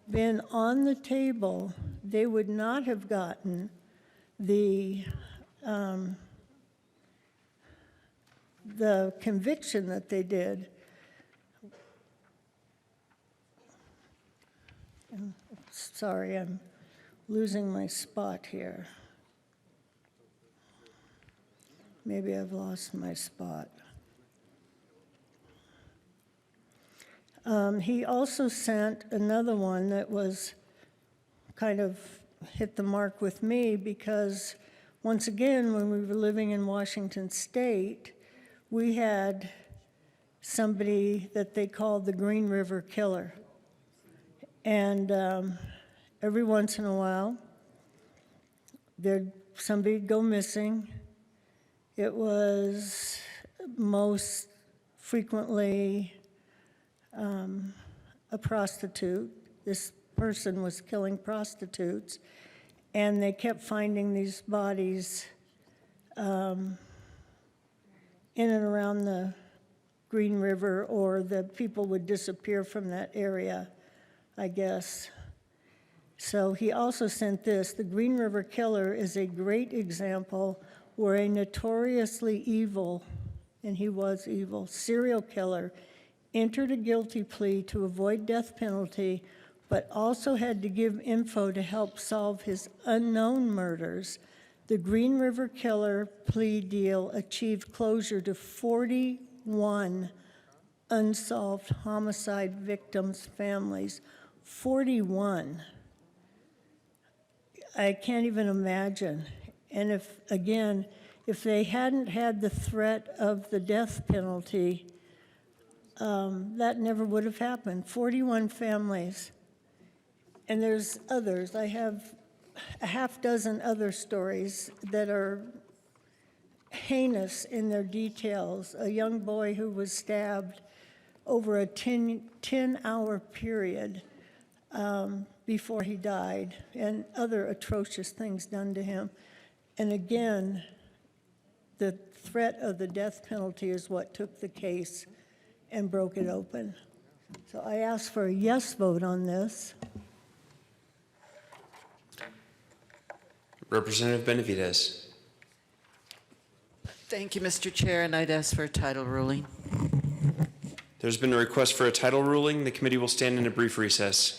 P: been on the table, they would not have gotten the conviction that they did. Sorry, I'm losing my spot here. Maybe I've lost my spot. He also sent another one that was kind of hit the mark with me because, once again, when we were living in Washington State, we had somebody that they called the Green River Killer. And every once in a while, somebody'd go missing. It was most frequently a prostitute. This person was killing prostitutes, and they kept finding these bodies in and around the Green River, or the people would disappear from that area, I guess. So he also sent this. The Green River Killer is a great example where a notoriously evil, and he was evil, serial killer entered a guilty plea to avoid death penalty, but also had to give info to help solve his unknown murders. The Green River Killer plea deal achieved closure to 41 unsolved homicide victims' families. 41. I can't even imagine. And if they hadn't had the threat of the death penalty, that never would have happened. 41 families. And there's others. I have a half dozen other stories that are heinous in their details. A young boy who was stabbed over a 10-hour period before he died, and other atrocious things done to him. And again, the threat of the death penalty is what took the case and broke it open. So I ask for a yes vote on this.
I: Representative Benavidez.
Q: Thank you, Mr. Chair, and I'd ask for a title ruling.
I: There's been a request for a title ruling. The committee will stand in a brief recess.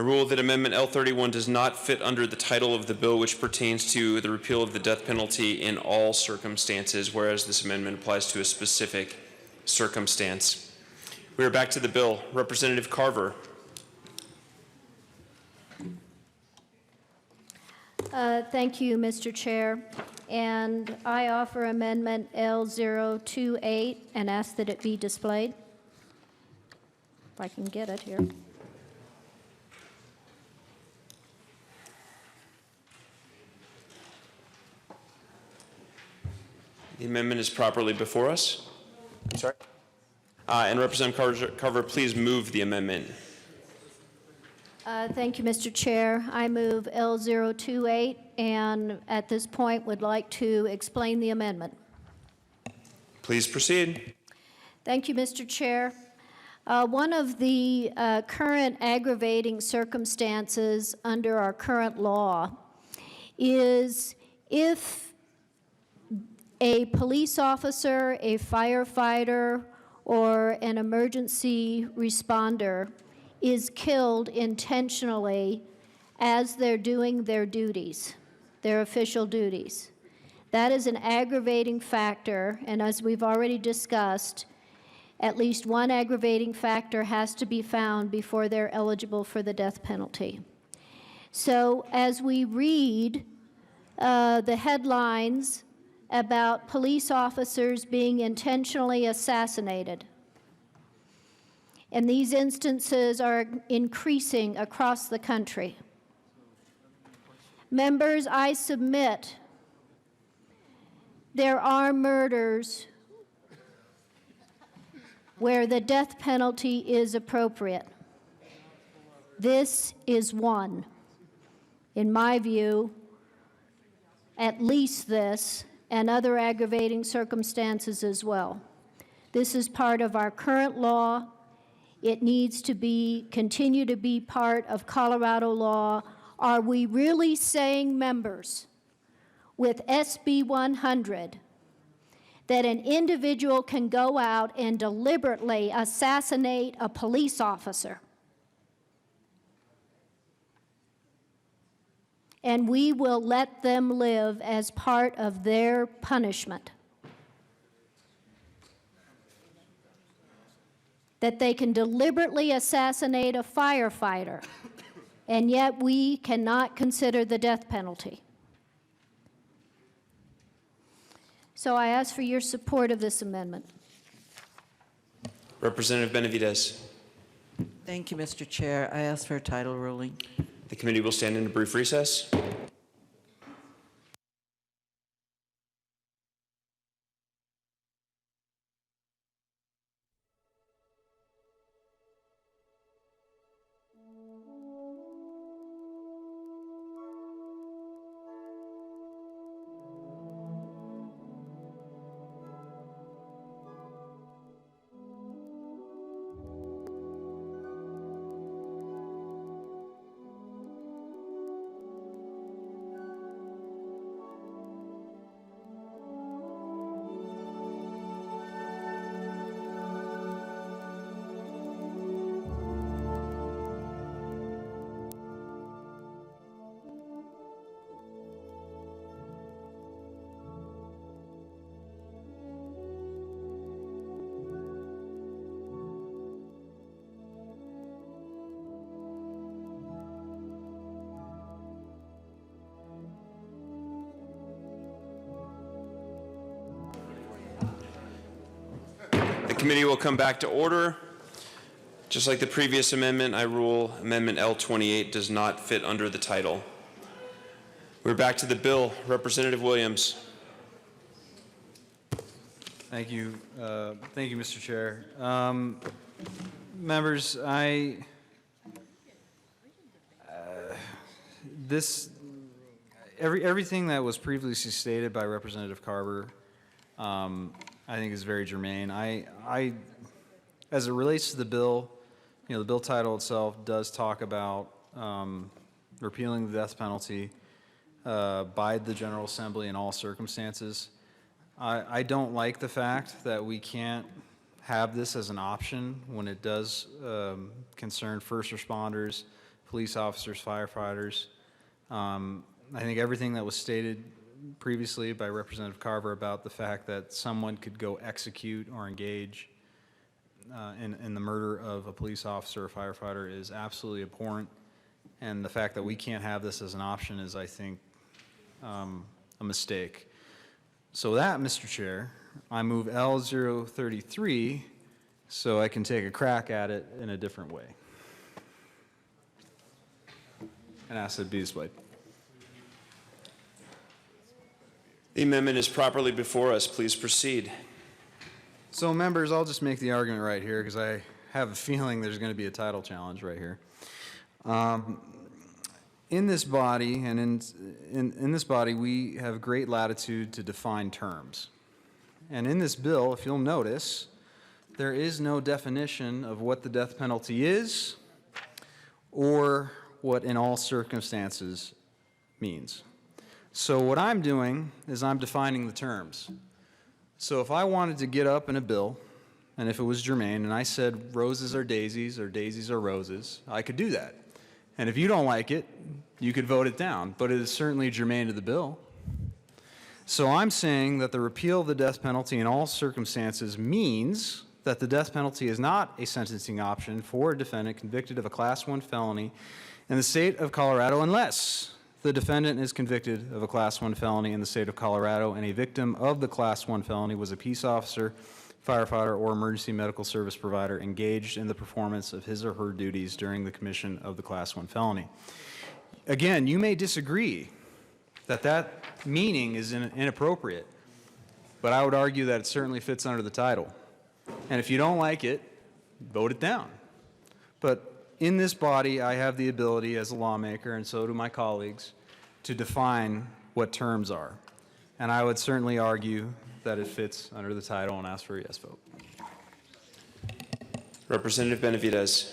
I: rule that Amendment L31 does not fit under the title of the bill, which pertains to the repeal of the death penalty in all circumstances, whereas this amendment applies to a specific circumstance. We are back to the bill. Representative Carver.
R: Thank you, Mr. Chair. And I offer Amendment L028 and ask that it be displayed. If I can get it here.
I: The amendment is properly before us. I'm sorry. And Representative Carver, please move the amendment.
R: Thank you, Mr. Chair. I move L028 and at this point would like to explain the amendment.
I: Please proceed.
R: Thank you, Mr. Chair. One of the current aggravating circumstances under our current law is if a police officer, a firefighter, or an emergency responder is killed intentionally as they're doing their duties, their official duties. That is an aggravating factor, and as we've already discussed, at least one aggravating factor has to be found before they're eligible for the death penalty. So as we read the headlines about police officers being intentionally assassinated, and these instances are increasing across the country. Members, I submit there are murders where the death penalty is appropriate. This is one. In my view, at least this, and other aggravating circumstances as well. This is part of our current law. It needs to continue to be part of Colorado law. Are we really saying, members, with SB 100, that an individual can go out and deliberately assassinate a police officer? And we will let them live as part of their punishment? That they can deliberately assassinate a firefighter, and yet we cannot consider the death penalty. So I ask for your support of this amendment.
I: Representative Benavidez.
Q: Thank you, Mr. Chair. I ask for a title ruling.
I: The committee will stand in a brief recess. The committee will come back to order. Just like the previous amendment, I rule Amendment L28 does not fit under the title. We're back to the bill. Representative Williams.
O: Thank you. Thank you, Mr. Chair. Members, everything that was previously stated by Representative Carver, I think is very germane. As it relates to the bill, the bill title itself does talk about repealing the death penalty by the General Assembly in all circumstances. I don't like the fact that we can't have this as an option when it does concern first responders, police officers, firefighters. I think everything that was stated previously by Representative Carver about the fact that someone could go execute or engage in the murder of a police officer or firefighter is absolutely abhorrent. And the fact that we can't have this as an option is, I think, a mistake. So that, Mr. Chair, I move L033 so I can take a crack at it in a different way. And ask that it be displayed.
I: The amendment is properly before us. Please proceed.
O: So members, I'll just make the argument right here because I have a feeling there's going to be a title challenge right here. In this body and in this body, we have great latitude to define terms. And in this bill, if you'll notice, there is no definition of what the death penalty is or what in all circumstances means. So what I'm doing is I'm defining the terms. So if I wanted to get up in a bill, and if it was germane, and I said roses are daisies or daisies are roses, I could do that. And if you don't like it, you could vote it down, but it is certainly germane to the bill. So I'm saying that the repeal of the death penalty in all circumstances means that the death penalty is not a sentencing option for a defendant convicted of a Class 1 felony in the state of Colorado unless the defendant is convicted of a Class 1 felony in the state of Colorado and a victim of the Class 1 felony was a peace officer, firefighter, or emergency medical service provider engaged in the performance of his or her duties during the commission of the Class 1 felony. Again, you may disagree that that meaning is inappropriate, but I would argue that it certainly fits under the title. And if you don't like it, vote it down. But in this body, I have the ability as a lawmaker, and so do my colleagues, to define what terms are. And I would certainly argue that it fits under the title and ask for a yes vote.
I: Representative Benavidez.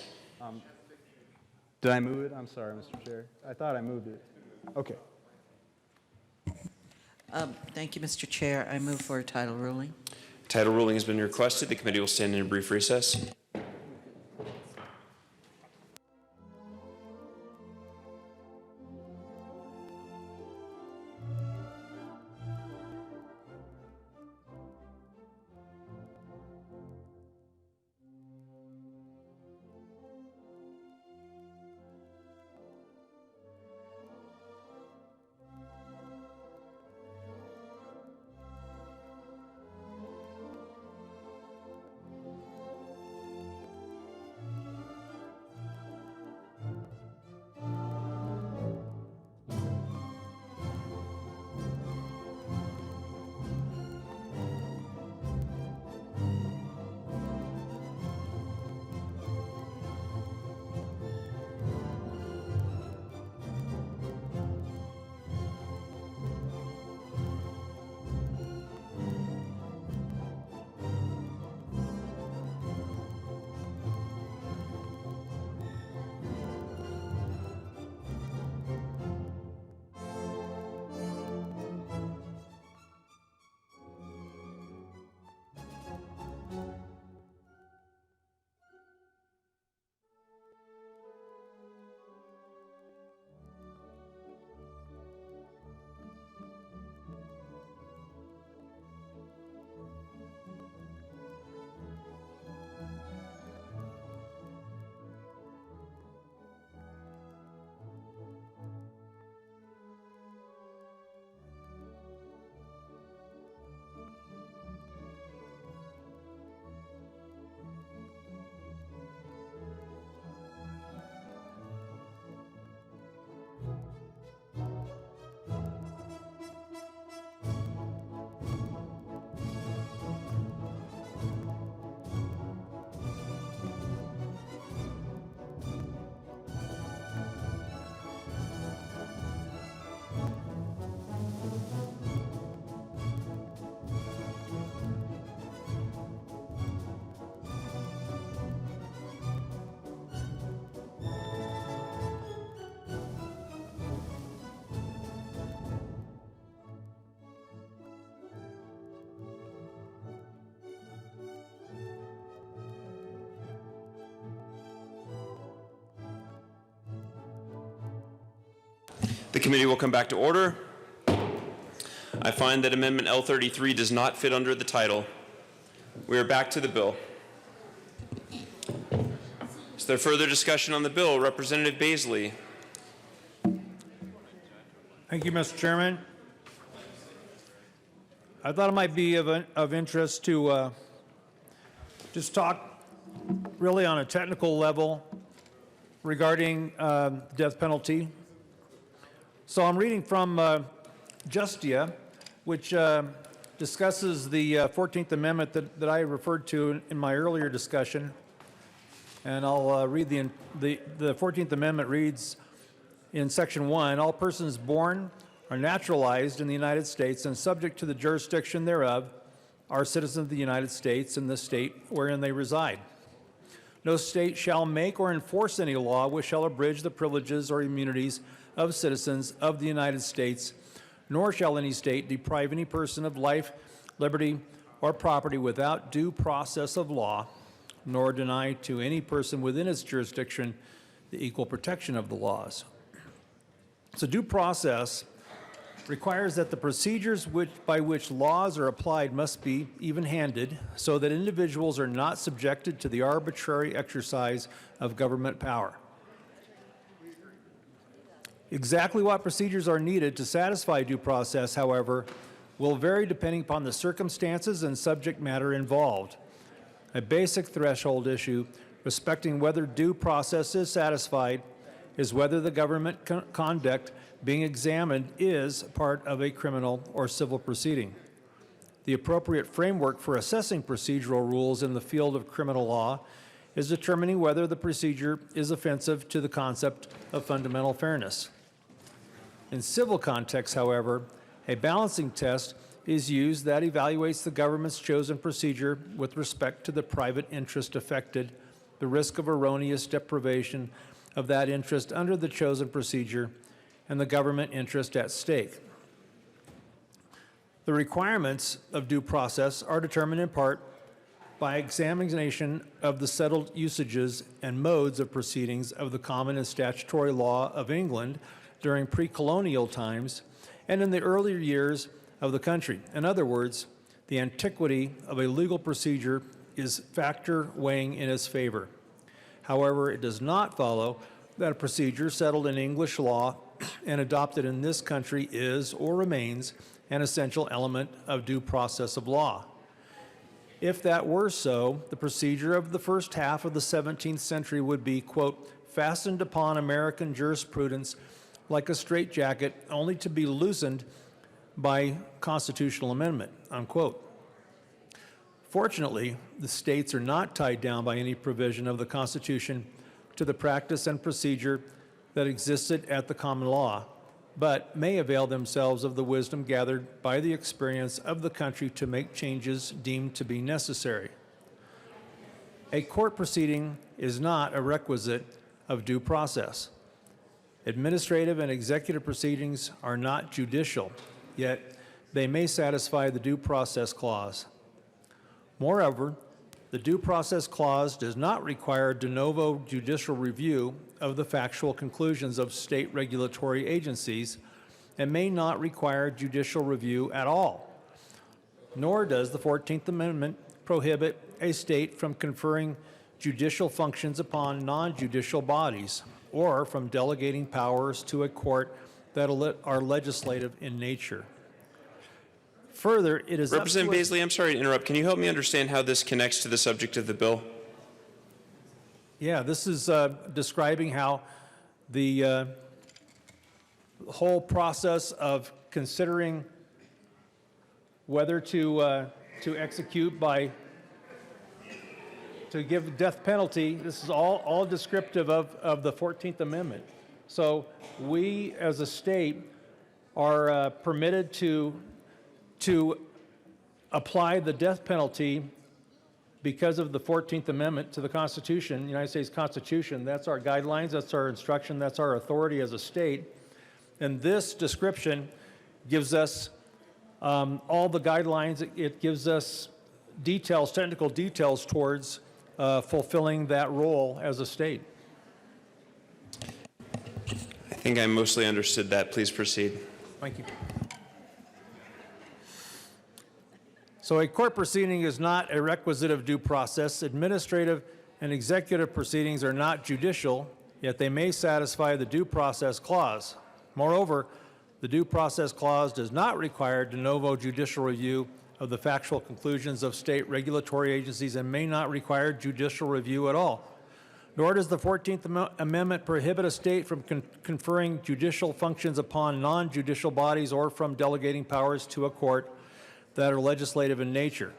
O: Did I move it? I'm sorry, Mr. Chair. I thought I moved it. Okay.
Q: Thank you, Mr. Chair. I move for a title ruling.
I: Title ruling has been requested. The committee will stand in a brief recess. The committee will come back to order. I find that Amendment L33 does not fit under the title. We are back to the bill. Is there further discussion on the bill? Representative Baisley.
J: Thank you, Mr. Chairman. I thought it might be of interest to just talk really on a technical level regarding death penalty. So I'm reading from Justia, which discusses the 14th Amendment that I referred to in my earlier discussion. And I'll read the 14th Amendment reads in Section 1, all persons born are naturalized in the United States and subject to the jurisdiction thereof are citizens of the United States and the state wherein they reside. No state shall make or enforce any law which shall abridge the privileges or immunities of citizens of the United States, nor shall any state deprive any person of life, liberty, or property without due process of law, nor deny to any person within its jurisdiction the equal protection of the laws. So due process requires that the procedures by which laws are applied must be even-handed so that individuals are not subjected to the arbitrary exercise of government power. Exactly what procedures are needed to satisfy due process, however, will vary depending upon the circumstances and subject matter involved. A basic threshold issue respecting whether due process is satisfied is whether the government conduct being examined is part of a criminal or civil proceeding. The appropriate framework for assessing procedural rules in the field of criminal law is determining whether the procedure is offensive to the concept of fundamental fairness. In civil contexts, however, a balancing test is used that evaluates the government's chosen procedure with respect to the private interest affected, the risk of erroneous deprivation of that interest under the chosen procedure, and the government interest at stake. The requirements of due process are determined in part by examination of the settled usages and modes of proceedings of the common and statutory law of England during pre-colonial times and in the earlier years of the country. In other words, the antiquity of a legal procedure is factor weighing in its favor. However, it does not follow that a procedure settled in English law and adopted in this country is or remains an essential element of due process of law. If that were so, the procedure of the first half of the 17th century would be, quote, fastened upon American jurisprudence like a straitjacket only to be loosened by constitutional amendment, unquote. Fortunately, the states are not tied down by any provision of the Constitution to the practice and procedure that existed at the common law, but may avail themselves of the wisdom gathered by the experience of the country to make changes deemed to be necessary. A court proceeding is not a requisite of due process. Administrative and executive proceedings are not judicial, yet they may satisfy the due process clause. Moreover, the due process clause does not require de novo judicial review of the factual conclusions of state regulatory agencies and may not require judicial review at all. Nor does the 14th Amendment prohibit a state from conferring judicial functions upon non-judicial bodies or from delegating powers to a court that are legislative in nature. Further, it is
I: Representative Baisley, I'm sorry to interrupt. Can you help me understand how this connects to the subject of the bill?
J: Yeah, this is describing how the whole process of considering whether to execute to give death penalty, this is all descriptive of the 14th Amendment. So we as a state are permitted to apply the death penalty because of the 14th Amendment to the Constitution, United States Constitution. That's our guidelines, that's our instruction, that's our authority as a state. And this description gives us all the guidelines. It gives us details, technical details towards fulfilling that role as a state.
I: think I mostly understood that. Please proceed.
J: Thank you. So a court proceeding is not a requisite of due process. Administrative and executive proceedings are not judicial, yet they may satisfy the due process clause. Moreover, the due process clause does not require de novo judicial review of the factual conclusions of state regulatory agencies and may not require judicial review at all. Nor does the 14th Amendment prohibit a state from conferring judicial functions upon non-judicial bodies or from delegating powers to a court that are legislative in nature.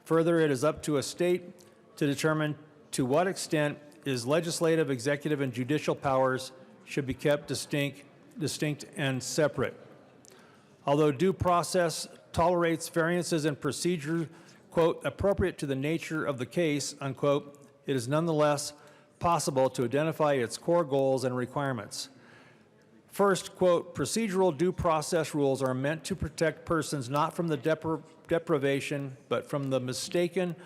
J: Further, it is up to a state to determine to what extent its legislative, executive, and judicial powers should be kept distinct and separate. Although due process tolerates variances in procedure, quote, appropriate to the nature of the case, unquote, it is nonetheless possible to identify its core goals and requirements. First, quote, procedural due process rules are meant to protect persons not from the deprivation, but from the mistaken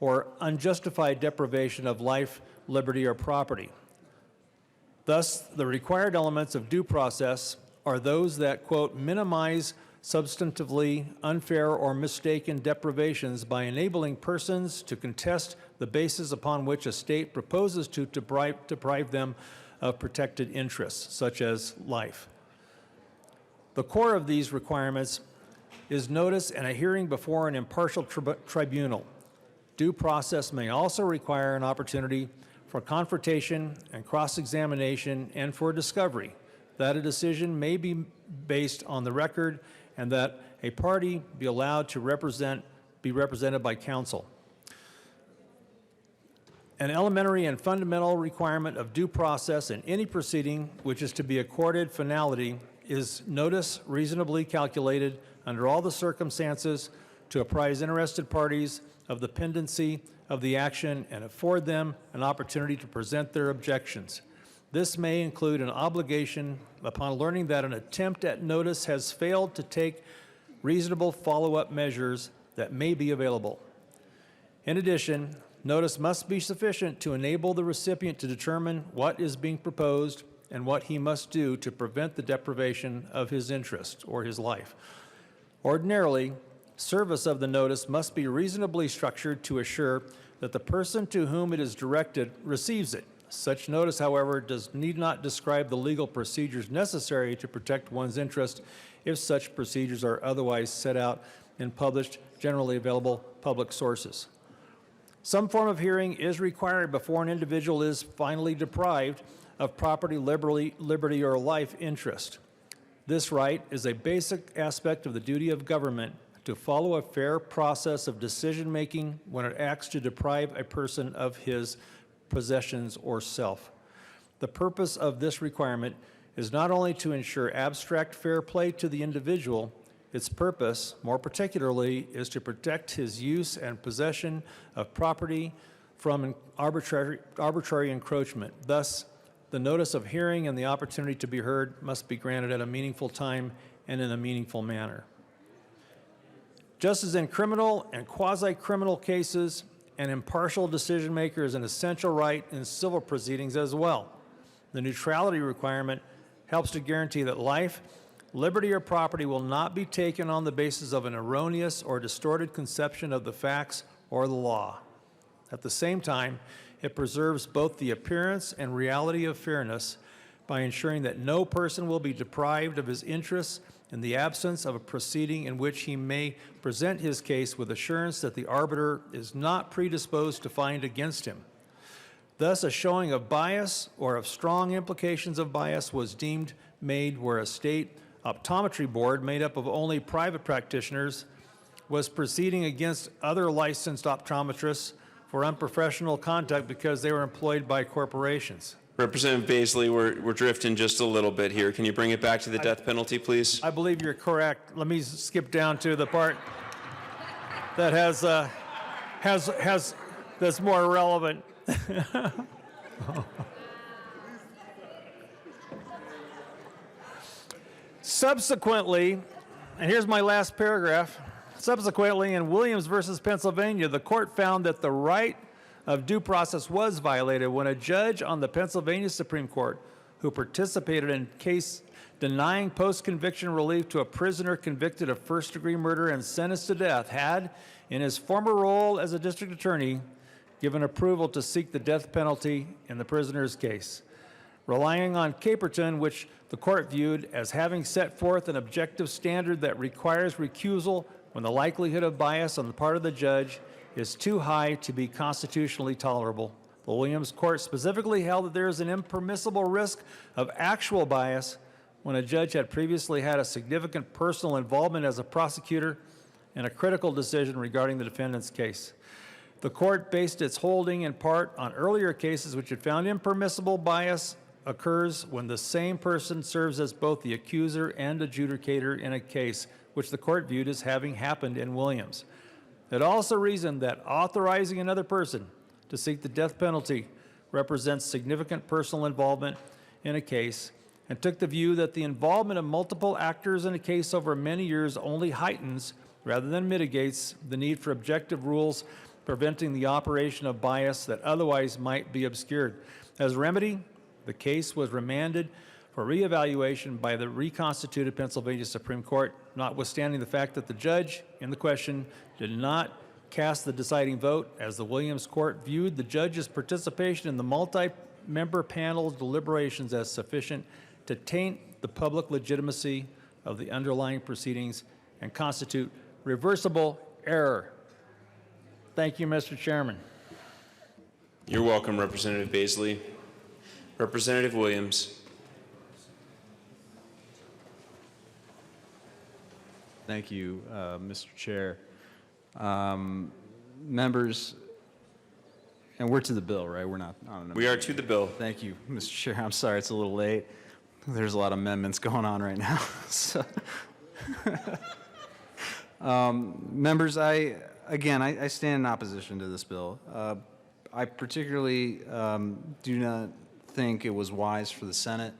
J: or unjustified deprivation of life, liberty, or property. Thus, the required elements of due process are those that, quote, minimize substantively unfair or mistaken deprivations by enabling persons to contest the basis upon which a state proposes to deprive them of protected interests, such as life. The core of these requirements is notice and a hearing before an impartial tribunal. Due process may also require an opportunity for confrontation and cross-examination and for discovery, that a decision may be based on the record and that a party be allowed to be represented by counsel. An elementary and fundamental requirement of due process in any proceeding which is to be accorded finality is notice reasonably calculated under all the circumstances to apprise interested parties of the pendency of the action and afford them an opportunity to present their objections. This may include an obligation upon learning that an attempt at notice has failed to take reasonable follow-up measures that may be available. In addition, notice must be sufficient to enable the recipient to determine what is being proposed and what he must do to prevent the deprivation of his interest or his life. Ordinarily, service of the notice must be reasonably structured to assure that the person to whom it is directed receives it. Such notice, however, need not describe the legal procedures necessary to protect one's interest if such procedures are otherwise set out in published, generally available public sources. Some form of hearing is required before an individual is finally deprived of property, liberty, or life interest. This right is a basic aspect of the duty of government to follow a fair process of decision-making when it acts to deprive a person of his possessions or self. The purpose of this requirement is not only to ensure abstract fair play to the individual, its purpose, more particularly, is to protect his use and possession of property from arbitrary encroachment. Thus, the notice of hearing and the opportunity to be heard must be granted at a meaningful time and in a meaningful manner. Just as in criminal and quasi-criminal cases, an impartial decision maker is an essential right in civil proceedings as well. The neutrality requirement helps to guarantee that life, liberty, or property will not be taken on the basis of an erroneous or distorted conception of the facts or the law. At the same time, it preserves both the appearance and reality of fairness by ensuring that no person will be deprived of his interests in the absence of a proceeding in which he may present his case with assurance that the arbiter is not predisposed to find against him. Thus, a showing of bias or of strong implications of bias was deemed made where a state optometry board made up of only private practitioners was proceeding against other licensed optometrists for unprofessional conduct because they were employed by corporations.
I: Representative Baisley, we're drifting just a little bit here. Can you bring it back to the death penalty, please?
J: I believe you're correct. Let me skip down to the part that that's more relevant. Subsequently, and here's my last paragraph. Subsequently, in Williams versus Pennsylvania, the court found that the right of due process was violated when a judge on the Pennsylvania Supreme Court, who who participated in a case denying post-conviction relief to a prisoner convicted of first-degree murder and sentenced to death, had, in his former role as a district attorney, given approval to seek the death penalty in the prisoner's case. Relying on Caperton, which the court viewed as having set forth an objective standard that requires recusal when the likelihood of bias on the part of the judge is too high to be constitutionally tolerable. The Williams court specifically held that there is an impermissible risk of actual bias when a judge had previously had a significant personal involvement as a prosecutor in a critical decision regarding the defendant's case. The court based its holding in part on earlier cases which had found impermissible bias occurs when the same person serves as both the accuser and adjudicator in a case, which the court viewed as having happened in Williams. It also reasoned that authorizing another person to seek the death penalty represents significant personal involvement in a case, and took the view that the involvement of multiple actors in a case over many years only heightens rather than mitigates the need for objective rules preventing the operation of bias that otherwise might be obscured. As a remedy, the case was remanded for reevaluation by the reconstituted Pennsylvania Supreme Court, notwithstanding the fact that the judge in the question did not cast the deciding vote, as the Williams court viewed the judge's participation in the multi-member panel deliberations as sufficient to taint the public legitimacy of the underlying proceedings and constitute reversible error. Thank you, Mr. Chairman.
I: You're welcome, Representative Baisley. Representative Williams.
O: Thank you, Mr. Chair. Members, and we're to the bill, right? We're not on an
I: We are to the bill.
O: Thank you, Mr. Chair. I'm sorry it's a little late. There's a lot of amendments going on right now. So, members, I stand in opposition to this bill. I particularly do not think it was wise for the Senate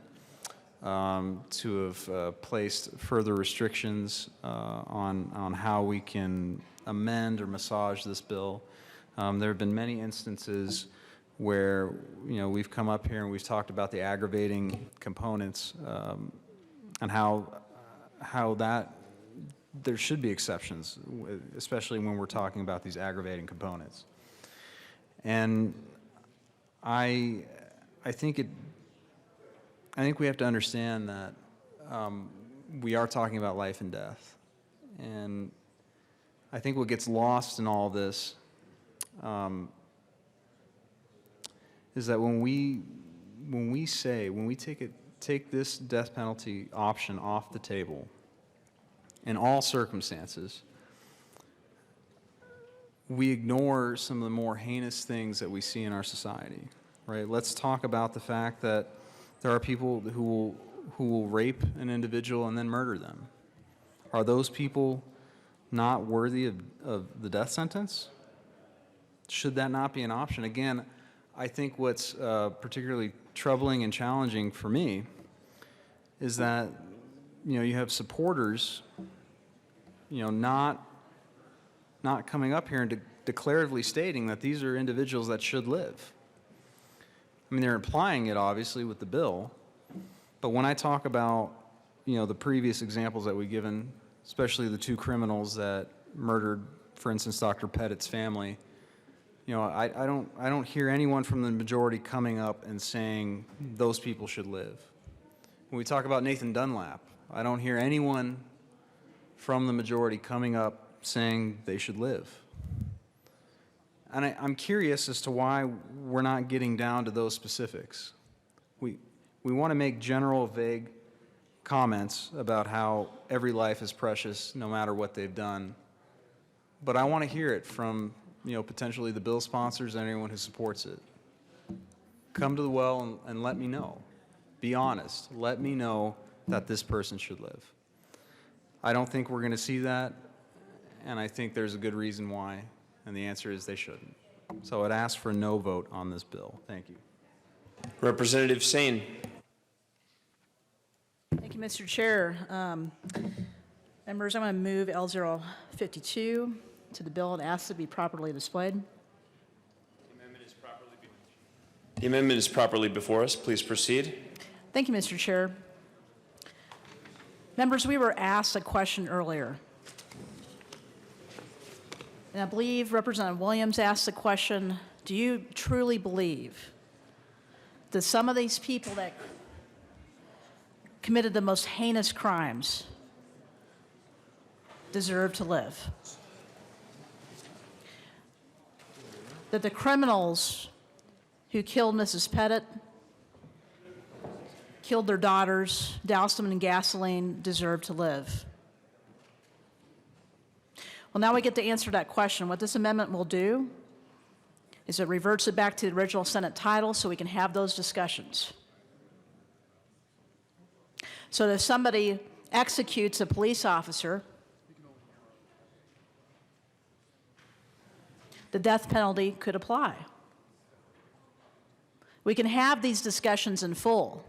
O: to have placed further restrictions on how we can amend or massage this bill. There have been many instances where we've come up here and we've talked about the aggravating components and how that there should be exceptions, especially when we're talking about these aggravating components. And I think we have to understand that we are talking about life and death. And I think what gets lost in all this is that when we take this death penalty option off the table in all circumstances, we ignore some of the more heinous things that we see in our society, right? Let's talk about the fact that there are people who will rape an individual and then murder them. Are those people not worthy of the death sentence? Should that not be an option? Again, I think what's particularly troubling and challenging for me is that you have supporters not coming up here and declaratively stating that these are individuals that should live. I mean, they're implying it obviously with the bill, but when I talk about the previous examples that we've given, especially the two criminals that murdered, for instance, Dr. Pettit's family, I don't hear anyone from the majority coming up and saying those people should live. When we talk about Nathan Dunlap, I don't hear anyone from the majority coming up saying they should live. And I'm curious as to why we're not getting down to those specifics. We want to make general, vague comments about how every life is precious no matter what they've done. But I want to hear it from potentially the bill sponsors and anyone who supports it. Come to the well and let me know. Be honest. Let me know that this person should live. I don't think we're going to see that, and I think there's a good reason why, and the answer is they shouldn't. So I'd ask for a no vote on this bill. Thank you.
I: Representative Sane.
G: Thank you, Mr. Chair. Members, I'm going to move L052 to the bill and ask to be properly displayed.
I: The amendment is properly before us. Please proceed.
G: Thank you, Mr. Chair. Members, we were asked a question earlier. And I believe Representative Williams asked the question, do you truly believe that some of these people that committed the most heinous crimes deserve to live? That the criminals who killed Mrs. Pettit, killed their daughters, doused them in gasoline, deserve to live? Well, now we get to answer that question. What this amendment will do is it reverts it back to the original Senate title so we can have those discussions. So that if somebody executes a police officer, the death penalty could apply. We can have these discussions in full,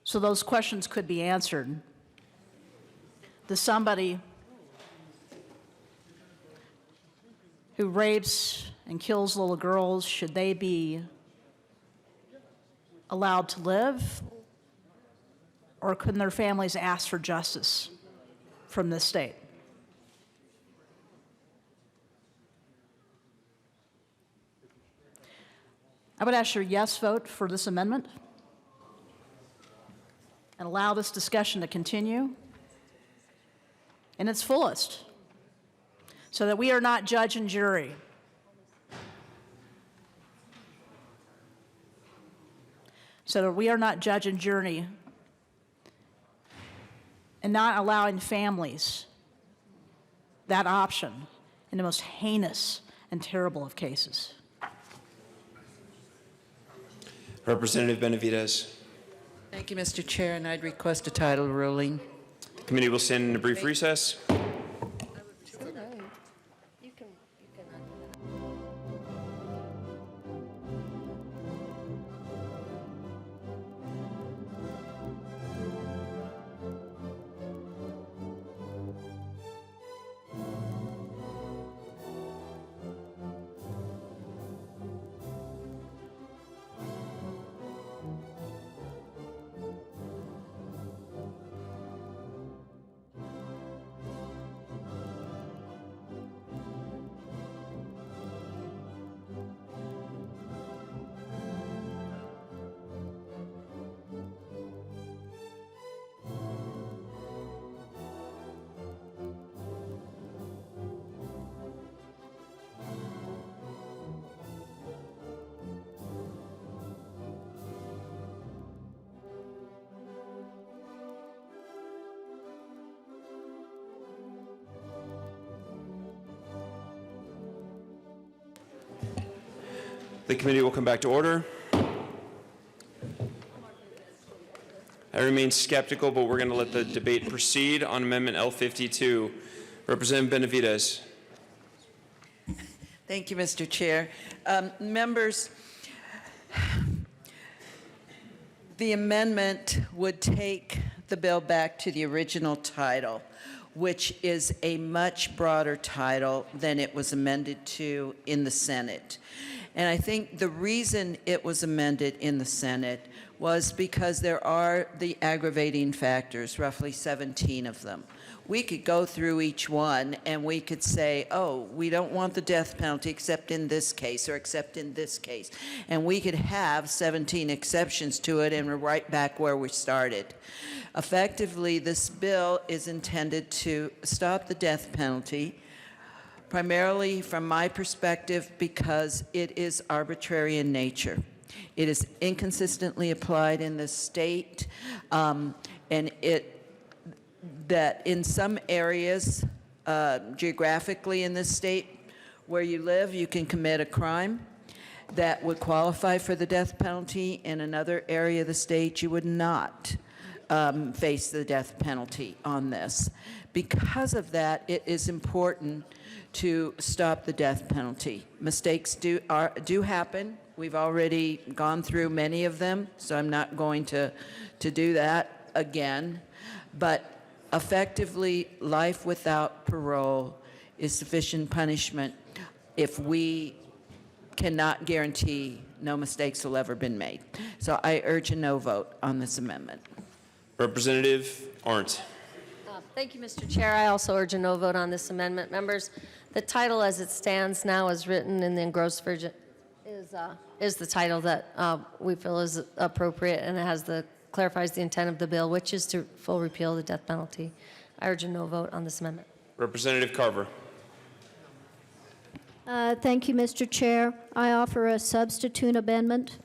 G: so those questions could be answered. Does somebody who rapes and kills little girls, should they be allowed to live? Or couldn't their families ask for justice from this state? I would ask your yes vote for this amendment and allow this discussion to continue in its fullest, so that we are not judge and jury. So that we are not judge and jury and not allowing families that option in the most heinous and terrible of cases.
I: Representative Benavides.
Q: Thank you, Mr. Chair, and I'd request a title ruling.
I: The committee will stand in a brief recess. The committee will come back to order. I remain skeptical, but we're going to let the debate proceed on Amendment L52. Representative Benavides.
Q: Thank you, Mr. Chair. Members, the amendment would take the bill back to the original title, which is a much broader title than it was amended to in the Senate. And I think the reason it was amended in the Senate was because there are the aggravating factors, roughly 17 of them. We could go through each one and we could say, oh, we don't want the death penalty except in this case or except in this case. And we could have 17 exceptions to it and we're right back where we started. Effectively, this bill is intended to stop the death penalty, primarily from my perspective because it is arbitrary in nature. It is inconsistently applied in the state, and that in some areas, geographically in this state where you live, you can commit a crime that would qualify for the death penalty. In another area of the state, you would not face the death penalty on this. Because of that, it is important to stop the death penalty. Mistakes do happen. We've already gone through many of them, so I'm not going to do that again. But effectively, life without parole is sufficient punishment if we cannot guarantee no mistakes will ever been made. So I urge a no vote on this amendment.
I: Representative Arndt.
S: Thank you, Mr. Chair. I also urge a no vote on this amendment. Members, the title as it stands now as written in the engrossed version is the title that we feel is appropriate, and it has clarifies the intent of the bill, which is to full repeal the death penalty. I urge a no vote on this amendment.
I: Representative Carver.
R: Thank you, Mr. Chair. I offer a substitute amendment.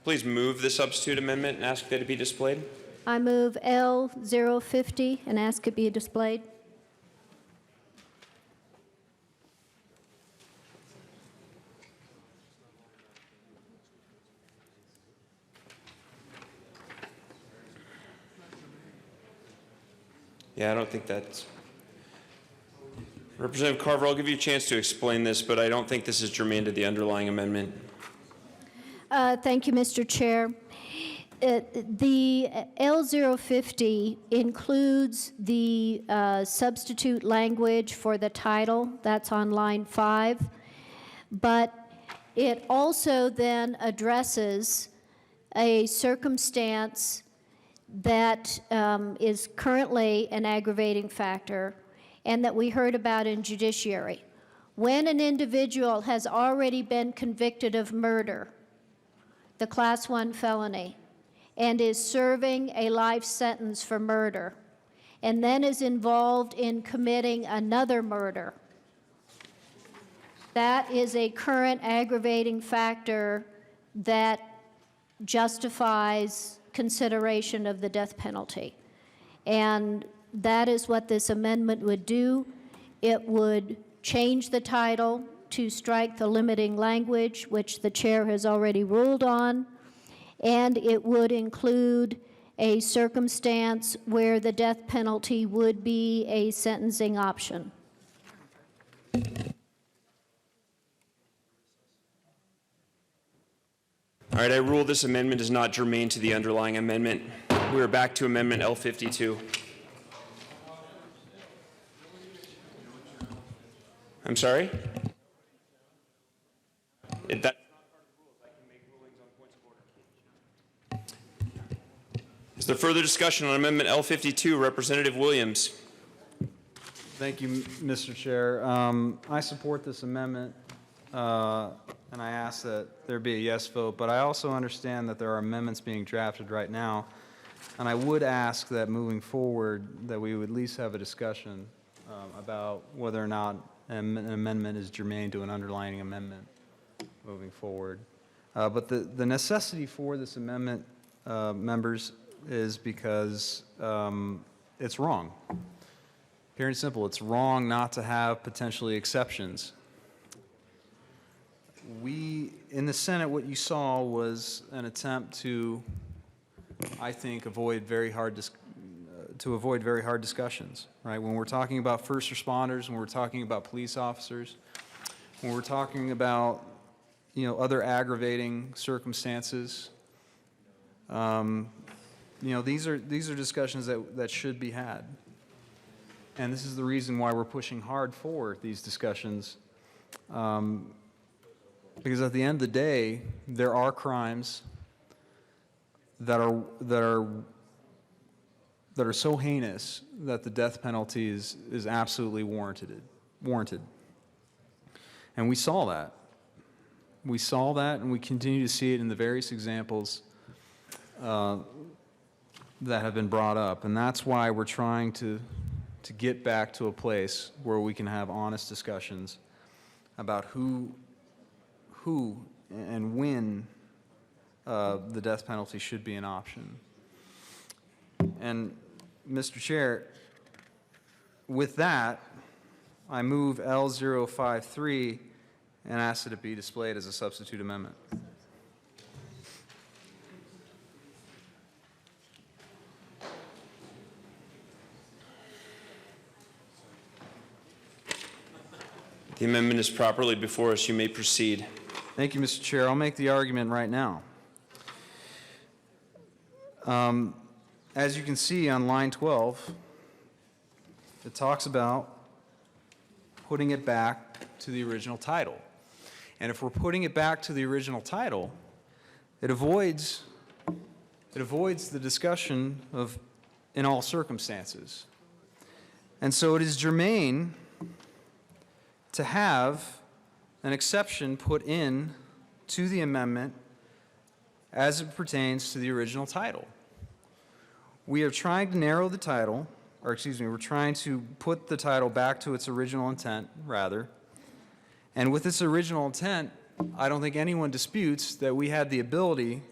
I: Please move the substitute amendment and ask that it be displayed.
R: I move L050 and ask it be displayed.
I: Yeah, I don't think that's... Representative Carver, I'll give you a chance to explain this, but I don't think this is germane to the underlying amendment.
R: Thank you, Mr. Chair. The L050 includes the substitute language for the title. That's on line 5. But it also then addresses a circumstance that is currently an aggravating factor and that we heard about in judiciary. When an individual has already been convicted of murder, the Class 1 felony, and is serving a life sentence for murder, and then is involved in committing another murder, that is a current aggravating factor that justifies consideration of the death penalty. And that is what this amendment would do. It would change the title to strike the limiting language, which the chair has already ruled on, and it would include a circumstance where the death penalty would be a sentencing option.
I: All right, I rule this amendment is not germane to the underlying amendment. We are back to Amendment L52. I'm sorry? That's not part of the rules. I can make rulings on points of order. Is there further discussion on Amendment L52? Representative Williams.
O: Thank you, Mr. Chair. I support this amendment, and I ask that there be a yes vote, but I also understand that there are amendments being drafted right now, and I would ask that moving forward that we would at least have a discussion about whether or not an amendment is germane to an underlying amendment moving forward. But the necessity for this amendment, members, is because it's wrong. Pure and simple, it's wrong not to have potentially exceptions. In the Senate, what you saw was an attempt to, I think, avoid very hard discussions, right? When we're talking about first responders, when we're talking about police officers, when we're talking about, other aggravating circumstances, these are discussions that should be had. And this is the reason why we're pushing hard for these discussions, because at the end of the day, there are crimes that are so heinous that the death penalty is absolutely warranted. And we saw that. We saw that, and we continue to see it in the various examples that have been brought up. And that's why we're trying to get back to a place where we can have honest discussions about who and when the death penalty should be an option. And Mr. Chair, with that, I move L053 and ask that it be displayed as a substitute amendment.
I: The amendment is properly before us. You may proceed.
O: Thank you, Mr. Chair. I'll make the argument right now. As you can see on line 12, it talks about putting it back to the original title. And if we're putting it back to the original title, it avoids the discussion of in all circumstances. And so it is germane to have an exception put in to the amendment as it pertains to the original title. We are trying to narrow the title, or excuse me, we're trying to put the title back to its original intent, rather. And with its original intent, I don't think anyone disputes that we had the ability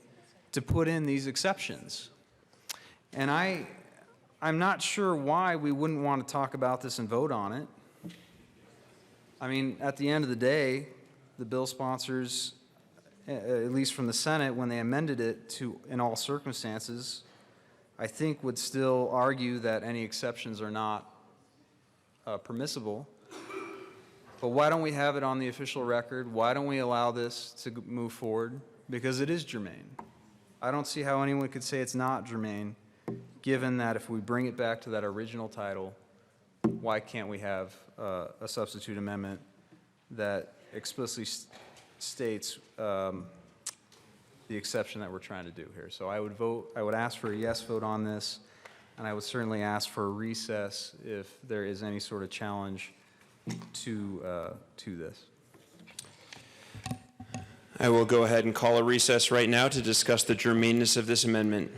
O: to put in these exceptions. And I'm not sure why we wouldn't want to talk about this and vote on it. I mean, at the end of the day, the bill sponsors, at least from the Senate, when they amended it to in all circumstances, I think would still argue that any exceptions are not permissible. But why don't we have it on the official record? Why don't we allow this to move forward? Because it is germane. I don't see how anyone could say it's not germane, given that if we bring it back to that original title, why can't we have a substitute amendment that explicitly states the exception that we're trying to do here? So I would ask for a yes vote on this, and I would certainly ask for a recess if there is any sort of challenge to this.
I: I will go ahead and call a recess right now to discuss the germaneness of this amendment.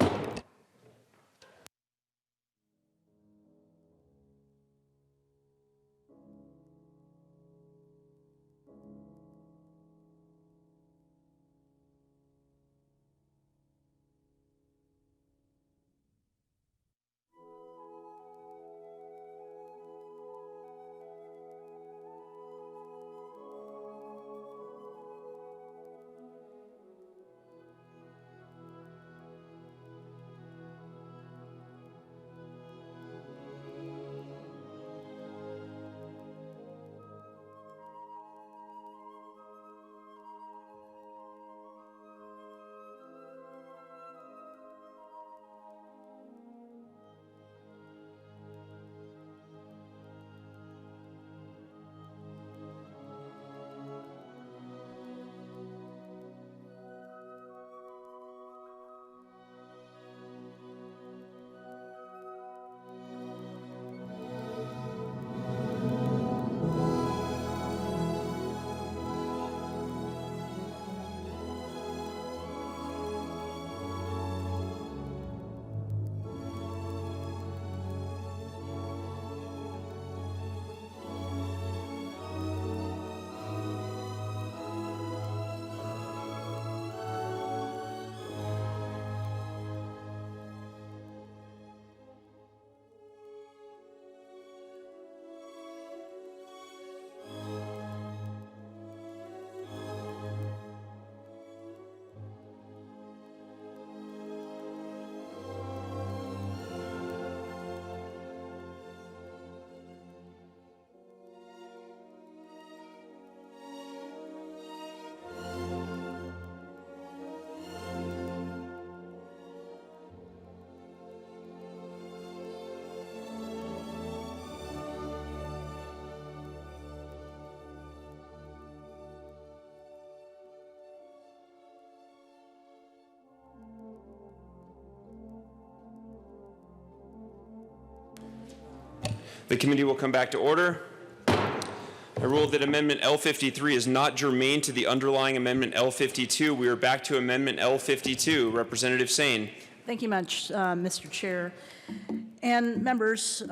I: The committee will come back to order. I rule that Amendment L53 is not germane to the underlying Amendment L52. We are back to Amendment L52. Representative Sane.
G: Thank you much, Mr. Chair. And members,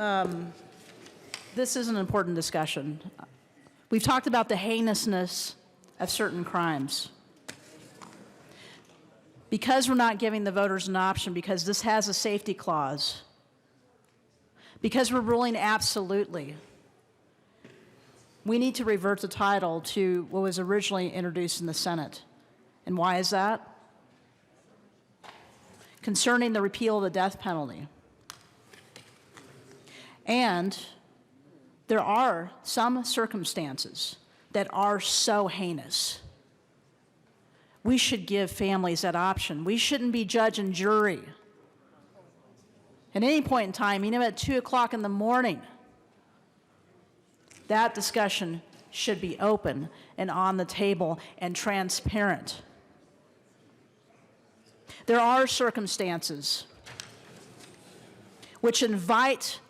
G: this is an important discussion. We've talked about the heinousness of certain crimes. Because we're not giving the voters an option, because this has a safety clause, because we're ruling absolutely, we need to revert the title to what was originally introduced in the Senate. And why is that? Concerning the repeal of the death penalty. And there are some circumstances that are so heinous. We should give families that option. We shouldn't be judge and jury. At any point in time, even at 2 o'clock in the morning, that discussion should be open and on the table and transparent. There are circumstances which invite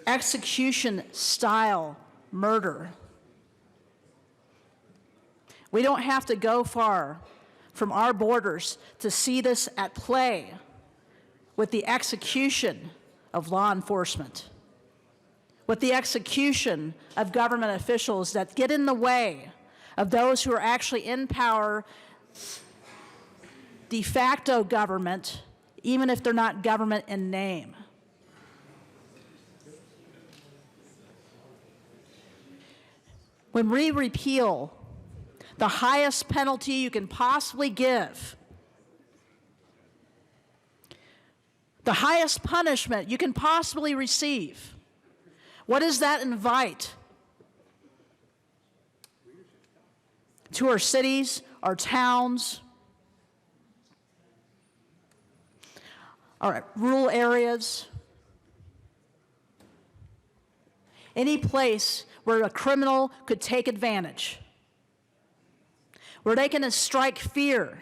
G: execution-style murder. We don't have to go far from our borders to see this at play with the execution of law enforcement, with the execution of government officials that get in the way of those who are actually in power, de facto government, even if they're not government in name. When we repeal the highest penalty you can possibly give, the highest punishment you can possibly receive, what does that invite to our cities, our towns, our rural areas, any place where a criminal could take advantage, where they can strike fear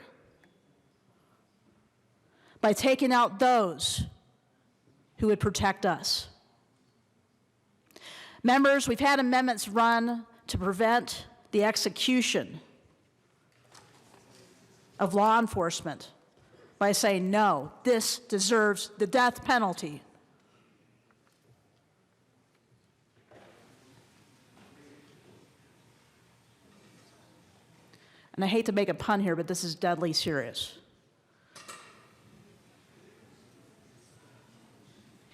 G: by taking out those who would protect us. Members, we've had amendments run to prevent the execution of law enforcement by saying, no, this deserves the death penalty. And I hate to make a pun here, but this is deadly serious.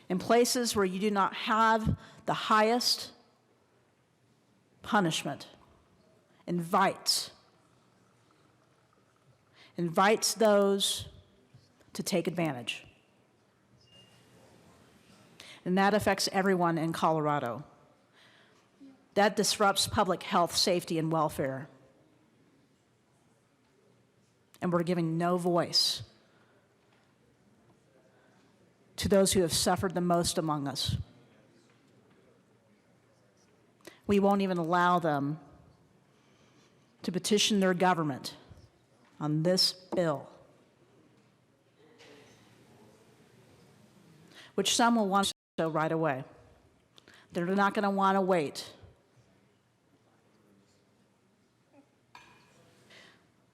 G: In places where you do not have the highest punishment, invites those to take advantage. And that affects everyone in Colorado. That disrupts public health, safety, and welfare. And we're giving no voice to those who have suffered the most among us. We won't even allow them to petition their government on this bill, which some will want to do right away. They're not going to want to wait.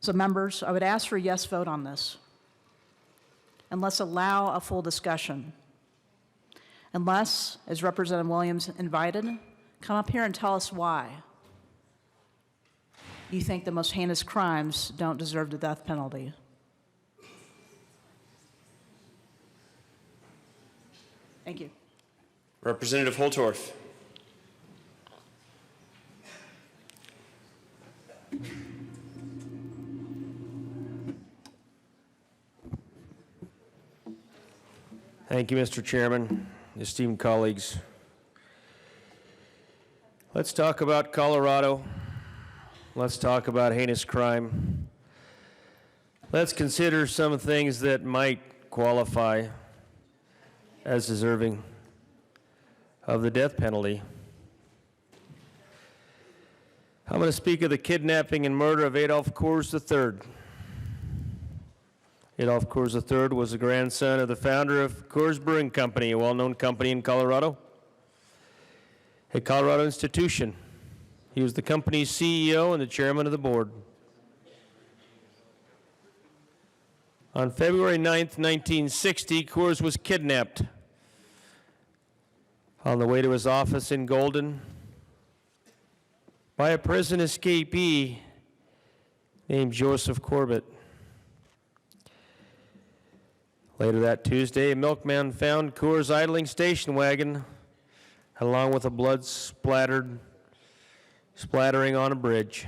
G: So members, I would ask for a yes vote on this. And let's allow a full discussion. Unless, as Representative Williams invited, come up here and tell us why you think the most heinous crimes don't deserve the death penalty. Thank you.
I: Representative Holtorf.
M: Thank you, Mr. Chairman, esteemed colleagues. Let's talk about Colorado. Let's talk about heinous crime. Let's consider some things that might qualify as deserving of the death penalty. I'm going to speak of the kidnapping and murder of Adolph Coors III. Adolph Coors III was the grandson of the founder of Coors Brewing Company, a well-known company in Colorado, a Colorado institution. He was the company's CEO and the chairman of the board. On February 9th, 1960, Coors was kidnapped on the way to his office in Golden by a prison escapee named Joseph Corbett. Later that Tuesday, a milkman found Coors' idling station wagon along with a blood splattering on a bridge.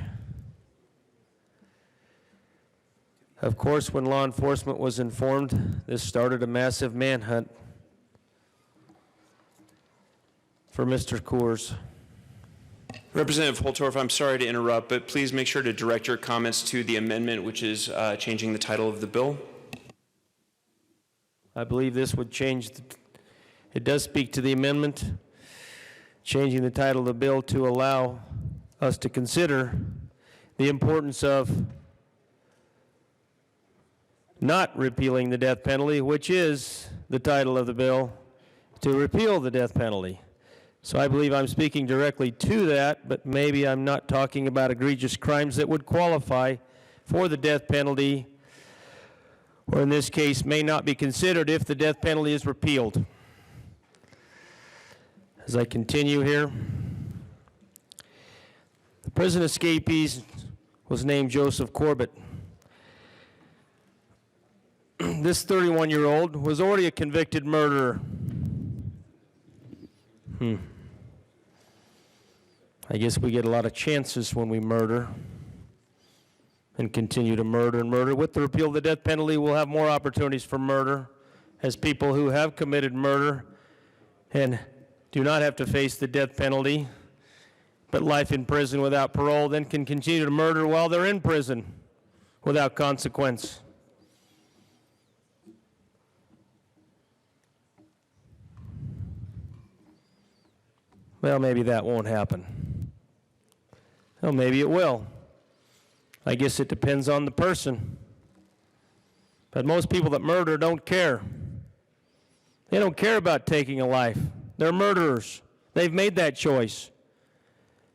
M: Of course, when law enforcement was informed, this started a massive manhunt for Mr. Coors.
I: Representative Holtorf, I'm sorry to interrupt, but please make sure to direct your comments to the amendment, which is changing the title of the bill.
M: I believe this would change, it does speak to the amendment. changing the title of the bill to allow us to consider the importance of not repealing the death penalty, which is the title of the bill, to repeal the death penalty. So I believe I'm speaking directly to that, but maybe I'm not talking about egregious crimes that would qualify for the death penalty, or in this case may not be considered if the death penalty is repealed. As I continue here, the prison escapee was named Joseph Corbett. This 31-year-old was already a convicted murderer. I guess we get a lot of chances when we murder and continue to murder and murder. With the repeal of the death penalty, we'll have more opportunities for murder, as people who have committed murder and do not have to face the death penalty, but life in prison without parole, then can continue to murder while they're in prison without consequence. Well, maybe that won't happen. Well, maybe it will. I guess it depends on the person. But most people that murder don't care. They don't care about taking a life. They're murderers. They've made that choice.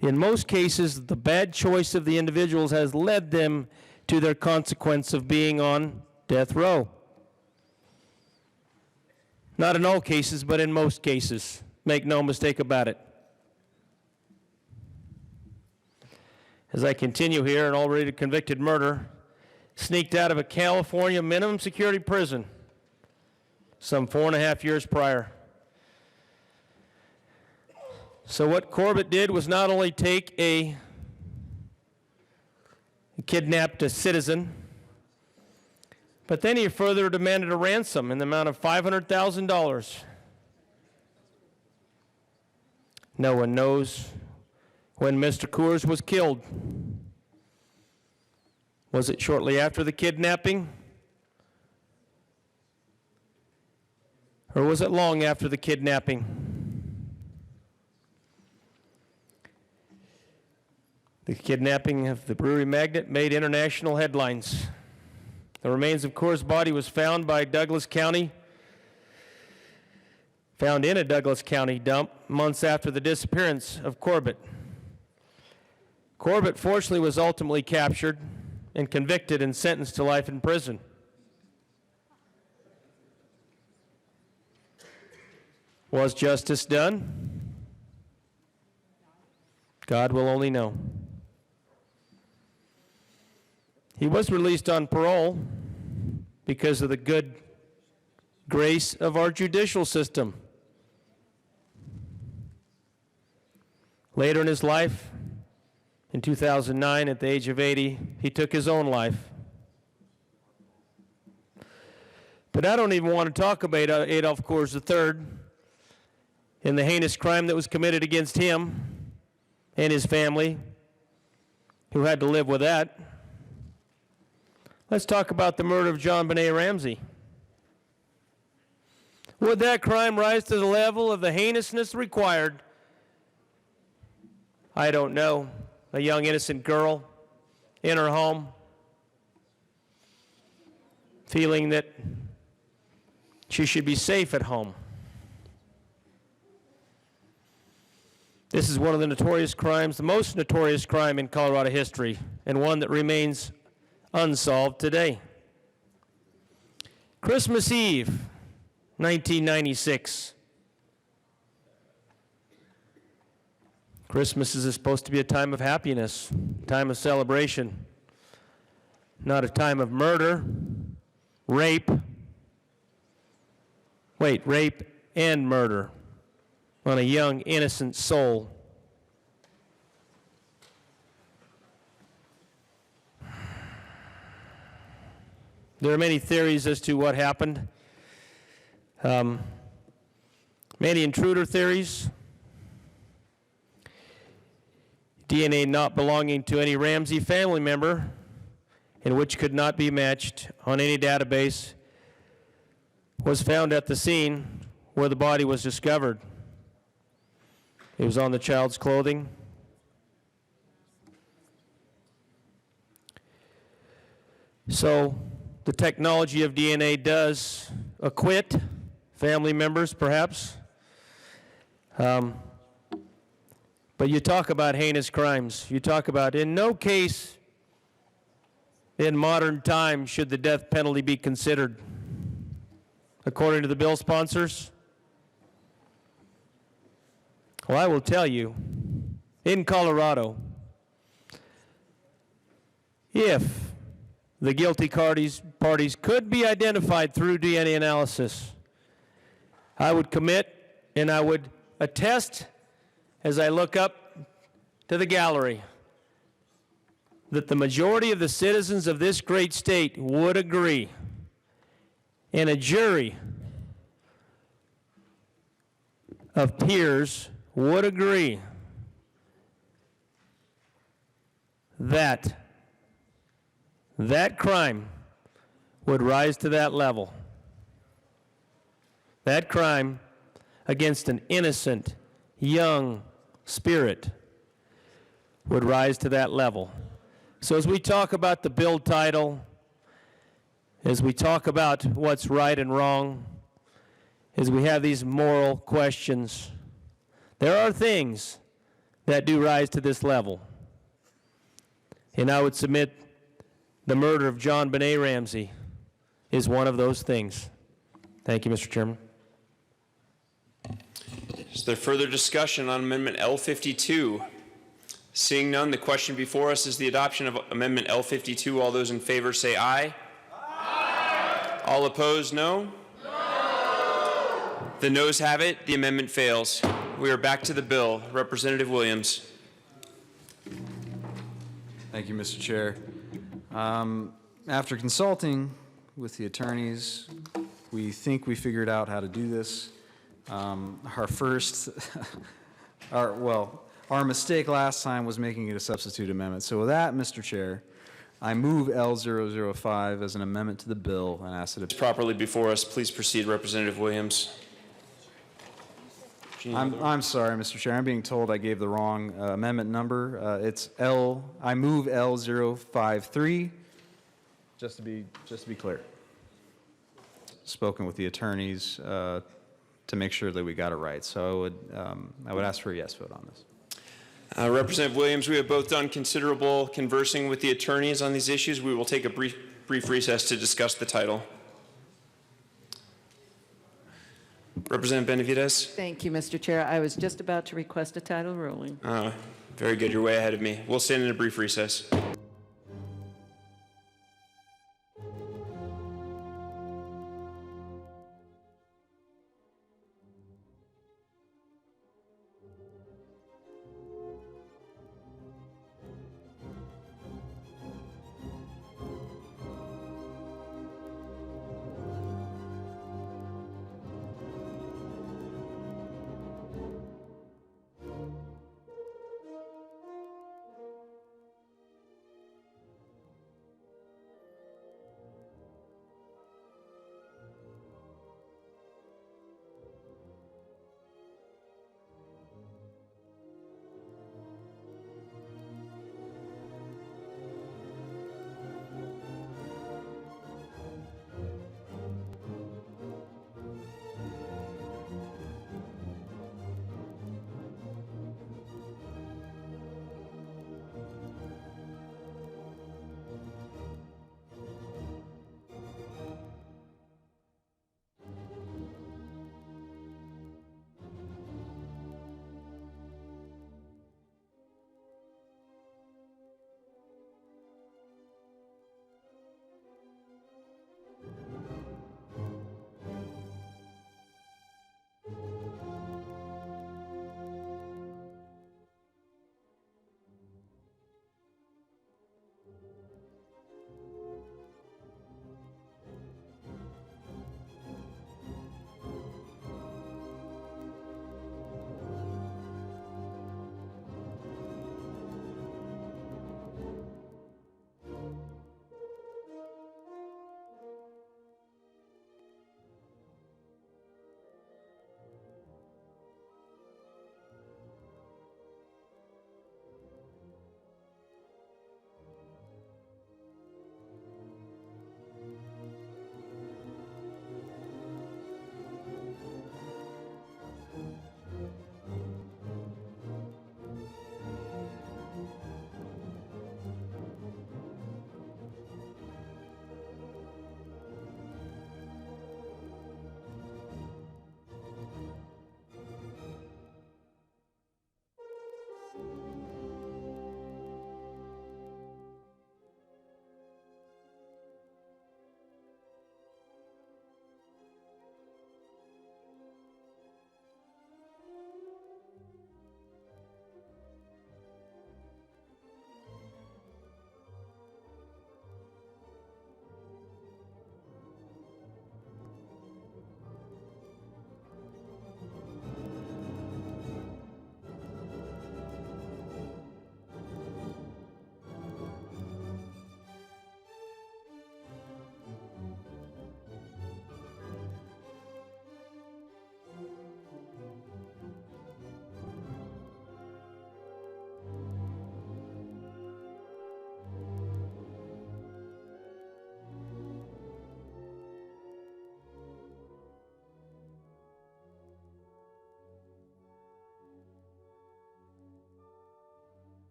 M: In most cases, the bad choice of the individuals has led them to their consequence of being on death row. Not in all cases, but in most cases. Make no mistake about it. As I continue here, an already convicted murderer sneaked out of a California minimum security prison some 4.5 years prior. So what Corbett did was not only take a kidnapped a citizen, but then he further demanded a ransom in the amount of $500,000. No one knows when Mr. Coors was killed. Was it shortly after the kidnapping? Or was it long after the kidnapping? The kidnapping of the brewery magnate made international headlines. The remains of Coors' body was found in a Douglas County dump months after the disappearance of Corbett. Corbett, fortunately, was ultimately captured and convicted and sentenced to life in prison. Was justice done? God will only know. He was released on parole because of the good grace of our judicial system. Later in his life, in 2009, at the age of 80, he took his own life. But I don't even want to talk about Adolph Coors III and the heinous crime that was committed against him and his family, who had to live with that. Let's talk about the murder of John Benet Ramsey. Would that crime rise to the level of the heinousness required? I don't know. A young innocent girl in her home, feeling that she should be safe at home. This is one of the notorious crimes, the most notorious crime in Colorado history, and one that remains unsolved today. Christmas Eve, 1996. Christmas is supposed to be a time of happiness, a time of celebration, not a time of murder, rape and murder on a young, innocent soul. There are many theories as to what happened. Many intruder theories. DNA not belonging to any Ramsey family member, and which could not be matched on any database, was found at the scene where the body was discovered. It was on the child's clothing. So the technology of DNA does acquit family members, perhaps. But you talk about heinous crimes. You talk about, in no case in modern times should the death penalty be considered. According to the bill sponsors? Well, I will tell you, in Colorado, if the guilty parties could be identified through DNA analysis, I would commit and I would attest as I look up to the gallery that the majority of the citizens of this great state would agree, and a jury of peers would agree that that crime would rise to that level. That crime against an innocent, young spirit would rise to that level. So as we talk about the bill title, as we talk about what's right and wrong, as we have these moral questions, there are things that do rise to this level. And I would submit the murder of John Benet Ramsey is one of those things. Thank you, Mr. Chairman.
I: Is there further discussion on Amendment L52? Seeing none, the question before us is the adoption of Amendment L52. All those in favor say aye. Aye. All opposed, no? No. The noes have it. The amendment fails. We are back to the bill. Representative Williams.
O: Thank you, Mr. Chair. After consulting with the attorneys, we think we figured out how to do this. Our mistake last time was making it a substitute amendment. So with that, Mr. Chair, I move L005 as an amendment to the bill and ask that it...
I: Properly before us, please proceed, Representative Williams.
O: I'm sorry, Mr. Chair. I'm being told I gave the wrong amendment number. I move L053, just to be clear. Spoken with the attorneys to make sure that we got it right. So I would ask for a yes vote on this.
I: Representative Williams, we have both done considerable conversing with the attorneys on these issues. We will take a brief recess to discuss the title. Representative Benavides.
Q: Thank you, Mr. Chair. I was just about to request a title ruling.
I: Very good. You're way ahead of me. We'll stand in a brief recess.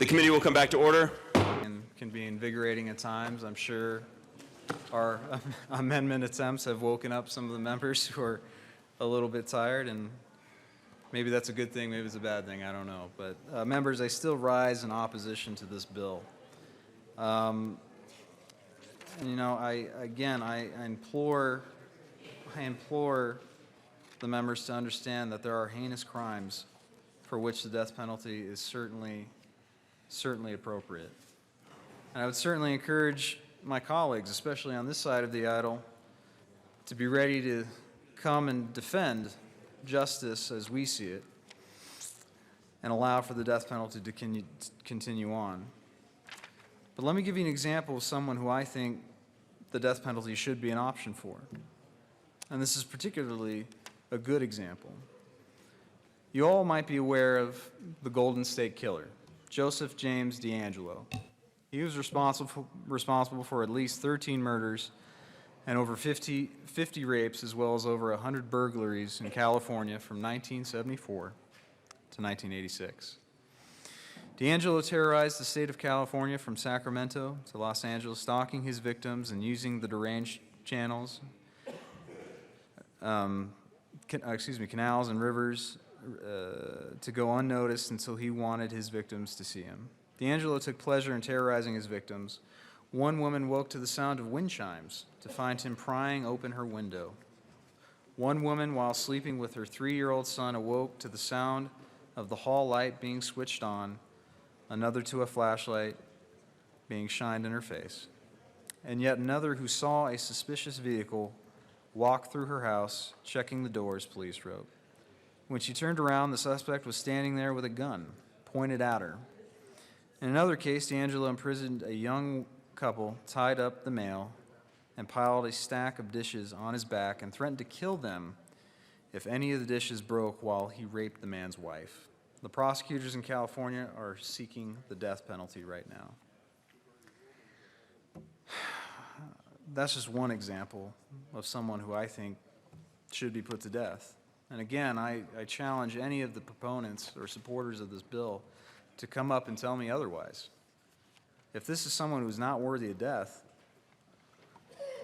I: The committee will come back to order.
O: And can be invigorating at times. I'm sure our amendment attempts have woken up some of the members who are a little bit tired, and maybe that's a good thing, maybe it's a bad thing, I don't know. But members, I still rise in opposition to this bill. And, you know, I implore the members to understand that there are heinous crimes for which the death penalty is certainly appropriate. And I would certainly encourage my colleagues, especially on this side of the aisle, to be ready to come and defend justice as we see it and allow for the death penalty to continue on. But let me give you an example of someone who I think the death penalty should be an option for. And this is particularly a good example. You all might be aware of the Golden State Killer, Joseph James DeAngelo. He was responsible for at least 13 murders and over 50 rapes, as well as over 100 burglaries in California from 1974 to 1986. DeAngelo terrorized the state of California from Sacramento to Los Angeles, stalking his victims and using the deranged canals and rivers to go unnoticed until he wanted his victims to see him. DeAngelo took pleasure in terrorizing his victims. One woman woke to the sound of wind chimes to find him prying open her window. One woman, while sleeping with her 3-year-old son, awoke to the sound of the hall light being switched on, another to a flashlight being shined in her face, and yet another who saw a suspicious vehicle walk through her house, checking the doors, police wrote. When she turned around, the suspect was standing there with a gun pointed at her. In another case, DeAngelo imprisoned a young couple, tied up the male, and piled a stack of dishes on his back and threatened to kill them if any of the dishes broke while he raped the man's wife. The prosecutors in California are seeking the death penalty right now. That's just one example of someone who I think should be put to death. And again, I challenge any of the proponents or supporters of this bill to come up and tell me otherwise. If this is someone who's not worthy of death,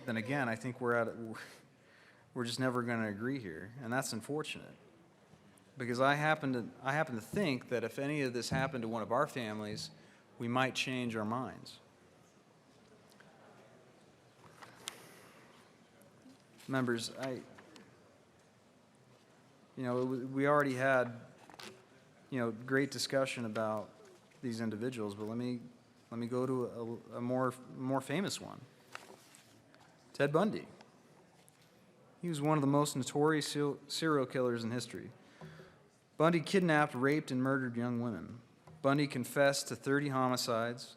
O: then again, I think we're just never going to agree here, and that's unfortunate. Because I happen to think that if any of this happened to one of our families, we might change our minds. Members, we already had, great discussion about these individuals, but let me go to a more famous one. Ted Bundy. He was one of the most notorious serial killers in history. Bundy kidnapped, raped, and murdered young women. Bundy confessed to 30 homicides,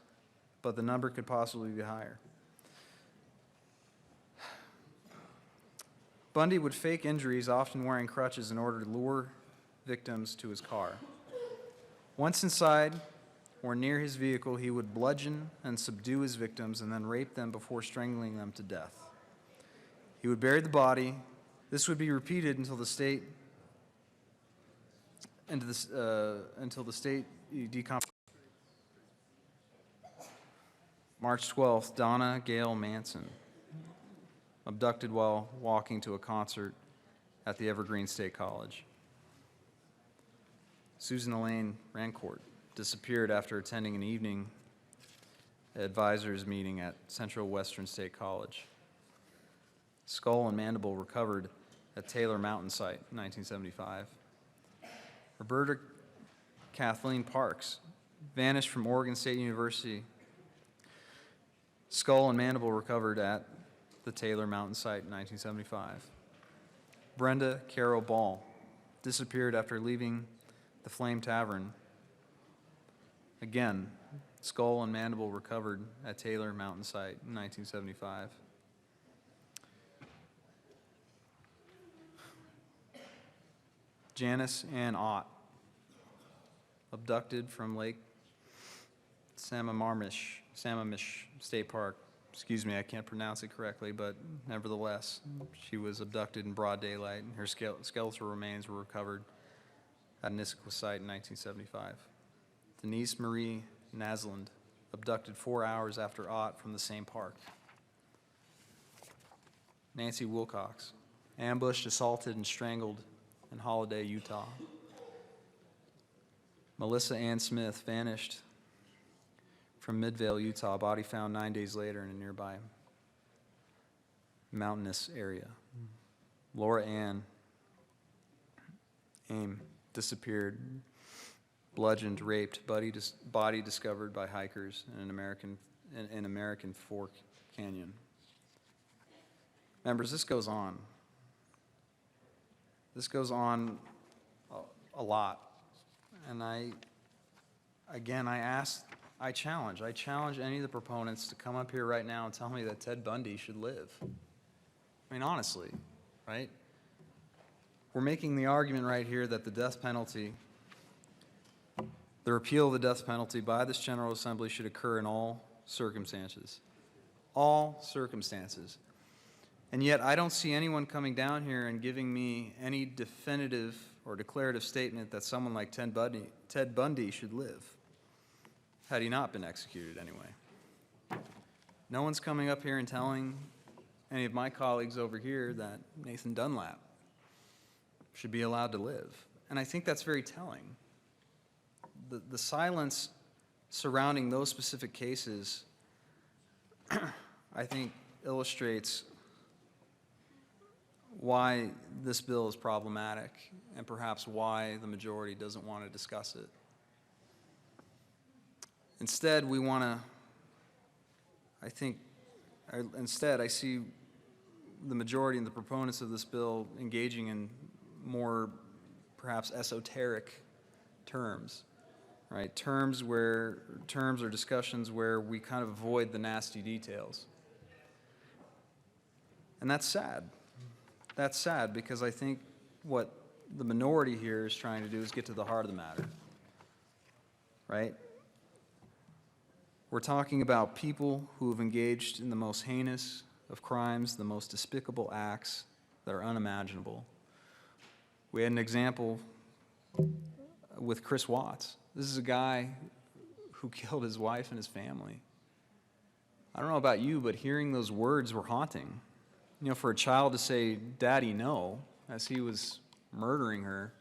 O: but the number could possibly be higher. Bundy would fake injuries, often wearing crutches, in order to lure victims to his car. Once inside or near his vehicle, he would bludgeon and subdue his victims and then rape them before strangling them to death. He would bury the body. This would be repeated until the state decompensation. March 12th, Donna Gail Manson, abducted while walking to a concert at the Evergreen State College. Susan Elaine Rancourt disappeared after attending an evening advisors meeting at Central Western State College. Skull and mandible recovered at Taylor Mountain Site in 1975. Roberta Kathleen Parks vanished from Oregon State University. Skull and mandible recovered at the Taylor Mountain Site in 1975. Brenda Carol Ball disappeared after leaving the Flame Tavern. Again, skull and mandible recovered at Taylor Mountain Site in 1975. Janice Ann Ott, abducted from Lake Sammamish State Park. Excuse me, I can't pronounce it correctly, but nevertheless, she was abducted in broad daylight, and her skeletal remains were recovered at Nisqually Site in 1975. Denise Marie Nasland, abducted 4 hours after Ott from the same park. Nancy Wilcox, ambushed, assaulted, and strangled in Holiday, Utah. Melissa Ann Smith, vanished from Midvale, Utah, body found 9 days later in a nearby mountainous area. Laura Ann Aim, disappeared, bludgeoned, raped, body discovered by hikers in American Fork Canyon. Members, this goes on. This goes on a lot. And I challenge any of the proponents to come up here right now and tell me that Ted Bundy should live. I mean, honestly, right? We're making the argument right here that the death penalty, the repeal of the death penalty by this General Assembly should occur in all circumstances. All circumstances. And yet I don't see anyone coming down here and giving me any definitive or declarative statement that someone like Ted Bundy should live, had he not been executed anyway. No one's coming up here and telling any of my colleagues over here that Nathan Dunlap should be allowed to live. And I think that's very telling. The silence surrounding those specific cases, I think, illustrates why this bill is problematic and perhaps why the majority doesn't want to discuss it. Instead, we want to, I see the majority and the proponents of this bill engaging in more perhaps esoteric terms, right? Terms or discussions where we kind of avoid the nasty details. And that's sad. That's sad because I think what the minority here is trying to do is get to the heart of the matter, right? We're talking about people who have engaged in the most heinous of crimes, the most despicable acts that are unimaginable. We had an example with Chris Watts. This is a guy who killed his wife and his family. I don't know about you, but hearing those words were haunting. You know, for a child to say, "Daddy, no," as he was murdering her,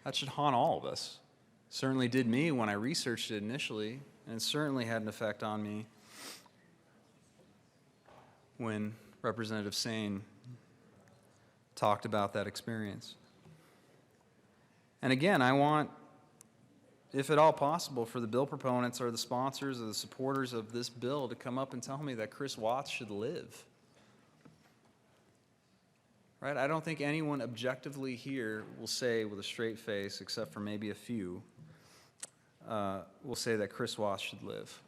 O: that should haunt all of us. Certainly did me when I researched it initially, and it certainly had an effect on me when Representative Sane talked about that experience. And again, I want, if at all possible, for the bill proponents or the sponsors or the supporters of this bill to come up and tell me that Chris Watts should live. Right? I don't think anyone objectively here will say with a straight face, except for maybe a few, will say that Chris Watts should live.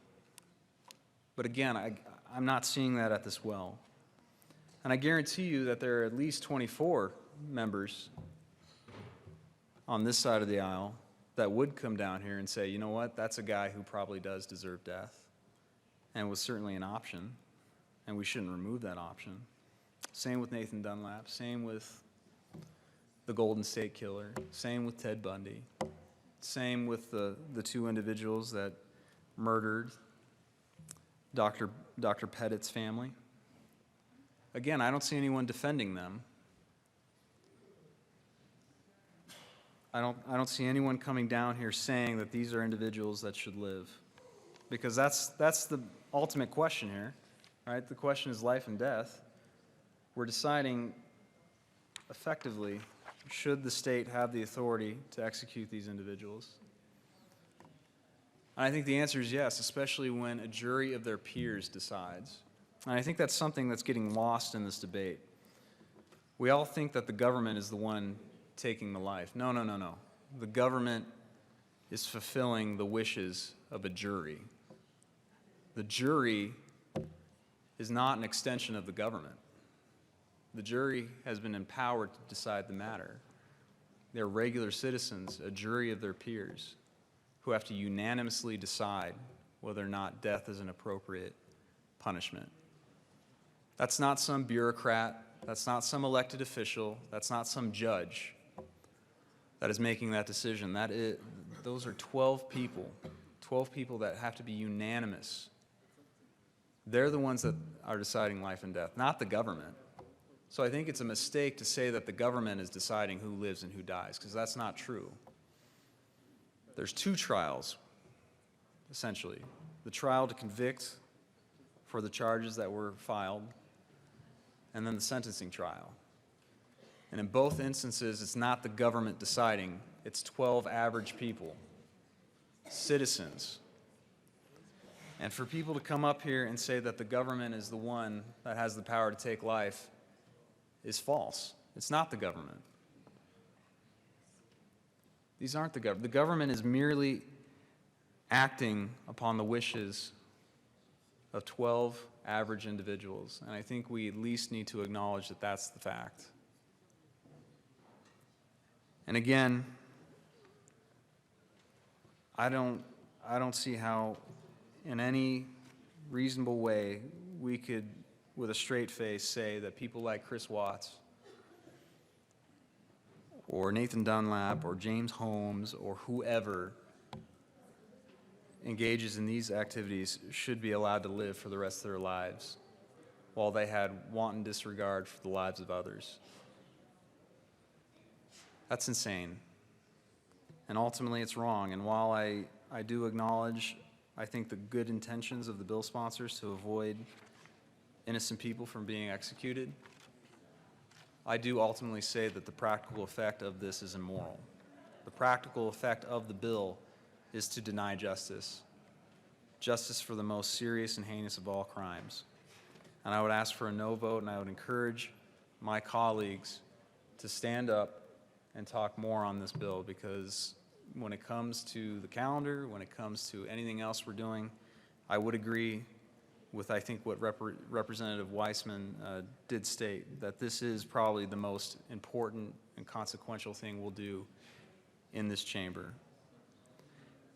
O: But again, I'm not seeing that at this well. And I guarantee you that there are at least 24 members on this side of the aisle that would come down here and say, you know what, that's a guy who probably does deserve death and was certainly an option, and we shouldn't remove that option. Same with Nathan Dunlap, same with the Golden State Killer, same with Ted Bundy, same with the two individuals that murdered Dr. Pettit's family. Again, I don't see anyone defending them. I don't see anyone coming down here saying that these are individuals that should live, because that's the ultimate question here, right? The question is life and death. We're deciding effectively, should the state have the authority to execute these individuals? And I think the answer is yes, especially when a jury of their peers decides. And I think that's something that's getting lost in this debate. We all think that the government is the one taking the life. No. The government is fulfilling the wishes of a jury. The jury is not an extension of the government. The jury has been empowered to decide the matter. They're regular citizens, a jury of their peers, who have to unanimously decide whether or not death is an appropriate punishment. That's not some bureaucrat, that's not some elected official, that's not some judge that is making that decision. Those are 12 people, 12 people that have to be unanimous. They're the ones that are deciding life and death, not the government. So I think it's a mistake to say that the government is deciding who lives and who dies, because that's not true. There's two trials, essentially. The trial to convict for the charges that were filed, and then the sentencing trial. And in both instances, it's not the government deciding, it's 12 average people, citizens. And for people to come up here and say that the government is the one that has the power to take life is false. It's not the government. These aren't the government. The government is merely acting upon the wishes of 12 average individuals. And I think we at least need to acknowledge that that's the fact. And again, I don't see how in any reasonable way we could, with a straight face, say that people like Chris Watts or Nathan Dunlap or James Holmes or whoever engages in these activities should be allowed to live for the rest of their lives while they had wanton disregard for the lives of others. That's insane. And ultimately it's wrong. And while I do acknowledge, I think, the good intentions of the bill sponsors to avoid innocent people from being executed, I do ultimately say that the practical effect of this is immoral. The practical effect of the bill is to deny justice, justice for the most serious and heinous of all crimes. And I would ask for a no vote, and I would encourage my colleagues to stand up and talk more on this bill, because when it comes to the calendar, when it comes to anything else we're doing, I would agree with, I think, what Representative Weissman did state, that this is probably the most important and consequential thing we'll do in this chamber.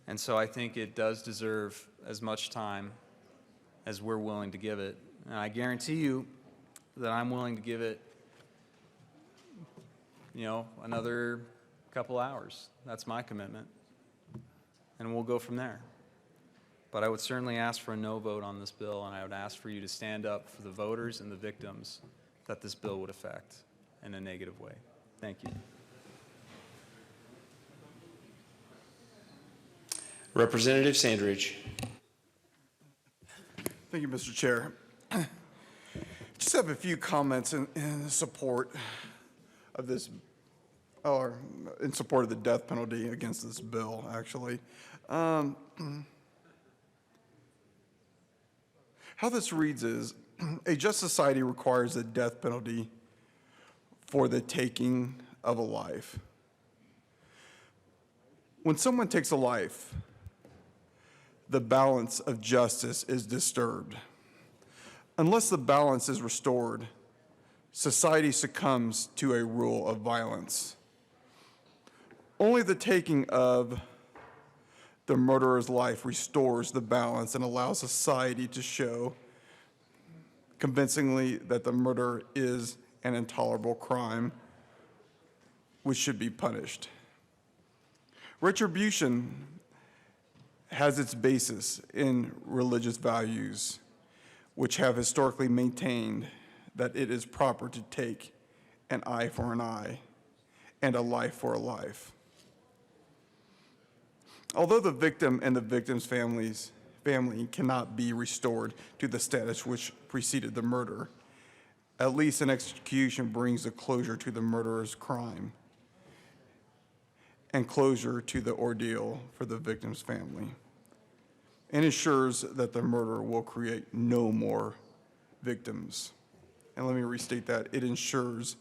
O: And so I think it does deserve as much time as we're willing to give it. And I guarantee you that I'm willing to give it, another couple hours. That's my commitment. And we'll go from there. But I would certainly ask for a no vote on this bill, and I would ask for you to stand up for the voters and the victims that this bill would affect in a negative way. Thank you.
I: Representative Sandridge.
T: Thank you, Mr. Chair. Just have a few comments in support of this, or in support of the death penalty against this bill, actually. How this reads is, a just society requires the death penalty for the taking of a life. When someone takes a life, the balance of justice is disturbed. Unless the balance is restored, society succumbs to a rule of violence. Only the taking of the murderer's life restores the balance and allows society to show convincingly that the murder is an intolerable crime which should be punished. Retribution has its basis in religious values, which have historically maintained that it is proper to take an eye for an eye and a life for a life. Although the victim and the victim's family cannot be restored to the status which preceded the murder, at least an execution brings a closure to the murderer's crime and closure to the ordeal for the victim's family, and ensures that the murderer will create no more victims. And let me restate that. It ensures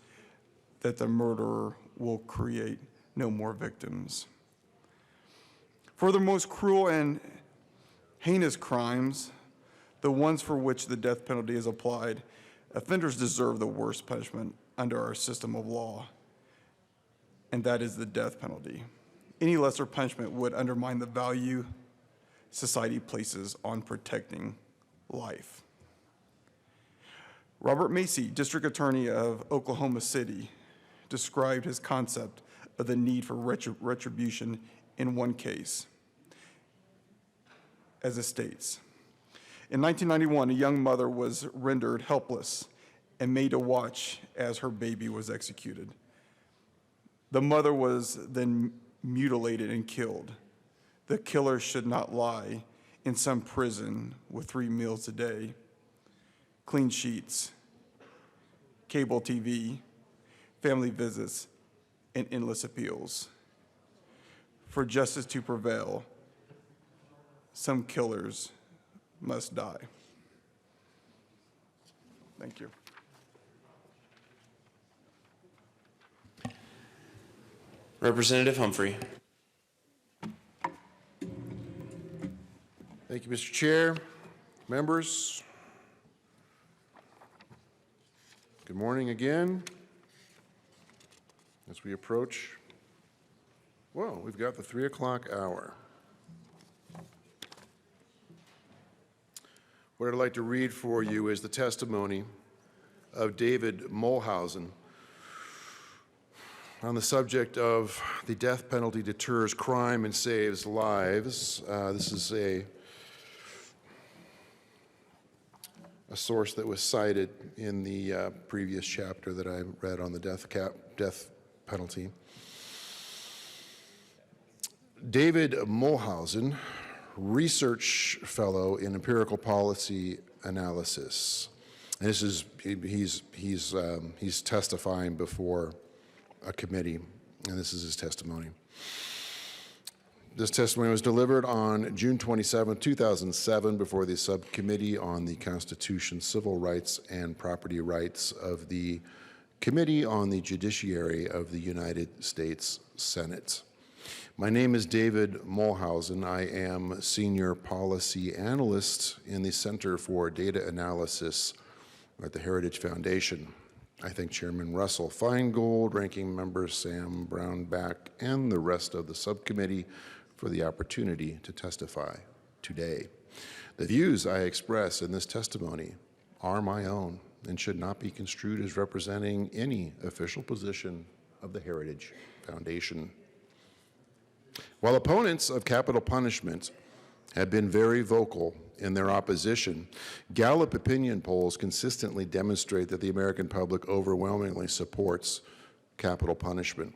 T: that the murderer will create no more victims. For the most cruel and heinous crimes, the ones for which the death penalty is applied, offenders deserve the worst punishment under our system of law, and that is the death penalty. Any lesser punishment would undermine the value society places on protecting life. Robert Macy, District Attorney of Oklahoma City, described his concept of the need for retribution in one case. as it states. In 1991, a young mother was rendered helpless and made to watch as her baby was executed. The mother was then mutilated and killed. The killer should not lie in some prison with 3 meals a day, clean sheets, cable TV, family visits, and endless appeals. For justice to prevail, some killers must die. Thank you.
I: Representative Humphrey.
K: Thank you, Mr. Chair. Members, good morning again. As we approach, well, we've got the 3 o'clock hour. What I'd like to read for you is the testimony of David Mulhausen on the subject of the death penalty deters crime and saves lives. This is a source that was cited in the previous chapter that I read on the death penalty. David Mulhausen, research fellow in empirical policy analysis. And this is he's testifying before a committee, and this is his testimony. This testimony was delivered on June 27, 2007, before the Subcommittee on the Constitution, Civil Rights, and Property Rights of the Committee on the Judiciary of the United States Senate. My name is David Mulhausen. I am Senior Policy Analyst in the Center for Data Analysis at the Heritage Foundation. I thank Chairman Russell Feingold, Ranking Member Sam Brownback, and the rest of the subcommittee for the opportunity to testify today. The views I express in this testimony are my own and should not be construed as representing any official position of the Heritage Foundation. While opponents of capital punishment have been very vocal in their opposition, Gallup opinion polls consistently demonstrate that the American public overwhelmingly supports capital punishment.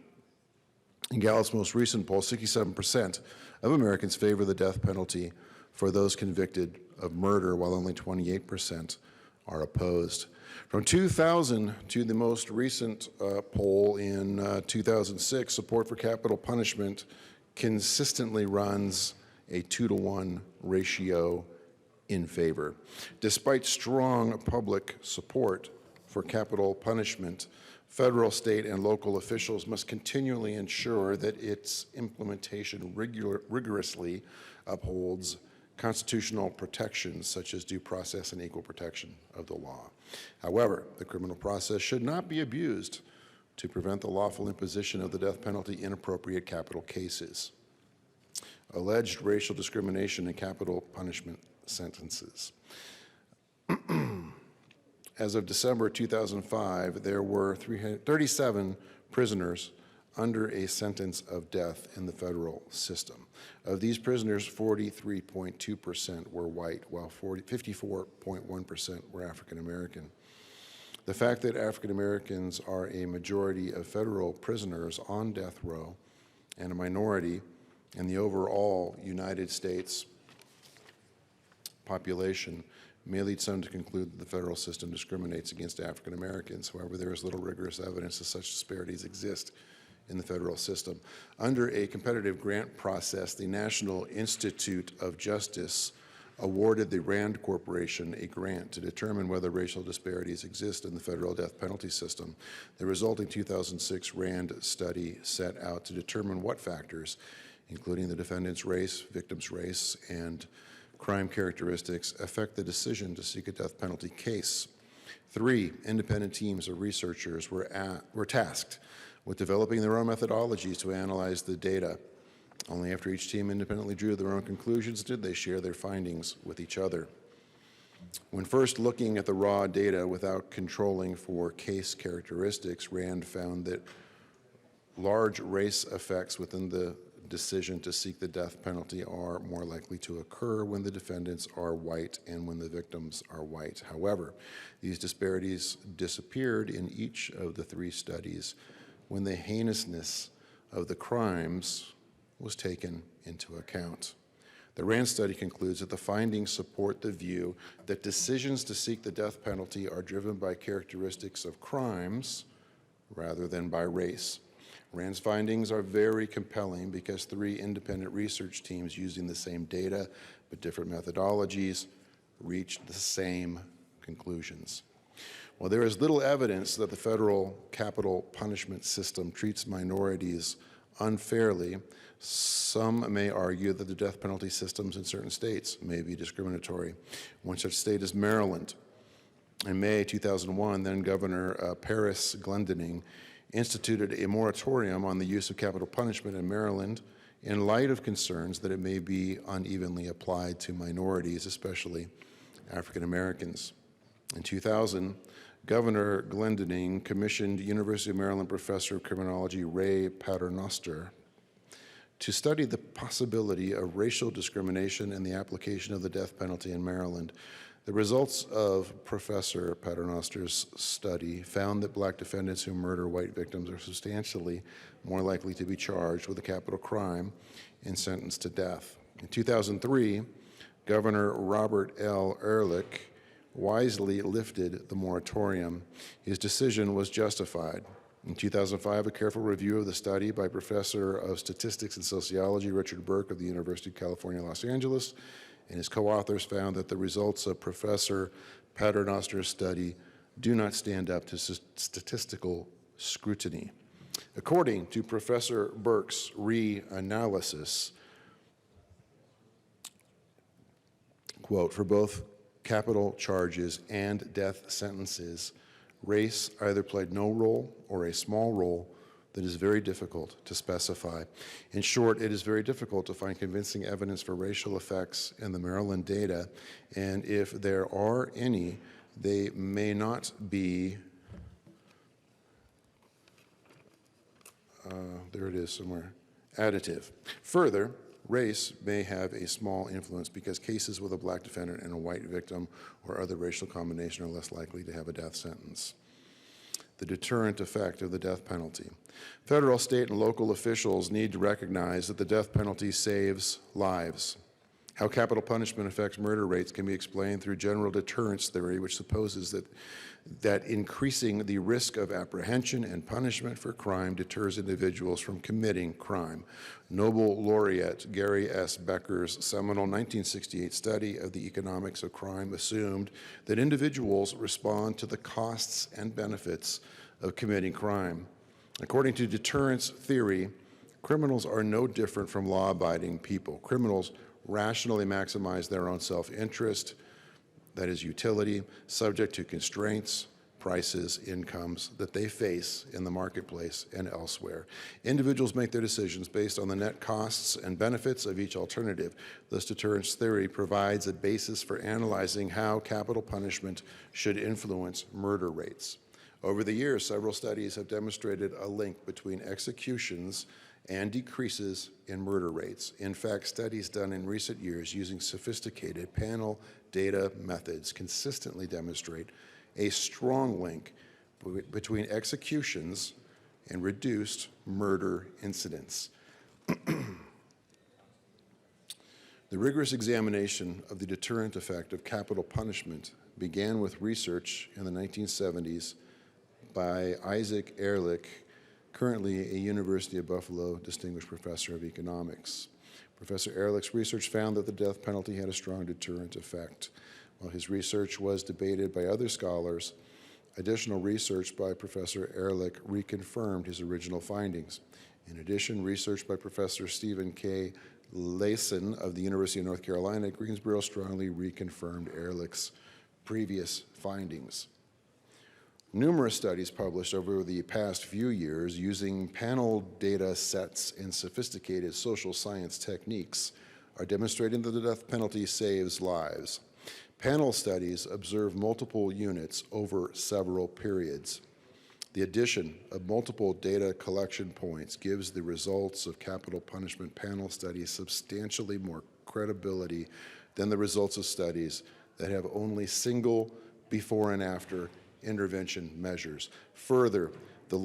K: In Gallup's most recent poll, 67% of Americans favor the death penalty for those convicted of murder, while only 28% are opposed. From 2000 to the most recent poll in 2006, support for capital punishment consistently runs a 2-to-1 ratio in favor. Despite strong public support for capital punishment, federal, state, and local officials must continually ensure that its implementation rigorously upholds constitutional protections such as due process and equal protection of the law. However, the criminal process should not be abused to prevent the lawful imposition of the death penalty in appropriate capital cases. Alleged racial discrimination in capital punishment sentences. As of December 2005, there were 37 prisoners under a sentence of death in the federal system. Of these prisoners, 43.2% were white, while 54.1% were African American. The fact that African Americans are a majority of federal prisoners on death row and a minority in the overall United States population may lead some to conclude that the federal system discriminates against African Americans. However, there is little rigorous evidence that such disparities exist in the federal system. Under a competitive grant process, the National Institute of Justice awarded the Rand Corporation a grant to determine whether racial disparities exist in the federal death penalty system. The resulting 2006 Rand study set out to determine what factors, including the defendant's race, victim's race, and crime characteristics, affect the decision to seek a death penalty case. 3 independent teams of researchers were tasked with developing their own methodologies to analyze the data. Only after each team independently drew their own conclusions did they share their findings with each other. When first looking at the raw data without controlling for case characteristics, Rand found that large race effects within the decision to seek the death penalty are more likely to occur when the defendants are white and when the victims are white. However, these disparities disappeared in each of the 3 studies when the heinousness of the crimes was taken into account. The RAND study concludes that the findings support the view that decisions to seek the death penalty are driven by characteristics of crimes rather than by race. RAND's findings are very compelling because 3 independent research teams using the same data but different methodologies reached the same conclusions. While there is little evidence that the federal capital punishment system treats minorities unfairly, some may argue that the death penalty systems in certain states may be discriminatory. One such state is Maryland. In May 2001, then Governor Paris Glendening instituted a moratorium on the use of capital punishment in Maryland in light of concerns that it may be unevenly applied to minorities, especially African Americans. In 2000, Governor Glendening commissioned University of Maryland professor of criminology Ray Paternoster to study the possibility of racial discrimination in the application of the death penalty in Maryland. The results of Professor Paternoster's study found that black defendants who murder white victims are substantially more likely to be charged with a capital crime and sentenced to death. In 2003, Governor Robert L. Ehrlich wisely lifted the moratorium. His decision was justified. In 2005, a careful review of the study by Professor of Statistics and Sociology Richard Burke of the University of California, Los Angeles, and his co-authors found that the results of Professor Paternoster's study do not stand up to statistical scrutiny. According to Professor Burke's reanalysis, quote, for both capital charges and death sentences, race either played no role or a small role that is very difficult to specify. In short, it is very difficult to find convincing evidence for racial effects in the Maryland data, and if there are any, they may not be, there it is somewhere, additive. Further, race may have a small influence because cases with a black defendant and a white victim or other racial combination are less likely to have a death sentence. The deterrent effect of the death penalty. Federal, state, and local officials need to recognize that the death penalty saves lives. How capital punishment affects murder rates can be explained through general deterrence theory, which supposes that increasing the risk of apprehension and punishment for crime deters individuals from committing crime. Nobel laureate Gary S. Becker's seminal 1968 study of the economics of crime assumed that individuals respond to the costs and benefits of committing crime. According to deterrence theory, criminals are no different from law-abiding people. Criminals rationally maximize their own self-interest, that is utility, subject to constraints, prices, incomes that they face in the marketplace and elsewhere. Individuals make their decisions based on the net costs and benefits of each alternative. Thus, deterrence theory provides a basis for analyzing how capital punishment should influence murder rates. Over the years, several studies have demonstrated a link between executions and decreases in murder rates. In fact, studies done in recent years using sophisticated panel data methods consistently demonstrate a strong link between executions and reduced murder incidents. The rigorous examination of the deterrent effect of capital punishment began with research in the 1970s by Isaac Ehrlich, currently a University of Buffalo Distinguished Professor of Economics. Professor Ehrlich's research found that the death penalty had a strong deterrent effect. While his research was debated by other scholars, additional research by Professor Ehrlich reconfirmed his original findings. In addition, research by Professor Stephen K. Layson of the University of North Carolina at Greensboro strongly reconfirmed Ehrlich's previous findings. Numerous studies published over the past few years using panel data sets and sophisticated social science techniques are demonstrating that the death penalty saves lives. Panel studies observe multiple units over several periods. The addition of multiple data collection points gives the results of capital punishment panel studies substantially more credibility than the results of studies that have only single before and after intervention measures. Further, the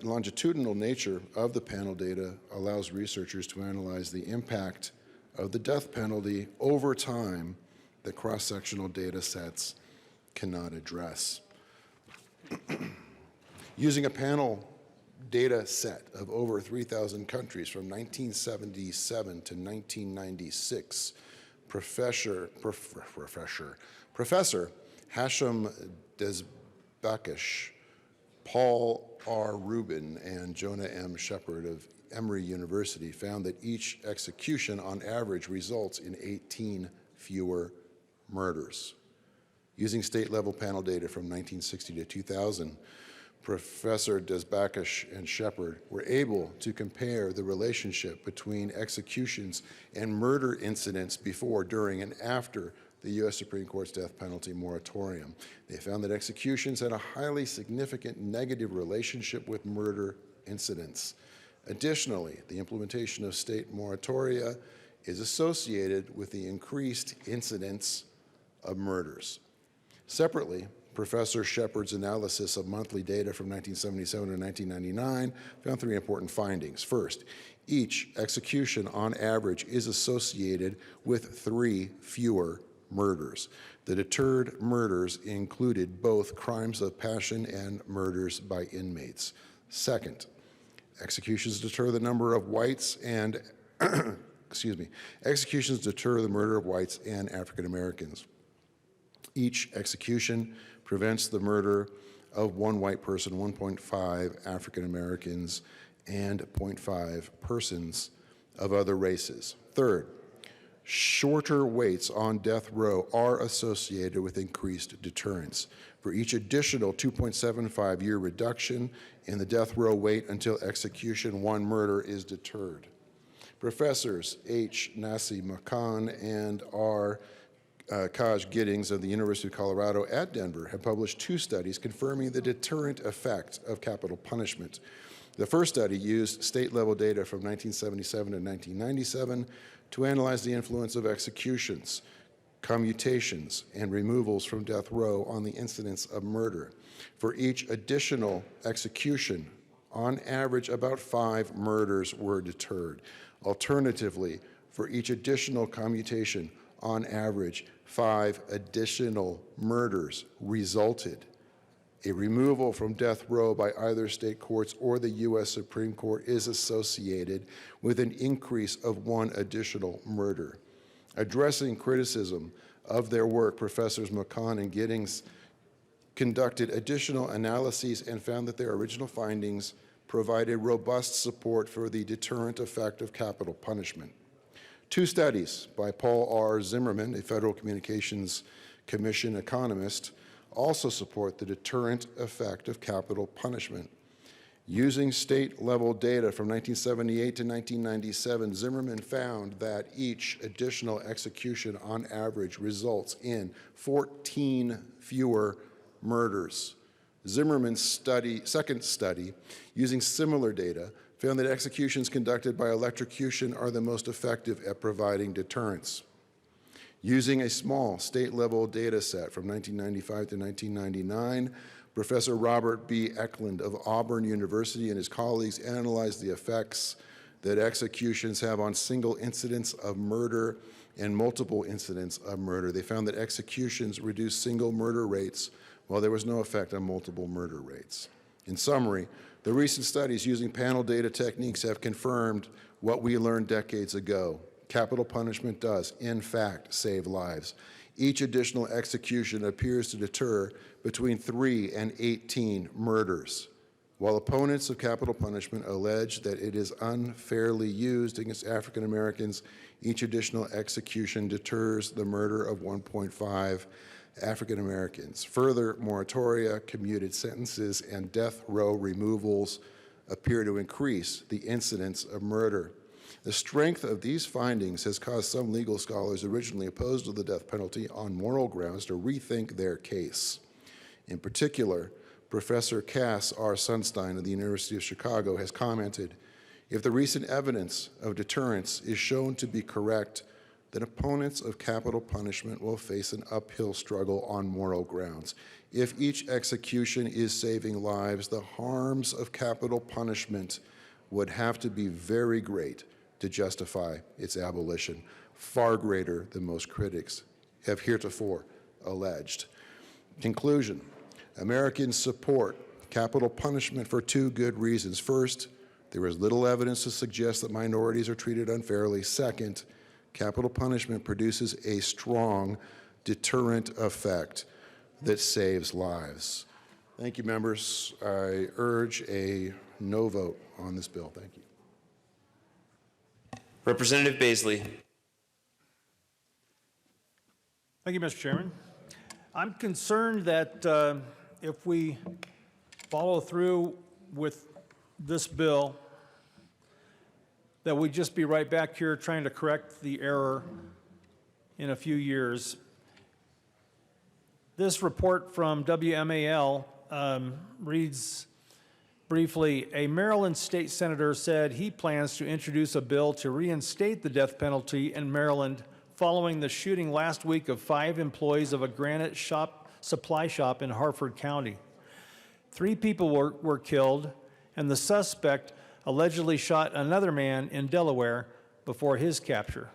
K: longitudinal nature of the panel data allows researchers to analyze the impact of the death penalty over time that cross-sectional data sets cannot address. Using a panel data set of over 3,000 countries from 1977 to 1996, Professor Hashem Desbakish, Paul R. Rubin, and Jonah M. Shepard of Emory University found that each execution on average results in 18 fewer murders. Using state-level panel data from 1960 to 2000, Professor Desbakish and Shepard were able to compare the relationship between executions and murder incidents before, during, and after the U.S. Supreme Court's death penalty moratorium. They found that executions had a highly significant negative relationship with murder incidents. Additionally, the implementation of state moratoria is associated with the increased incidence of murders. Separately, Professor Shepard's analysis of monthly data from 1977 to 1999 found three important findings. First, each execution on average is associated with 3 fewer murders. The deterred murders included both crimes of passion and murders by inmates. Second, executions deter the number of whites and, executions deter the murder of whites and African Americans. Each execution prevents the murder of 1 white person, 1.5 African Americans, and 0.5 persons of other races. Third, shorter waits on death row are associated with increased deterrence. For each additional 2.75-year reduction in the death row wait until execution, 1 murder is deterred. Professors H. Nasi Makan and R. Kaj Giddings of the University of Colorado at Denver have published 2 studies confirming the deterrent effect of capital punishment. The first study used state-level data from 1977 to 1997 to analyze the influence of executions, commutations, and removals from death row on the incidence of murder. For each additional execution, on average, about 5 murders were deterred. Alternatively, for each additional commutation, on average, 5 additional murders resulted. A removal from death row by either state courts or the U.S. Supreme Court is associated with an increase of 1 additional murder. Addressing criticism of their work, Professors McCann and Giddings conducted additional analyses and found that their original findings provided robust support for the deterrent effect of capital punishment. 2 studies by Paul R. Zimmerman, a Federal Communications Commission economist, also support the deterrent effect of capital punishment. Using state-level data from 1978 to 1997, Zimmerman found that each additional execution on average results in 14 fewer murders. Zimmerman's second study, using similar data, found that executions conducted by electrocution are the most effective at providing deterrence. Using a small state-level data set from 1995 to 1999, Professor Robert B. Eklund of Auburn University and his colleagues analyzed the effects that executions have on single incidents of murder and multiple incidents of murder. They found that executions reduce single murder rates while there was no effect on multiple murder rates. In summary, the recent studies using panel data techniques have confirmed what we learned decades ago. Capital punishment does, in fact, save lives. Each additional execution appears to deter between 3 and 18 murders. While opponents of capital punishment allege that it is unfairly used against African Americans, each additional execution deters the murder of 1.5 African Americans. Further, moratoria, commuted sentences, and death row removals appear to increase the incidence of murder. The strength of these findings has caused some legal scholars originally opposed to the death penalty on moral grounds to rethink their case. In particular, Professor Cass R. Sunstein of the University of Chicago has commented, if the recent evidence of deterrence is shown to be correct, then opponents of capital punishment will face an uphill struggle on moral grounds. If each execution is saving lives, the harms of capital punishment would have to be very great to justify its abolition, far greater than most critics have heretofore alleged. Conclusion, Americans support capital punishment for two good reasons. First, there is little evidence to suggest that minorities are treated unfairly. Second, capital punishment produces a strong deterrent effect that saves lives. Thank you, members. I urge a no vote on this bill. Thank you.
I: Representative Baisley.
J: Thank you, Mr. Chairman. I'm concerned that if we follow through with this bill, that we'd just be right back here trying to correct the error in a few years. This report from WMAL reads briefly, a Maryland state senator said he plans to introduce a bill to reinstate the death penalty in Maryland following the shooting last week of 5 employees of a granite supply shop in Harford County. 3 people were killed, and the suspect allegedly shot another man in Delaware before his capture.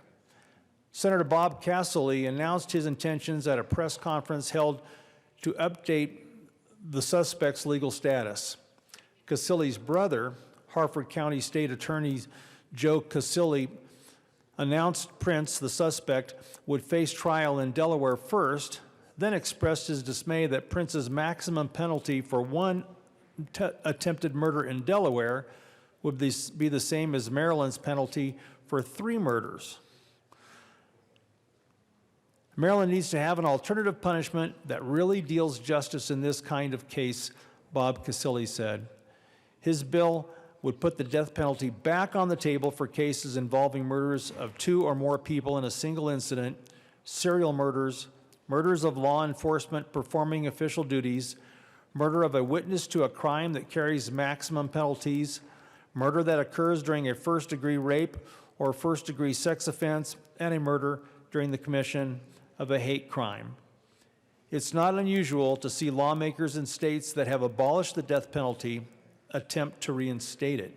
J: Senator Bob Cassilly announced his intentions at a press conference held to update the suspect's legal status. Cassilly's brother, Harford County State Attorney Joe Cassilly, announced Prince, the suspect, would face trial in Delaware first, then expressed his dismay that Prince's maximum penalty for one attempted murder in Delaware would be the same as Maryland's penalty for 3 murders. Maryland needs to have an alternative punishment that really deals justice in this kind of case, Bob Cassilly said. His bill would put the death penalty back on the table for cases involving murders of 2 or more people in a single incident, serial murders, murders of law enforcement performing official duties, murder of a witness to a crime that carries maximum penalties, murder that occurs during a first-degree rape or first-degree sex offense, and a murder during the commission of a hate crime. It's not unusual to see lawmakers in states that have abolished the death penalty attempt to reinstate it.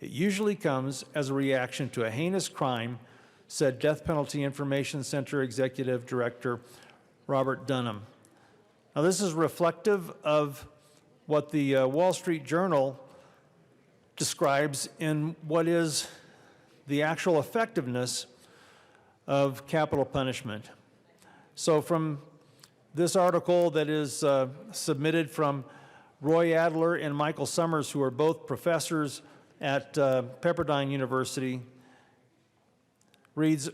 J: It usually comes as a reaction to a heinous crime, said Death Penalty Information Center Executive Director Robert Dunham. Now, this is reflective of what the Wall Street Journal describes in what is the actual effectiveness of capital punishment. So from this article that is submitted from Roy Adler and Michael Summers, who are both professors at Pepperdine University, reads,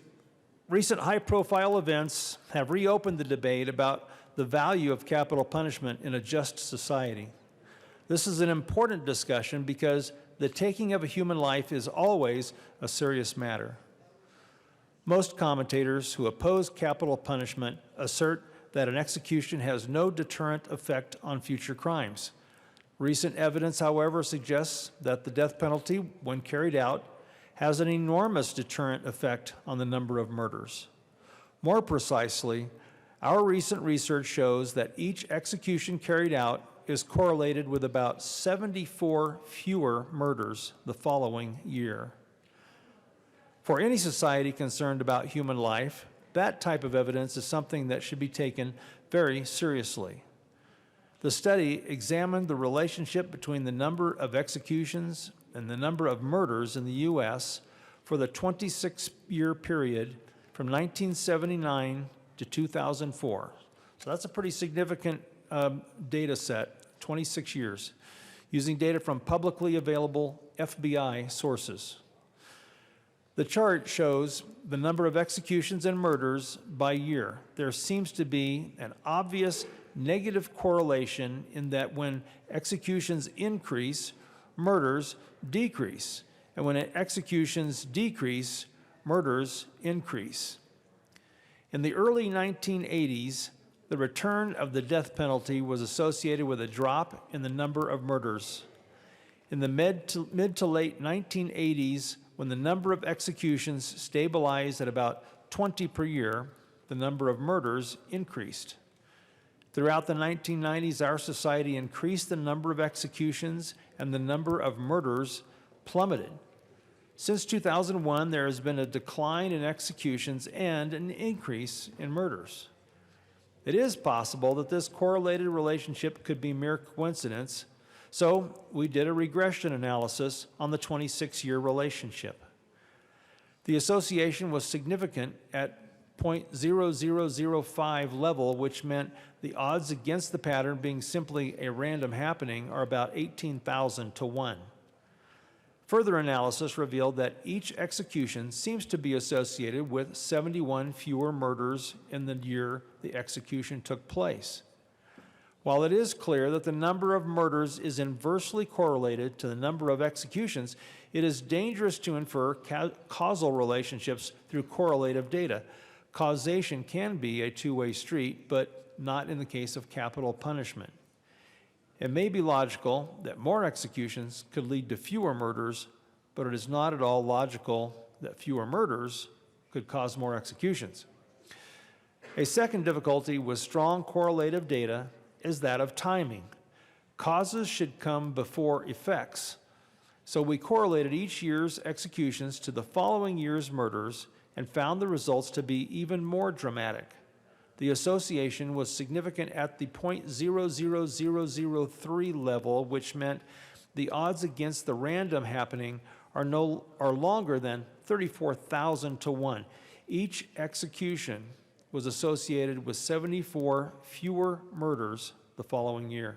J: recent high-profile events have reopened the debate about the value of capital punishment in a just society. This is an important discussion because the taking of a human life is always a serious matter. Most commentators who oppose capital punishment assert that an execution has no deterrent effect on future crimes. Recent evidence, however, suggests that the death penalty, when carried out, has an enormous deterrent effect on the number of murders. More precisely, our recent research shows that each execution carried out is correlated with about 74 fewer murders the following year. For any society concerned about human life, that type of evidence is something that should be taken very seriously. The study examined the relationship between the number of executions and the number of murders in the U.S. for the 26-year period from 1979 to 2004. So that's a pretty significant data set, 26 years, using data from publicly available FBI sources. The chart shows the number of executions and murders by year. There seems to be an obvious negative correlation in that when executions increase, murders decrease. And when executions decrease, murders increase. In the early 1980s, the return of the death penalty was associated with a drop in the number of murders. In the mid to late 1980s, when the number of executions stabilized at about 20 per year, the number of murders increased. Throughout the 1990s, our society increased the number of executions and the number of murders plummeted. Since 2001, there has been a decline in executions and an increase in murders. It is possible that this correlated relationship could be mere coincidence, so we did a regression analysis on the 26-year relationship. The association was significant at 0.0005 level, which meant the odds against the pattern being simply a random happening are about 18,000 to 1. Further analysis revealed that each execution seems to be associated with 71 fewer murders in the year the execution took place. While it is clear that the number of murders is inversely correlated to the number of executions, it is dangerous to infer causal relationships through correlative data. Causation can be a two-way street, but not in the case of capital punishment. It may be logical that more executions could lead to fewer murders, but it is not at all logical that fewer murders could cause more executions. A second difficulty with strong correlative data is that of timing. Causes should come before effects, so we correlated each year's executions to the following year's murders and found the results to be even more dramatic. The association was significant at the 0.00003 level, which meant the odds against the random happening are longer than 34,000 to 1. Each execution was associated with 74 fewer murders the following year.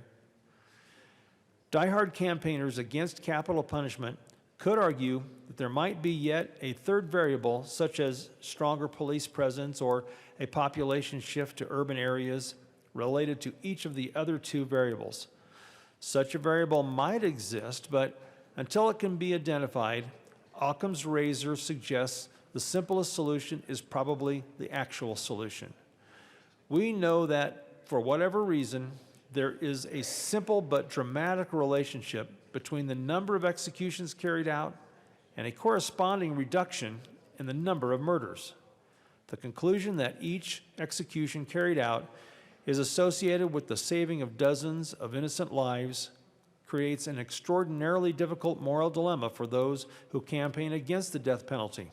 J: Diehard campaigners against capital punishment could argue that there might be yet a third variable, such as stronger police presence or a population shift to urban areas related to each of the other two variables. Such a variable might exist, but until it can be identified, Occam's razor suggests the simplest solution is probably the actual solution. We know that, for whatever reason, there is a simple but dramatic relationship between the number of executions carried out and a corresponding reduction in the number of murders. The conclusion that each execution carried out is associated with the saving of dozens of innocent lives creates an extraordinarily difficult moral dilemma for those who campaign against the death penalty.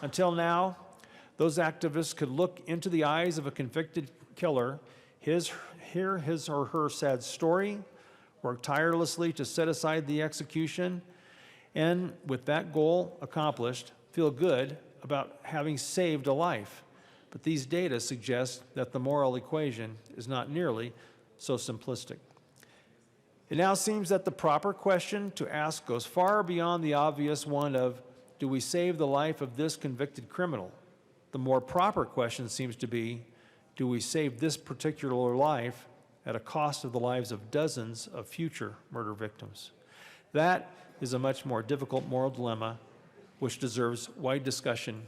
J: Until now, those activists could look into the eyes of a convicted killer, hear his or her sad story, work tirelessly to set aside the execution, and with that goal accomplished, feel good about having saved a life. But these data suggest that the moral equation is not nearly so simplistic. It now seems that the proper question to ask goes far beyond the obvious one of, do we save the life of this convicted criminal? The more proper question seems to be, do we save this particular life at a cost of the lives of dozens of future murder victims? That is a much more difficult moral dilemma which deserves wide discussion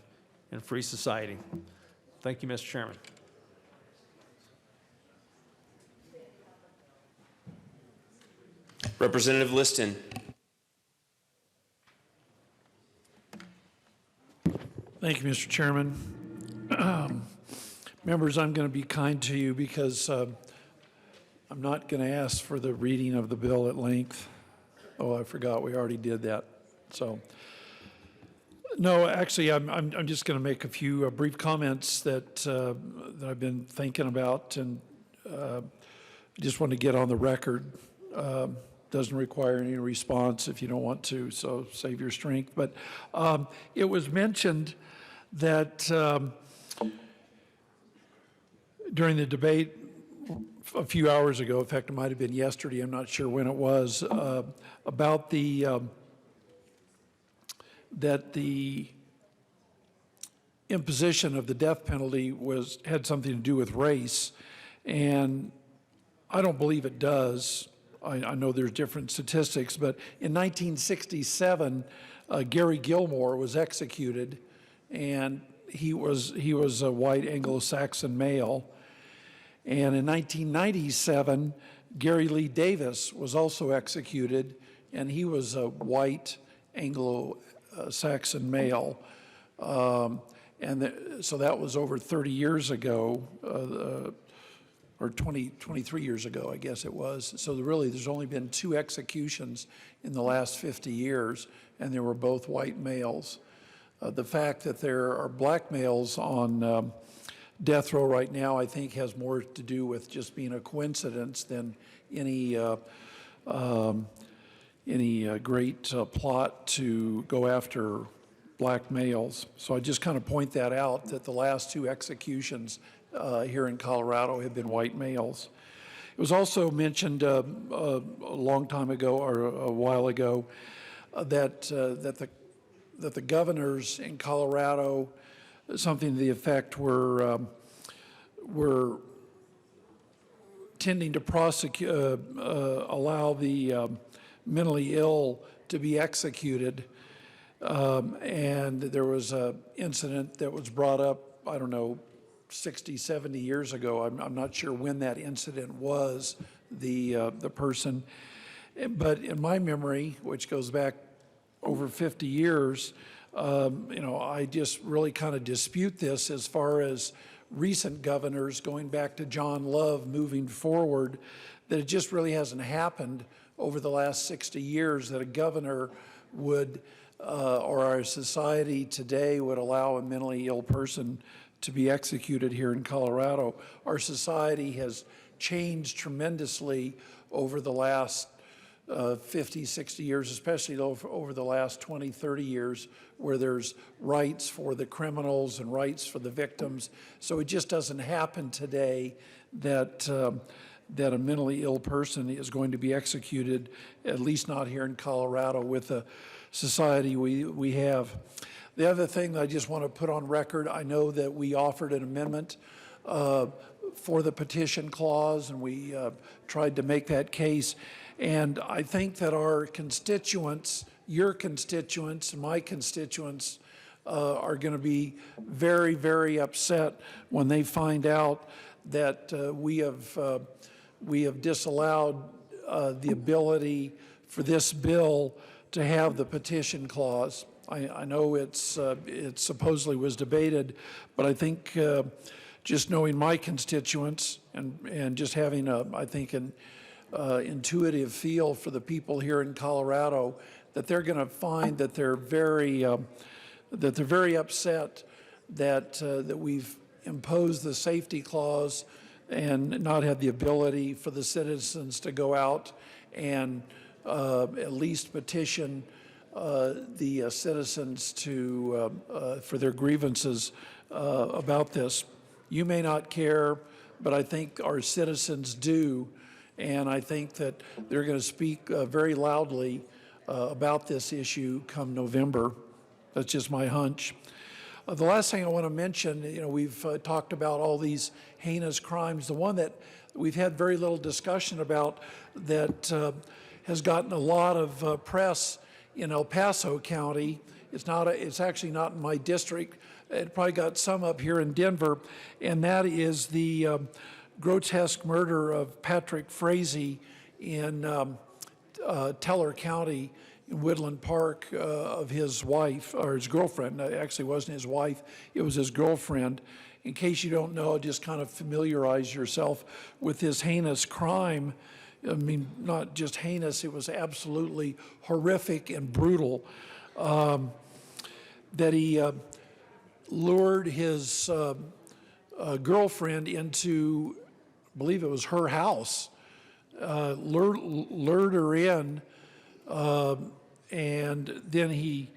J: in free society. Thank you, Mr. Chairman.
I: Representative Liston.
F: Thank you, Mr. Chairman. Members, I'm going to be kind to you because I'm not going to ask for the reading of the bill at length. Oh, I forgot we already did that. So, no, actually, I'm just going to make a few brief comments that I've been thinking about, and just want to get on the record. Doesn't require any response if you don't want to, so save your strength. But it was mentioned that during the debate a few hours ago, in fact, it might have been yesterday, I'm not sure when it was, about that the imposition of the death penalty had something to do with race, and I don't believe it does. I know there's different statistics, but in 1967, Gary Gilmore was executed, and he was a white Anglo-Saxon male, And in 1997, Gary Lee Davis was also executed, and he was a white Anglo-Saxon male. So that was over 30 years ago, or 23 years ago, I guess it was. So really, there's only been 2 executions in the last 50 years, and they were both white males. The fact that there are black males on death row right now, I think, has more to do with just being a coincidence than any great plot to go after black males. So I just kind of point that out, that the last 2 executions here in Colorado have been white males. It was also mentioned a long time ago, or a while ago, that the governors in Colorado, something to the effect, were tending to prosecute, allow the mentally ill to be executed. And there was an incident that was brought up, I don't know, 60, 70 years ago. I'm not sure when that incident was, the person. But in my memory, which goes back over 50 years, I just really kind of dispute this as far as recent governors, going back to John Love, moving forward, that it just really hasn't happened over the last 60 years that a governor would, or our society today would allow a mentally ill person to be executed here in Colorado. Our society has changed tremendously over the last 50, 60 years, especially over the last 20, 30 years, where there's rights for the criminals and rights for the victims. So it just doesn't happen today that that a mentally ill person is going to be executed, at least not here in Colorado with the society we have. The other thing that I just want to put on record, I know that we offered an amendment for the petition clause, and we tried to make that case. And I think that our constituents, your constituents and my constituents, are going to be very, very upset when they find out that we have disallowed the ability for this bill to have the petition clause. I know it supposedly was debated, but I think just knowing my constituents and just having I think an intuitive feel for the people here in Colorado, that they're going to find that they're very upset that we've imposed the safety clause and not had the ability for the citizens to go out and at least petition the citizens for their grievances about this. You may not care, but I think our citizens do, and I think that they're going to speak very loudly about this issue come November. That's just my hunch. The last thing I want to mention, we've talked about all these heinous crimes. The one that we've had very little discussion about that has gotten a lot of press in El Paso County. It's actually not in my district. It probably got some up here in Denver, and that is the grotesque murder of Patrick Frazee in Teller County in Woodland Park of his wife, or his girlfriend. It actually wasn't his wife, it was his girlfriend. In case you don't know, just kind of familiarize yourself with this heinous crime. I mean, not just heinous, it was absolutely horrific and brutal. That he lured his girlfriend into, I believe it was her house, lured her in, and then he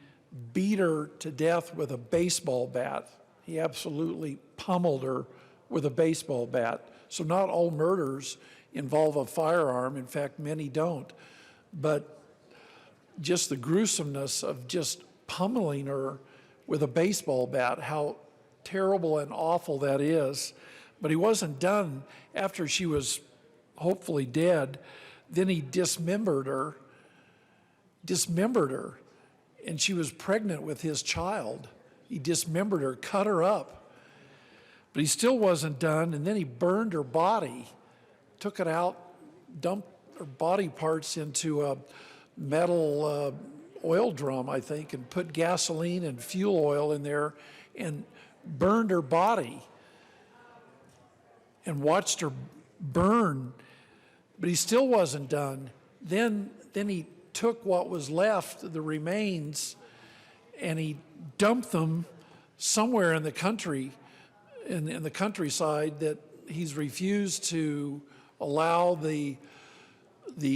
F: beat her to death with a baseball bat. He absolutely pummeled her with a baseball bat. So not all murders involve a firearm. In fact, many don't. But just the gruesomeness of just pummeling her with a baseball bat, how terrible and awful that is. But he wasn't done. After she was hopefully dead, then he dismembered her, and she was pregnant with his child. He dismembered her, cut her up. But he still wasn't done, and then he burned her body, took it out, dumped her body parts into a metal oil drum, I think, and put gasoline and fuel oil in there and burned her body and watched her burn, but he still wasn't done. Then he took what was left, the remains, and he dumped them somewhere in the country, in the countryside, that he's refused to allow the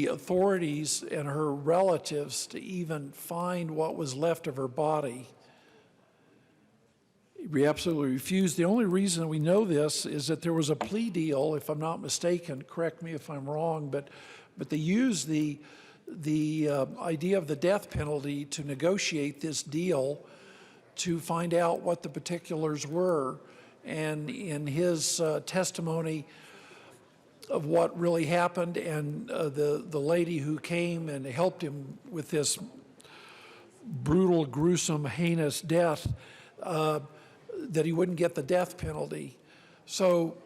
F: authorities and her relatives to even find what was left of her body. He absolutely refused. The only reason we know this is that there was a plea deal, if I'm not mistaken, correct me if I'm wrong, but they used the idea of the death penalty to negotiate this deal to find out what the particulars were. And in his testimony of what really happened, and the lady who came and helped him with this brutal, gruesome, heinous death, that he wouldn't get the death penalty. So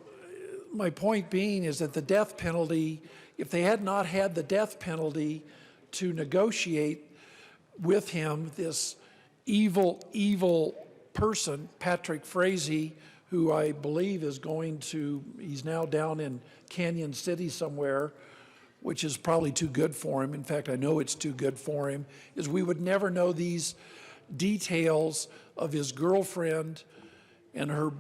F: my point being is that the death penalty, if they had not had the death penalty to negotiate with him, this evil person, Patrick Frazee, who I believe is he's now down in Canyon City somewhere, which is probably too good for him. In fact, I know it's too good for him, is we would never know these details of his girlfriend and her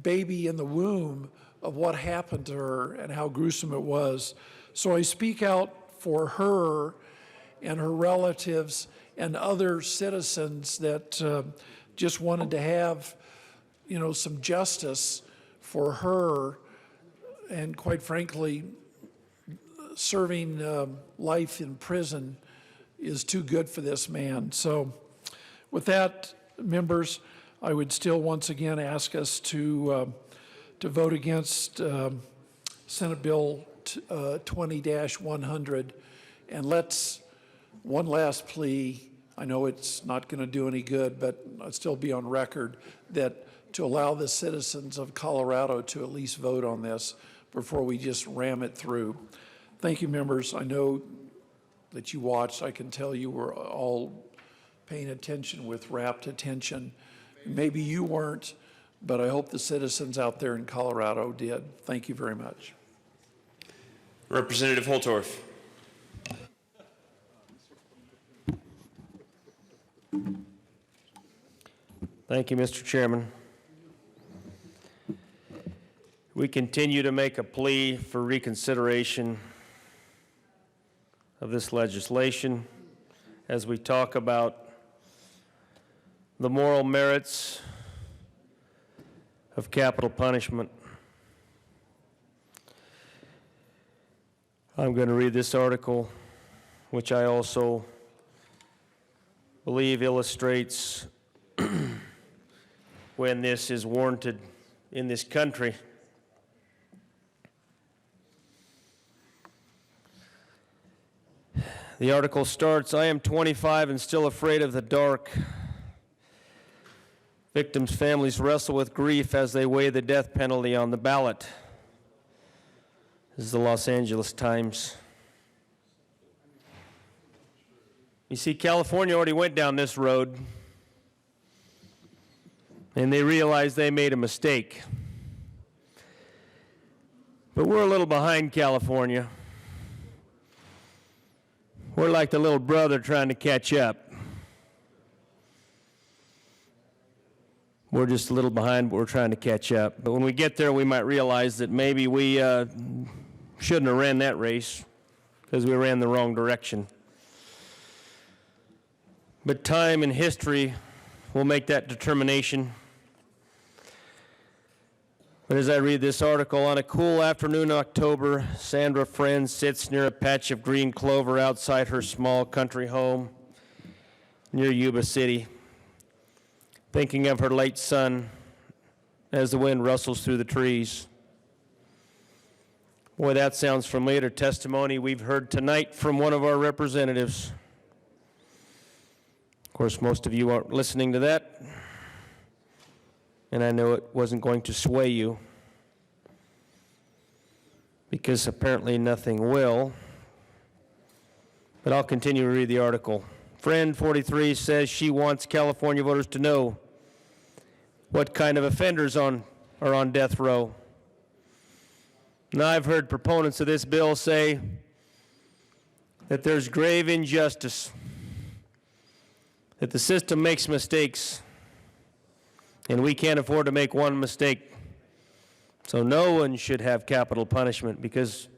F: baby in the womb, of what happened to her and how gruesome it was. So I speak out for her and her relatives and other citizens that just wanted to have, some justice for her, and quite frankly, serving life in prison is too good for this man. So with that, members, I would still once again ask us to vote against Senate Bill 20-100, and let's, one last plea, I know it's not going to do any good, but I'll still be on record, that to allow the citizens of Colorado to at least vote on this before we just ram it through. Thank you, members. I know that you watched. I can tell you were all paying attention with rapt attention. Maybe you weren't, but I hope the citizens out there in Colorado did. Thank you very much.
I: Representative Holtorf.
M: Thank you, Mr. Chairman. We continue to make a plea for reconsideration of this legislation as we talk about the moral merits of capital punishment. I'm going to read this article, which I also believe illustrates when this is warranted in this country. The article starts, I am 25 and still afraid of the dark. Victims' families wrestle with grief as they weigh the death penalty on the ballot. This is the Los Angeles Times. You see, California already went down this road, and they realized they made a mistake. But we're a little behind California. We're like the little brother trying to catch up. We're just a little behind, but we're trying to catch up. But when we get there, we might realize that maybe we shouldn't have ran that race because we ran the wrong direction. But time and history will make that determination. But as I read this article, on a cool afternoon in October, Sandra Friend sits near a patch of green clover outside her small country home near Yuba City, thinking of her late son as the wind rustles through the trees. Boy, that sounds familiar. Testimony we've heard tonight from one of our representatives. Of course, most of you aren't listening to that. and I know it wasn't going to sway you, because apparently nothing will. But I'll continue to read the article. Friend 43 says she wants California voters to know what kind of offenders are on death row. Now, I've heard proponents of this bill say that there's grave injustice, that the system makes mistakes, and we can't afford to make one mistake. So no one should have capital punishment, because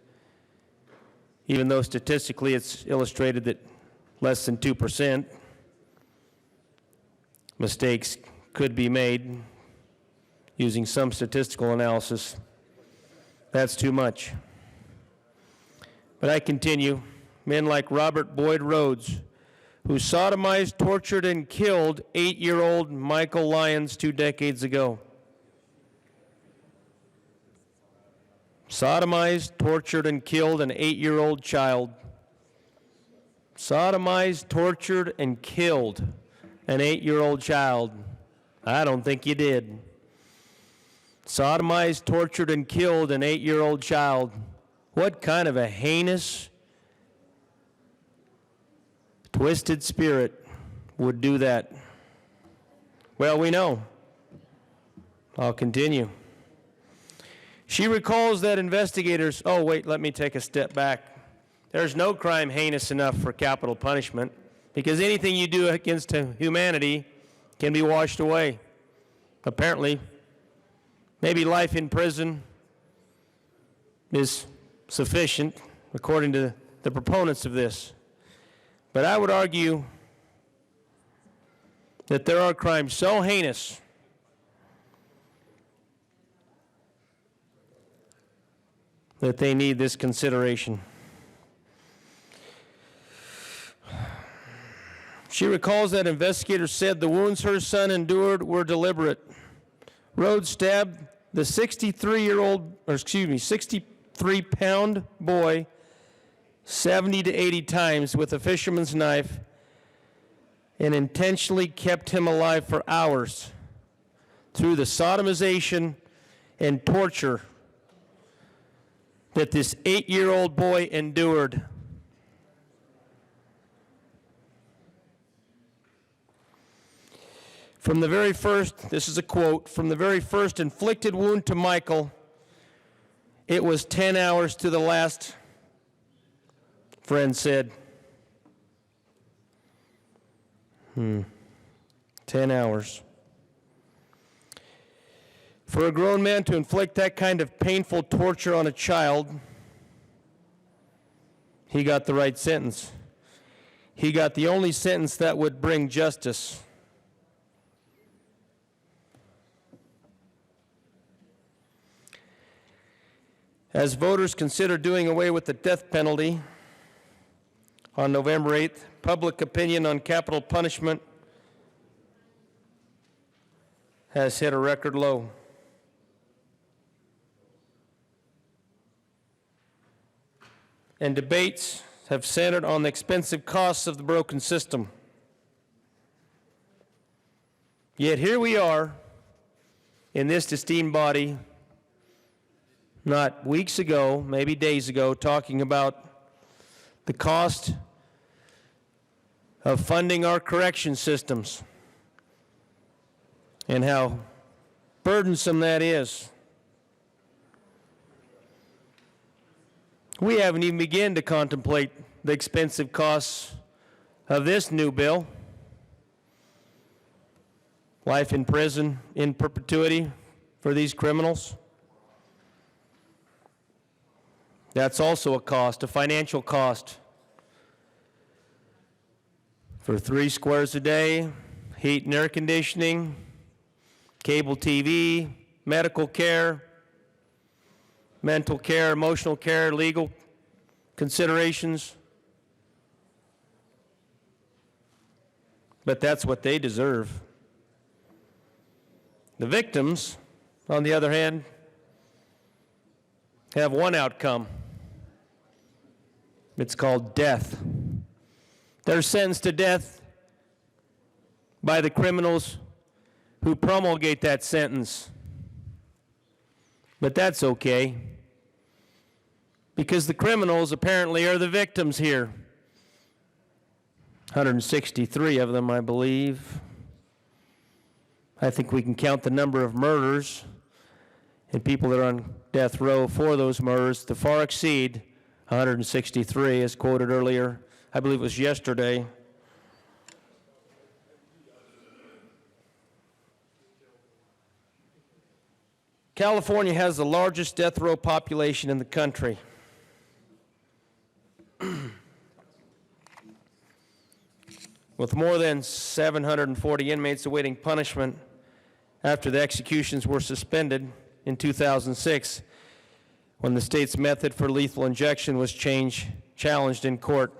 M: even though statistically it's illustrated that less than 2% mistakes could be made using some statistical analysis, that's too much. But I continue. Men like Robert Boyd Rhodes, who sodomized, tortured, and killed 8-year-old Michael Lyons 2 decades ago. Sodomized, tortured, and killed an 8-year-old child. Sodomized, tortured, and killed an 8-year-old child. I don't think you did. Sodomized, tortured, and killed an 8-year-old child. What kind of a heinous, twisted spirit would do that? Well, we know. I'll continue. She recalls that investigators, oh wait, let me take a step back. There's no crime heinous enough for capital punishment, because anything you do against humanity can be washed away. Apparently, maybe life in prison is sufficient, according to the proponents of this. But I would argue that there are crimes so heinous that they need this consideration. She recalls that investigators said the wounds her son endured were deliberate. Rhodes stabbed the 63-pound boy 70 to 80 times with a fisherman's knife and intentionally kept him alive for hours through the sodomization and torture that this 8-year-old boy endured. From the very first, this is a quote, from the very first inflicted wound to Michael, it was 10 hours to the last, friend said. 10 hours. For a grown man to inflict that kind of painful torture on a child, he got the right sentence. He got the only sentence that would bring justice. As voters consider doing away with the death penalty on November 8th, public opinion on capital punishment has hit a record low. And debates have centered on the expensive costs of the broken system. Yet here we are in this esteemed body, not weeks ago, maybe days ago, talking about the cost of funding our correction systems and how burdensome that is. We haven't even begun to contemplate the expensive costs of this new bill. Life in prison in perpetuity for these criminals. That's also a cost, a financial cost. For 3 squares a day, heat and air conditioning, cable TV, medical care, mental care, emotional care, legal considerations. But that's what they deserve. The victims, on the other hand, have one outcome. It's called death. They're sentenced to death by the criminals who promulgate that sentence. But that's okay, because the criminals apparently are the victims here. 163 of them, I believe. I think we can count the number of murders and people that are on death row for those murders to far exceed 163, as quoted earlier. I believe it was yesterday. California has the largest death row population in the country. With more than 740 inmates awaiting punishment after the executions were suspended in 2006, when the state's method for lethal injection was challenged in court.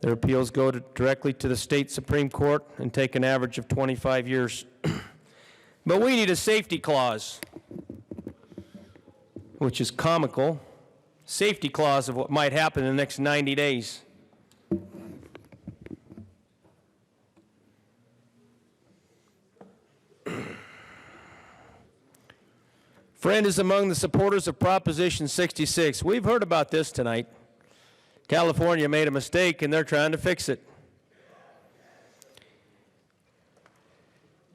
M: Their appeals go directly to the state Supreme Court and take an average of 25 years. But we need a safety clause, which is comical. Safety clause of what might happen in the next 90 days. Friend is among the supporters of Proposition 66. We've heard about this tonight. California made a mistake and they're trying to fix it.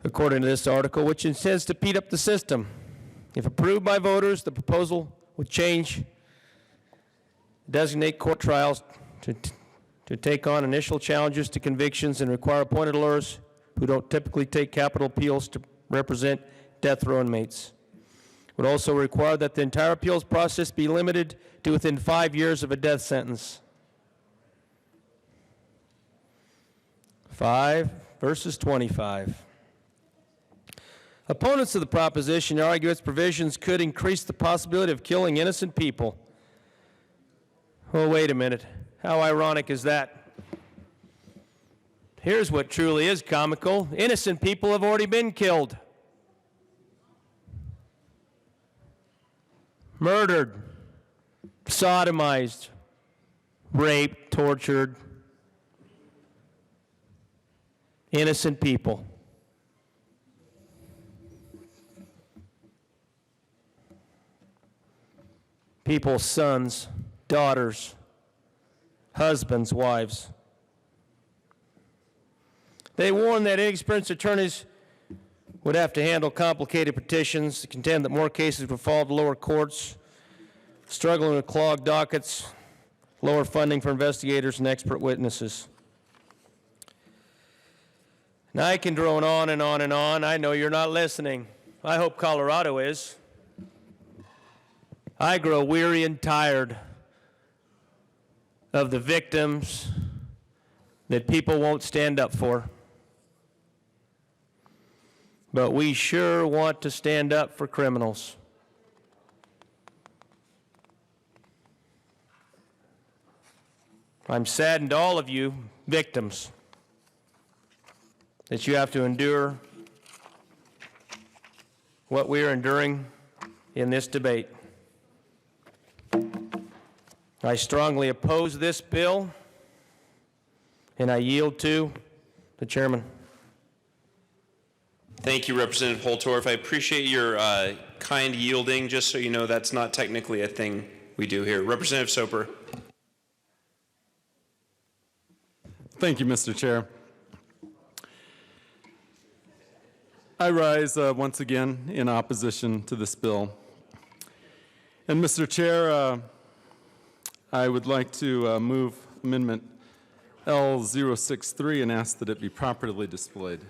M: According to this article, which intends to speed up the system. If approved by voters, the proposal would designate court trials to take on initial challenges to convictions and require appointed lawyers who don't typically take capital appeals to represent death row inmates. Would also require that the entire appeals process be limited to within 5 years of a death sentence. 5 versus 25. Opponents of the proposition argue its provisions could increase the possibility of killing innocent people. Well, wait a minute. How ironic is that? Here's what truly is comical. Innocent people have already been killed. Murdered, sodomized, raped, tortured. Innocent people. People's sons, daughters, husbands, wives. They warn that inexperienced attorneys would have to handle complicated petitions, contend that more cases would fall to lower courts, struggling with clogged dockets, lower funding for investigators and expert witnesses. Now I can drone on and on and on. I know you're not listening. I hope Colorado is. I grow weary and tired of the victims that people won't stand up for. But we sure want to stand up for criminals. I'm saddened, all of you victims, that you have to endure what we are enduring in this debate. I strongly oppose this bill, and I yield to the chairman.
I: Thank you, Representative Holtorf. I appreciate your kind yielding. Just so you know, that's not technically a thing we do here. Representative Soper.
B: Thank you, Mr. Chair. I rise once again in opposition to this bill. And Mr. Chair, I would like to move Amendment L063 and ask that it be properly displayed.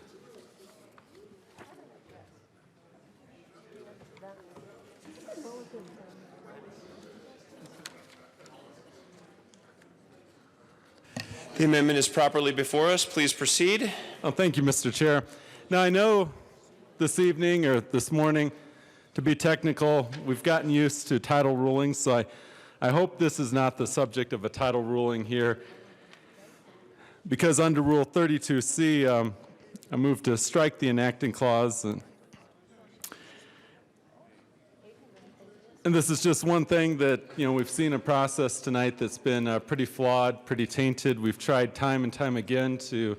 I: The amendment is properly before us. Please proceed.
B: Oh, thank you, Mr. Chair. Now, I know this evening or this morning, to be technical, we've gotten used to title rulings, so I hope this is not the subject of a title ruling here, because under Rule 32C, I move to strike the enacting clause. And this is just one thing that, we've seen a process tonight that's been pretty flawed, pretty tainted. We've tried time and time again to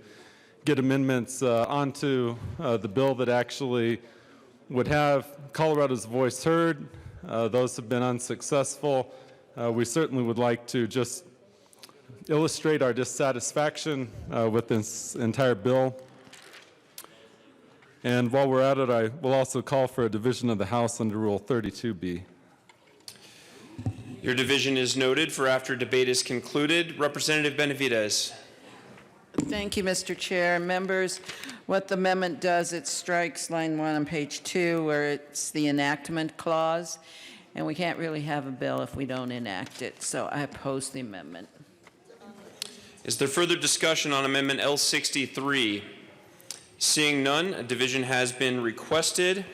B: get amendments onto the bill that actually would have Colorado's voice heard. Those have been unsuccessful. We certainly would like to just illustrate our dissatisfaction with this entire bill. And while we're at it, I will also call for a division of the House under Rule 32B.
I: Your division is noted for after debate is concluded. Representative Benavidez.
Q: Thank you, Mr. Chair. Members, what the amendment does, it strikes line 1 on page 2 where it's the enactment clause, and we can't really have a bill if we don't enact it, so I oppose the amendment.
I: Is there further discussion on Amendment L63? Seeing none, a division has been requested.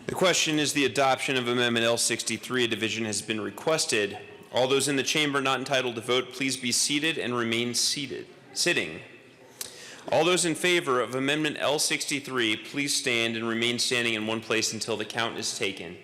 I: The question is the adoption of Amendment L63. A division has been requested. All those in the chamber not entitled to vote, please be seated and remain sitting. All those in favor of Amendment L63, please stand and remain standing in one place until the count is taken.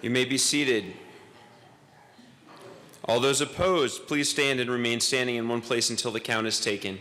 I: You may be seated. All those opposed, please stand and remain standing in one place until the count is taken.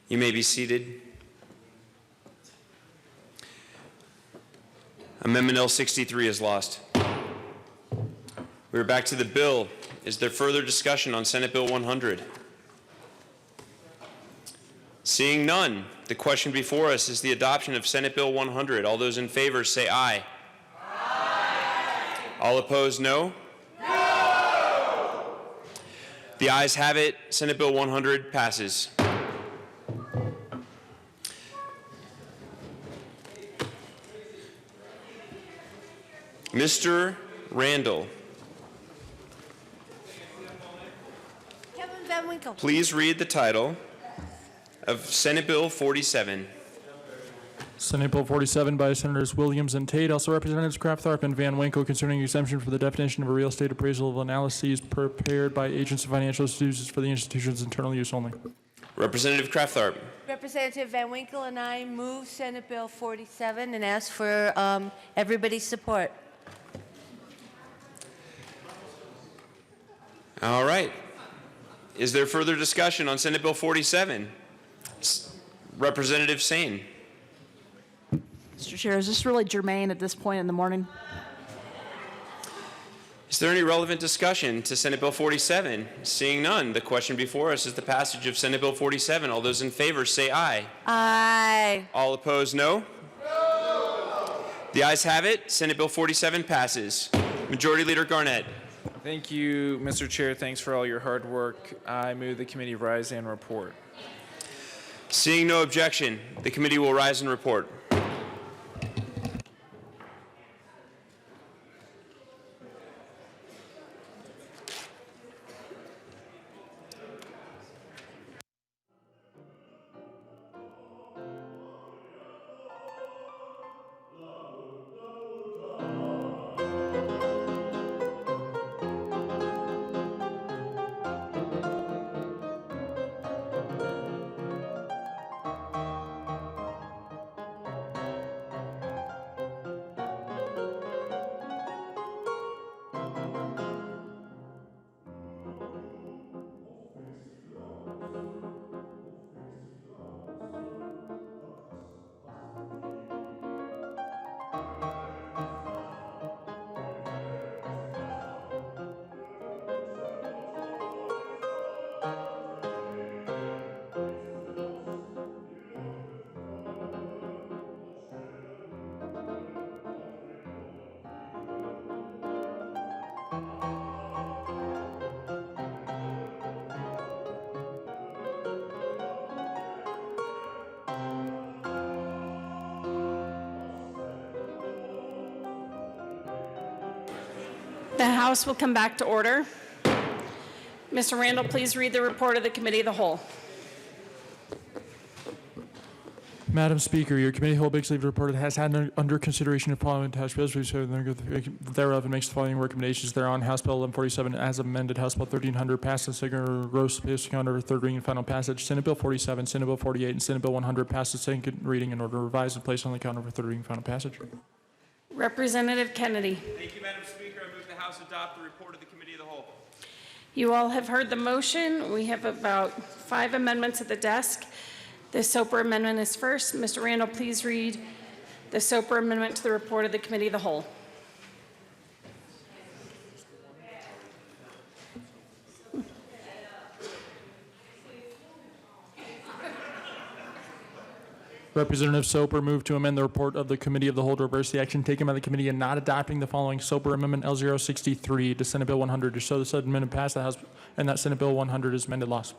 I: You may be seated. Amendment L63 is lost. We're back to the bill. Is there further discussion on Senate Bill 100? Seeing none, the question before us is the adoption of Senate Bill 100. All those in favor say aye. Aye. All opposed, no? No! The ayes have it. Senate Bill 100 passes. Mr. Randall,
U: Kevin Van Winkle.
I: please read the title of Senate Bill 47.
D: Senate Bill 47 by Senators Williams and Tate, also Representatives Kraft-Tharp and Van Winkle, concerning exemption for the definition of a real estate appraisal of analyses prepared by agents of financial institutions for the institution's internal use only.
I: Representative Kraft-Tharp.
U: Representative Van Winkle and I move Senate Bill 47 and ask for everybody's support.
I: All right. Is there further discussion on Senate Bill 47? Representative Sane.
G: Mr. Chair, is this really germane at this point in the morning?
I: Is there any relevant discussion to Senate Bill 47? Seeing none, the question before us is the passage of Senate Bill 47. All those in favor say aye.
U: Aye.
I: All opposed, no? The ayes have it. Senate Bill 47 passes. Majority Leader Garnett.
H: Thank you, Mr. Chair. Thanks for all your hard work. I move the committee rise and report.
I: Seeing no objection, the committee will rise and report.
A: The House will come back to order. Mr. Randall, please read the report of the Committee of the Whole.
D: Madam Speaker, your committee whole big sleeve report has had under consideration of following attached bills thereof and makes the following recommendations thereon. House Bill 1147 as amended, House Bill 1300 passed the second gross passing under third reading and final passage. Senate Bill 47, Senate Bill 48, and Senate Bill 100 passed the second reading in order to revise and place on the counter for third reading and final passage.
A: Representative Kennedy.
I: Thank you, Madam Speaker. I move the House adopt the report of the Committee of the Whole.
A: You all have heard the motion. We have about 5 amendments at the desk. The Soper amendment is first. Mr. Randall, please read the Soper amendment to the report of the Committee of the Whole.
D: Representative Soper moved to amend the report of the Committee of the Whole to reverse the action taken by the committee in not adopting the following Soper Amendment L063 to Senate Bill 100 to show the said amendment passed the House and that Senate Bill 100 is amended lost.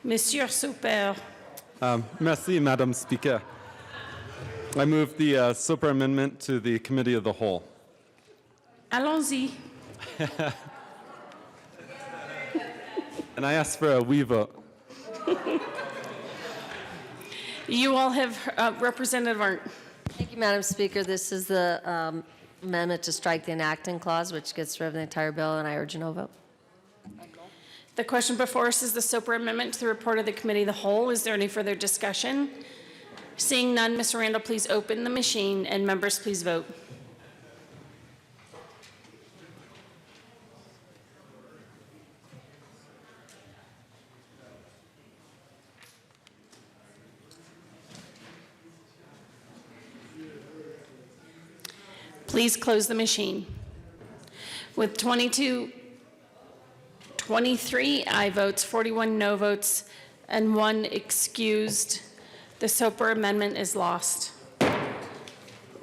A: Monsieur Soper.
B: Merci, Madam Speaker. I move the Soper Amendment to the Committee of the Whole.
A: Allons-y.
B: And I ask for a we vote.
A: You all have Representative Arndt.
S: Thank you, Madam Speaker. This is the amendment to strike the enacting clause, which gets rid of the entire bill, and I urge a no vote.
A: The question before us is the Soper amendment to the report of the Committee of the Whole. Is there any further discussion? Seeing none, Mr. Randall, please open the machine, and members, please vote. Please close the machine. With 23 aye votes, 41 no votes, and 1 excused, the Soper amendment is lost.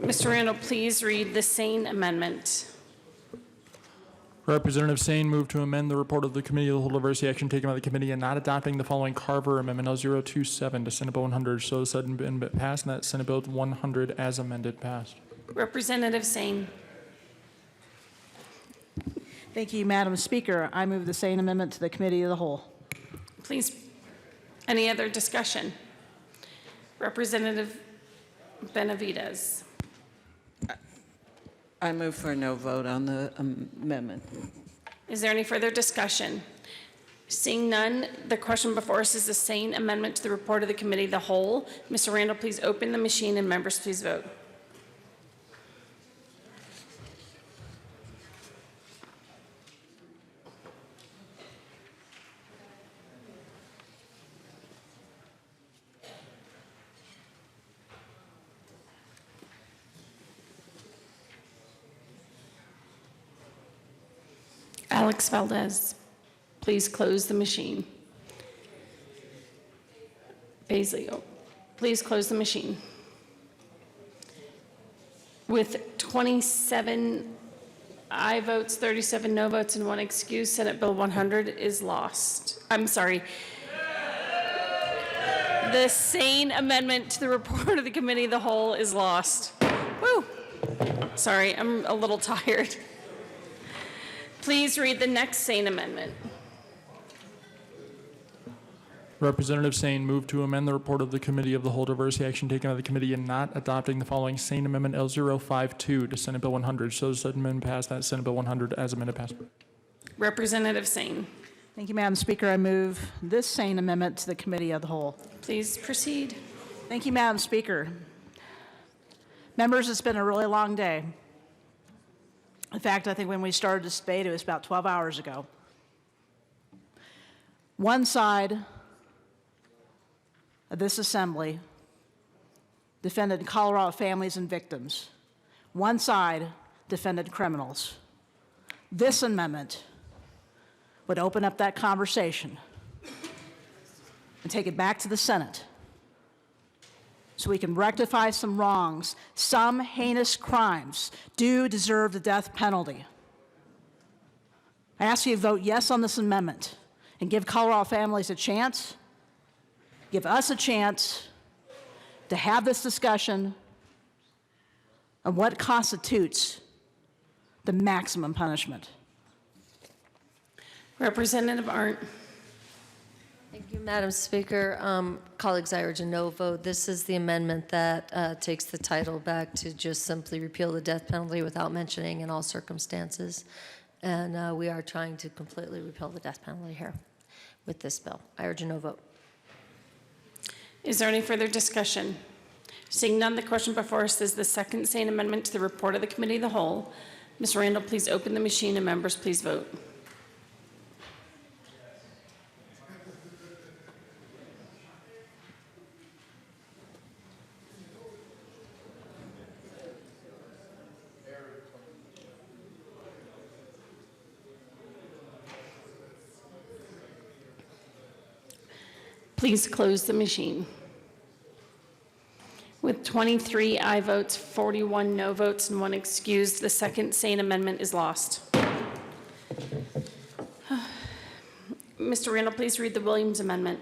A: Mr. Randall, please read the Sane amendment.
D: Representative Sane moved to amend the report of the Committee of the Whole to reverse the action taken by the committee in not adopting the following Carver Amendment L027 to Senate Bill 100 so the said amendment passed and that Senate Bill 100 as amended passed.
A: Representative Sane.
G: Thank you, Madam Speaker. I move the same amendment to the Committee of the Whole.
A: Please, any other discussion? Representative Benavides.
Q: I move for a no vote on the amendment.
A: Is there any further discussion? Seeing none, the question before us is the Sane amendment to the report of the Committee of the Whole. Mr. Randall, please open the machine and members, please vote. Alex Valdez, please close the machine. Paisley, please close the machine. With 27 aye votes, 37 no votes, and 1 excuse, Senate Bill 100 is lost. I'm sorry. The sane amendment to the report of the Committee of the Whole is lost. Woo! Sorry, I'm a little tired. Please read the next sane amendment.
D: Representative Sane moved to amend the report of the Committee of the Whole diversity action taken by the committee in not adopting the following sane amendment L052 to Senate Bill 100. So said amendment passed. That Senate Bill 100 as amended passed.
A: Representative Sane.
G: Thank you, Madam Speaker. I move this sane amendment to the Committee of the Whole.
A: Please proceed.
G: Thank you, Madam Speaker. Members, it's been a really long day. In fact, I think when we started this debate, it was about 12 hours ago. One side of this assembly defended Colorado families and victims. One side defended criminals. This amendment would open up that conversation and take it back to the Senate so we can rectify some wrongs. Some heinous crimes do deserve the death penalty. I ask you to vote yes on this amendment and give Colorado families a chance, give us a chance to have this discussion on what constitutes the maximum punishment.
A: Representative Arndt.
S: Thank you, Madam Speaker. Colleagues, I urge a no vote. This is the amendment that takes the title back to just simply repeal the death penalty without mentioning in all circumstances. And we are trying to completely repeal the death penalty here with this bill. I urge a no vote.
A: Is there any further discussion? Seeing none, the question before us is the second sane amendment to the report of the Committee of the Whole. Ms. Randall, please open the machine and members, please vote. Please close the machine. With 23 aye votes, 41 no votes, and 1 excused, the second sane amendment is lost. Mr. Randall, please read the Williams amendment.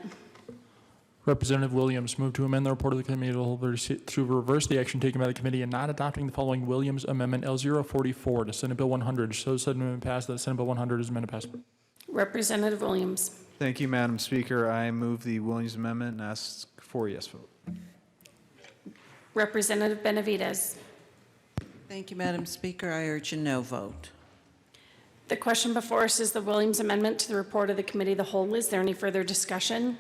D: Representative Williams moved to amend the report of the Committee of the Whole to reverse the action taken by the committee in not adopting the following Williams Amendment L044 to Senate Bill 100. So said amendment passed. That Senate Bill 100 is amended passed.
A: Representative Williams.
O: Thank you, Madam Speaker. I move the Williams Amendment and ask for a yes vote.
A: Representative Benavidez.
Q: Thank you, Madam Speaker. I urge a no vote.
A: The question before us is the Williams amendment to the report of the Committee of the Whole. Is there any further discussion?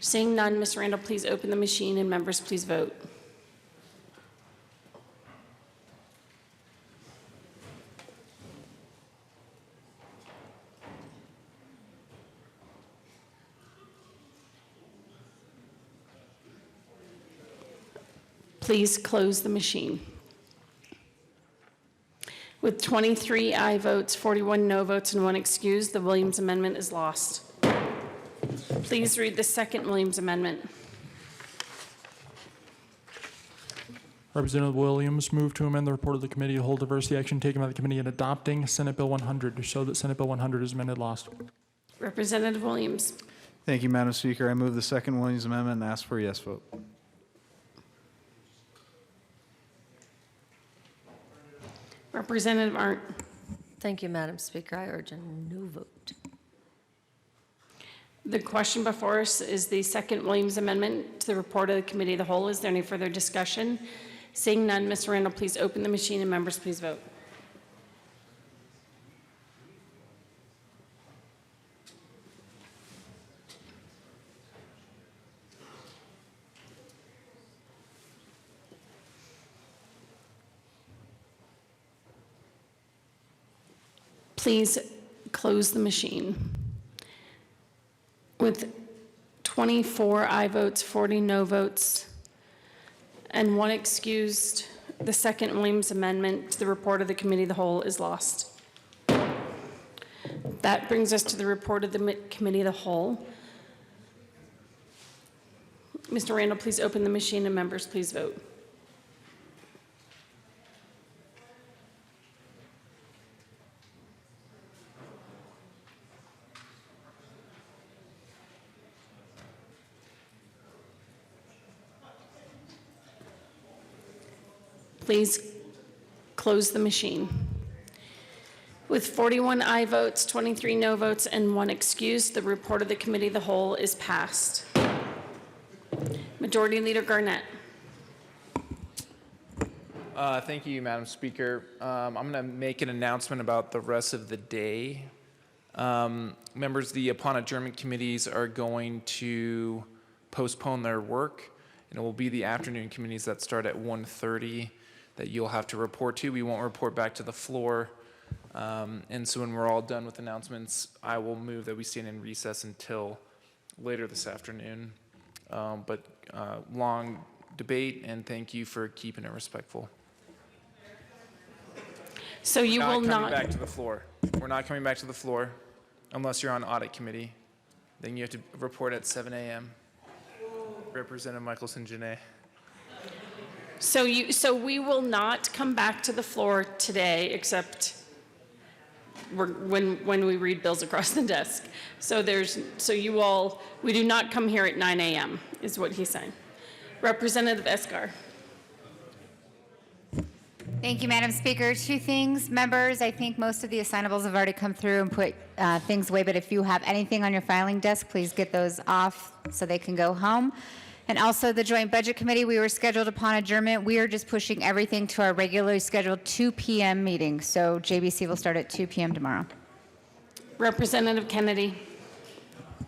A: Seeing none, Ms. Randall, please open the machine and members, please vote. Please close the machine. With 23 aye votes, 41 no votes, and 1 excused, the Williams amendment is lost. Please read the second Williams amendment.
D: Representative Williams moved to amend the report of the Committee of the Whole diversity action taken by the committee in adopting Senate Bill 100 to show that Senate Bill 100 is amended lost.
A: Representative Williams.
O: Thank you, Madam Speaker. I move the second Williams Amendment and ask for a yes vote.
A: Representative Arndt.
S: Thank you, Madam Speaker. I urge a no vote.
A: The question before us is the second Williams amendment to the report of the Committee of the Whole. Is there any further discussion? Seeing none, Mr. Randall, please open the machine and members, please vote. Please close the machine. With 24 aye votes, 40 no votes, and 1 excused, the second Williams amendment to the report of the Committee of the Whole is lost. That brings us to the report of the Committee of the Whole. Mr. Randall, please open the machine and members, please vote. Please close the machine. With 41 aye votes, 23 no votes, and 1 excuse, the report of the Committee of the Whole is passed. Majority Leader Garnett.
H: Thank you, Madam Speaker. I'm going to make an announcement about the rest of the day. Members, the upon adjournment committees are going to postpone their work, and it will be the afternoon committees that start at 1:30 that you'll have to report to. We won't report back to the floor. And so when we're all done with announcements, I will move that we stand in recess until later this afternoon. But long debate, and thank you for keeping it respectful.
A: So you will
H: Not
A: not.
H: coming back to the floor. We're not coming back to the floor unless you're on audit committee. Then you have to report at 7 a.m. Representative Michelson-Janae.
A: So we will not come back to the floor today, except when we read bills across the desk. We do not come here at 9 a.m. is what he's saying. Representative Escar.
E: Thank you, Madam Speaker. 2 things. Members, I think most of the assignables have already come through and put things away, but if you have anything on your filing desk, please get those off so they can go home. And also the Joint Budget Committee, we were scheduled upon adjournment. We are just pushing everything to our regularly scheduled 2 p.m. meeting. So JBC will start at 2 p.m. tomorrow.
A: Representative Kennedy.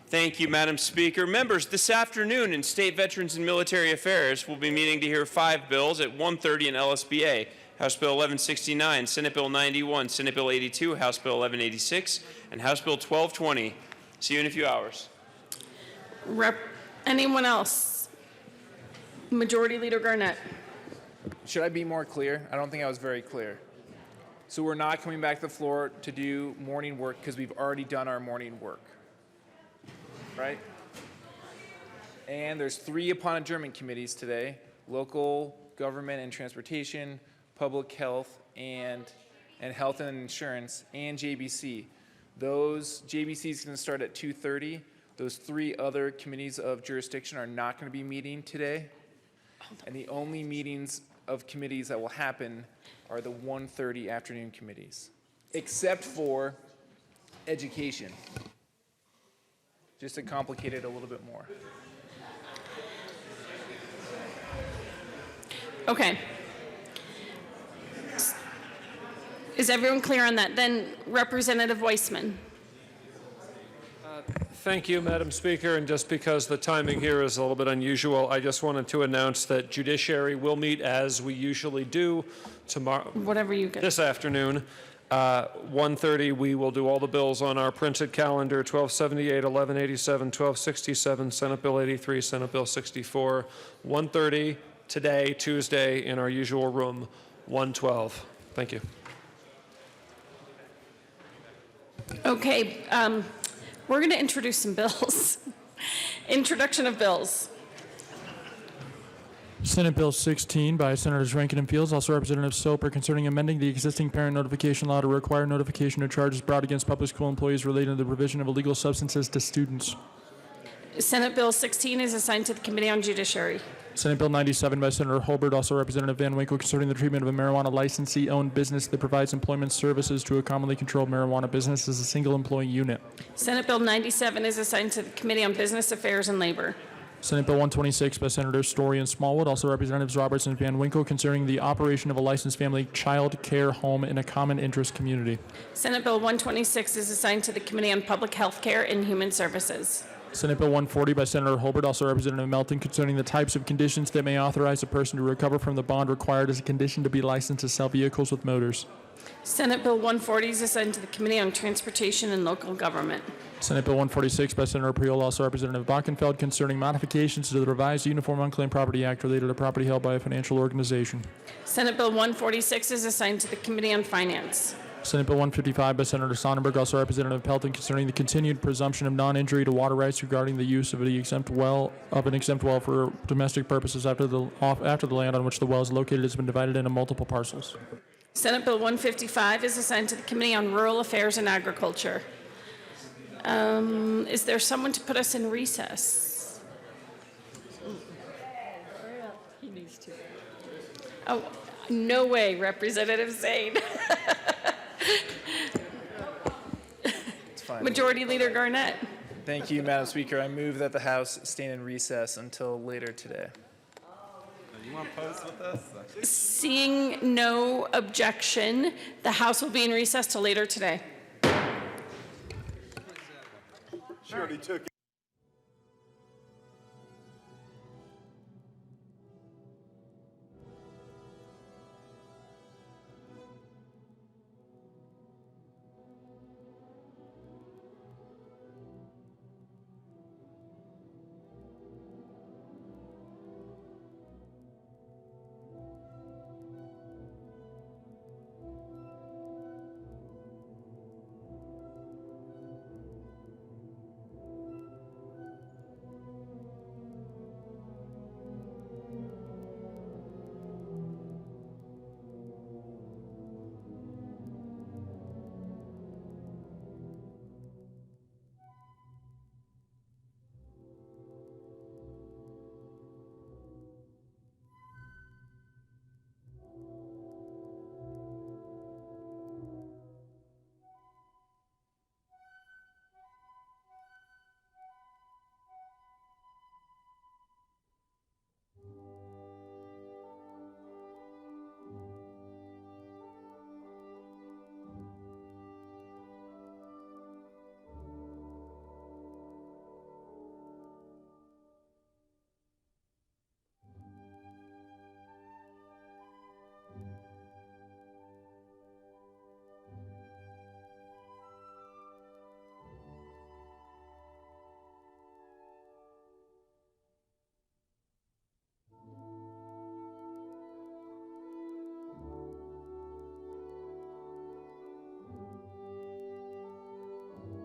I: Thank you, Madam Speaker. Members, this afternoon in State Veterans and Military Affairs, we'll be meeting to hear 5 bills at 1:30 in LSBA. House Bill 1169, Senate Bill 91, Senate Bill 82, House Bill 1186, and House Bill 1220. See you in a few hours.
A: Anyone else? Majority Leader Garnett.
H: Should I be more clear? I don't think I was very clear. So we're not coming back to the floor to do morning work because we've already done our morning work, right? And there's 3 upon adjournment committees today: local government and transportation, public health, and health and insurance, and JBC. Those JBC is going to start at 2:30. Those 3 other committees of jurisdiction are not going to be meeting today. And the only meetings of committees that will happen are the 1:30 afternoon committees, except for education, just to complicate it a little bit more.
A: Okay. Is everyone clear on that? Then Representative Weissman.
V: Thank you, Madam Speaker. And just because the timing here is a little bit unusual, I just wanted to announce that Judiciary will meet as we usually do tomorrow.
A: Whatever you get.
V: This afternoon, 1:30. We will do all the bills on our printed calendar: 1278, 1187, 1267, Senate Bill 83, Senate Bill 64. 1:30 today, Tuesday, in our usual room, 112. Thank you.
A: Okay. We're going to introduce some bills. Introduction of bills.
D: Senate Bill 16 by Senators Rankin and Fields, also Representative Soper, concerning amending the existing parent notification law to require notification of charges brought against public school employees relating to the provision of illegal substances to students.
A: Senate Bill 16 is assigned to the Committee on Judiciary.
D: Senate Bill 97 by Senator Holbert, also Representative Van Winkle, concerning the treatment of a marijuana licensee-owned business that provides employment services to a commonly controlled marijuana business as a single employee unit.
A: Senate Bill 97 is assigned to the Committee on Business Affairs and Labor.
D: Senate Bill 126 by Senators Story and Smallwood, also Representatives Roberts and Van Winkle, concerning the operation of a licensed family child care home in a common interest community.
A: Senate Bill 126 is assigned to the Committee on Public Health Care and Human Services.
D: Senate Bill 140 by Senator Holbert, also Representative Melton, concerning the types of conditions that may authorize a person to recover from the bond required as a condition to be licensed to sell vehicles with motors.
A: Senate Bill 140 is assigned to the Committee on Transportation and Local Government.
D: Senate Bill 146 by Senator Priol, also Representative Bockenfeld, concerning modifications to the revised Uniform Unclaimed Property Act related to property held by a financial organization.
A: Senate Bill 146 is assigned to the Committee on Finance.
D: Senate Bill 155 by Senator Sonnenberg, also Representative Pelton, concerning the continued presumption of non-injury to water rights regarding the use of an exempt well for domestic purposes after the land on which the well is located has been divided into multiple parcels.
A: Senate Bill 155 is assigned to the Committee on Rural Affairs and Agriculture. Is there someone to put us in recess?
N: He needs to.
A: Oh, no way, Representative Zane.
H: It's fine.
A: Majority Leader Garnett.
H: Thank you, Madam Speaker. I move that the House stand in recess until later today.
B: You want to pose with us?
A: Seeing no objection, the House will be in recess till later today.
T: She already took it.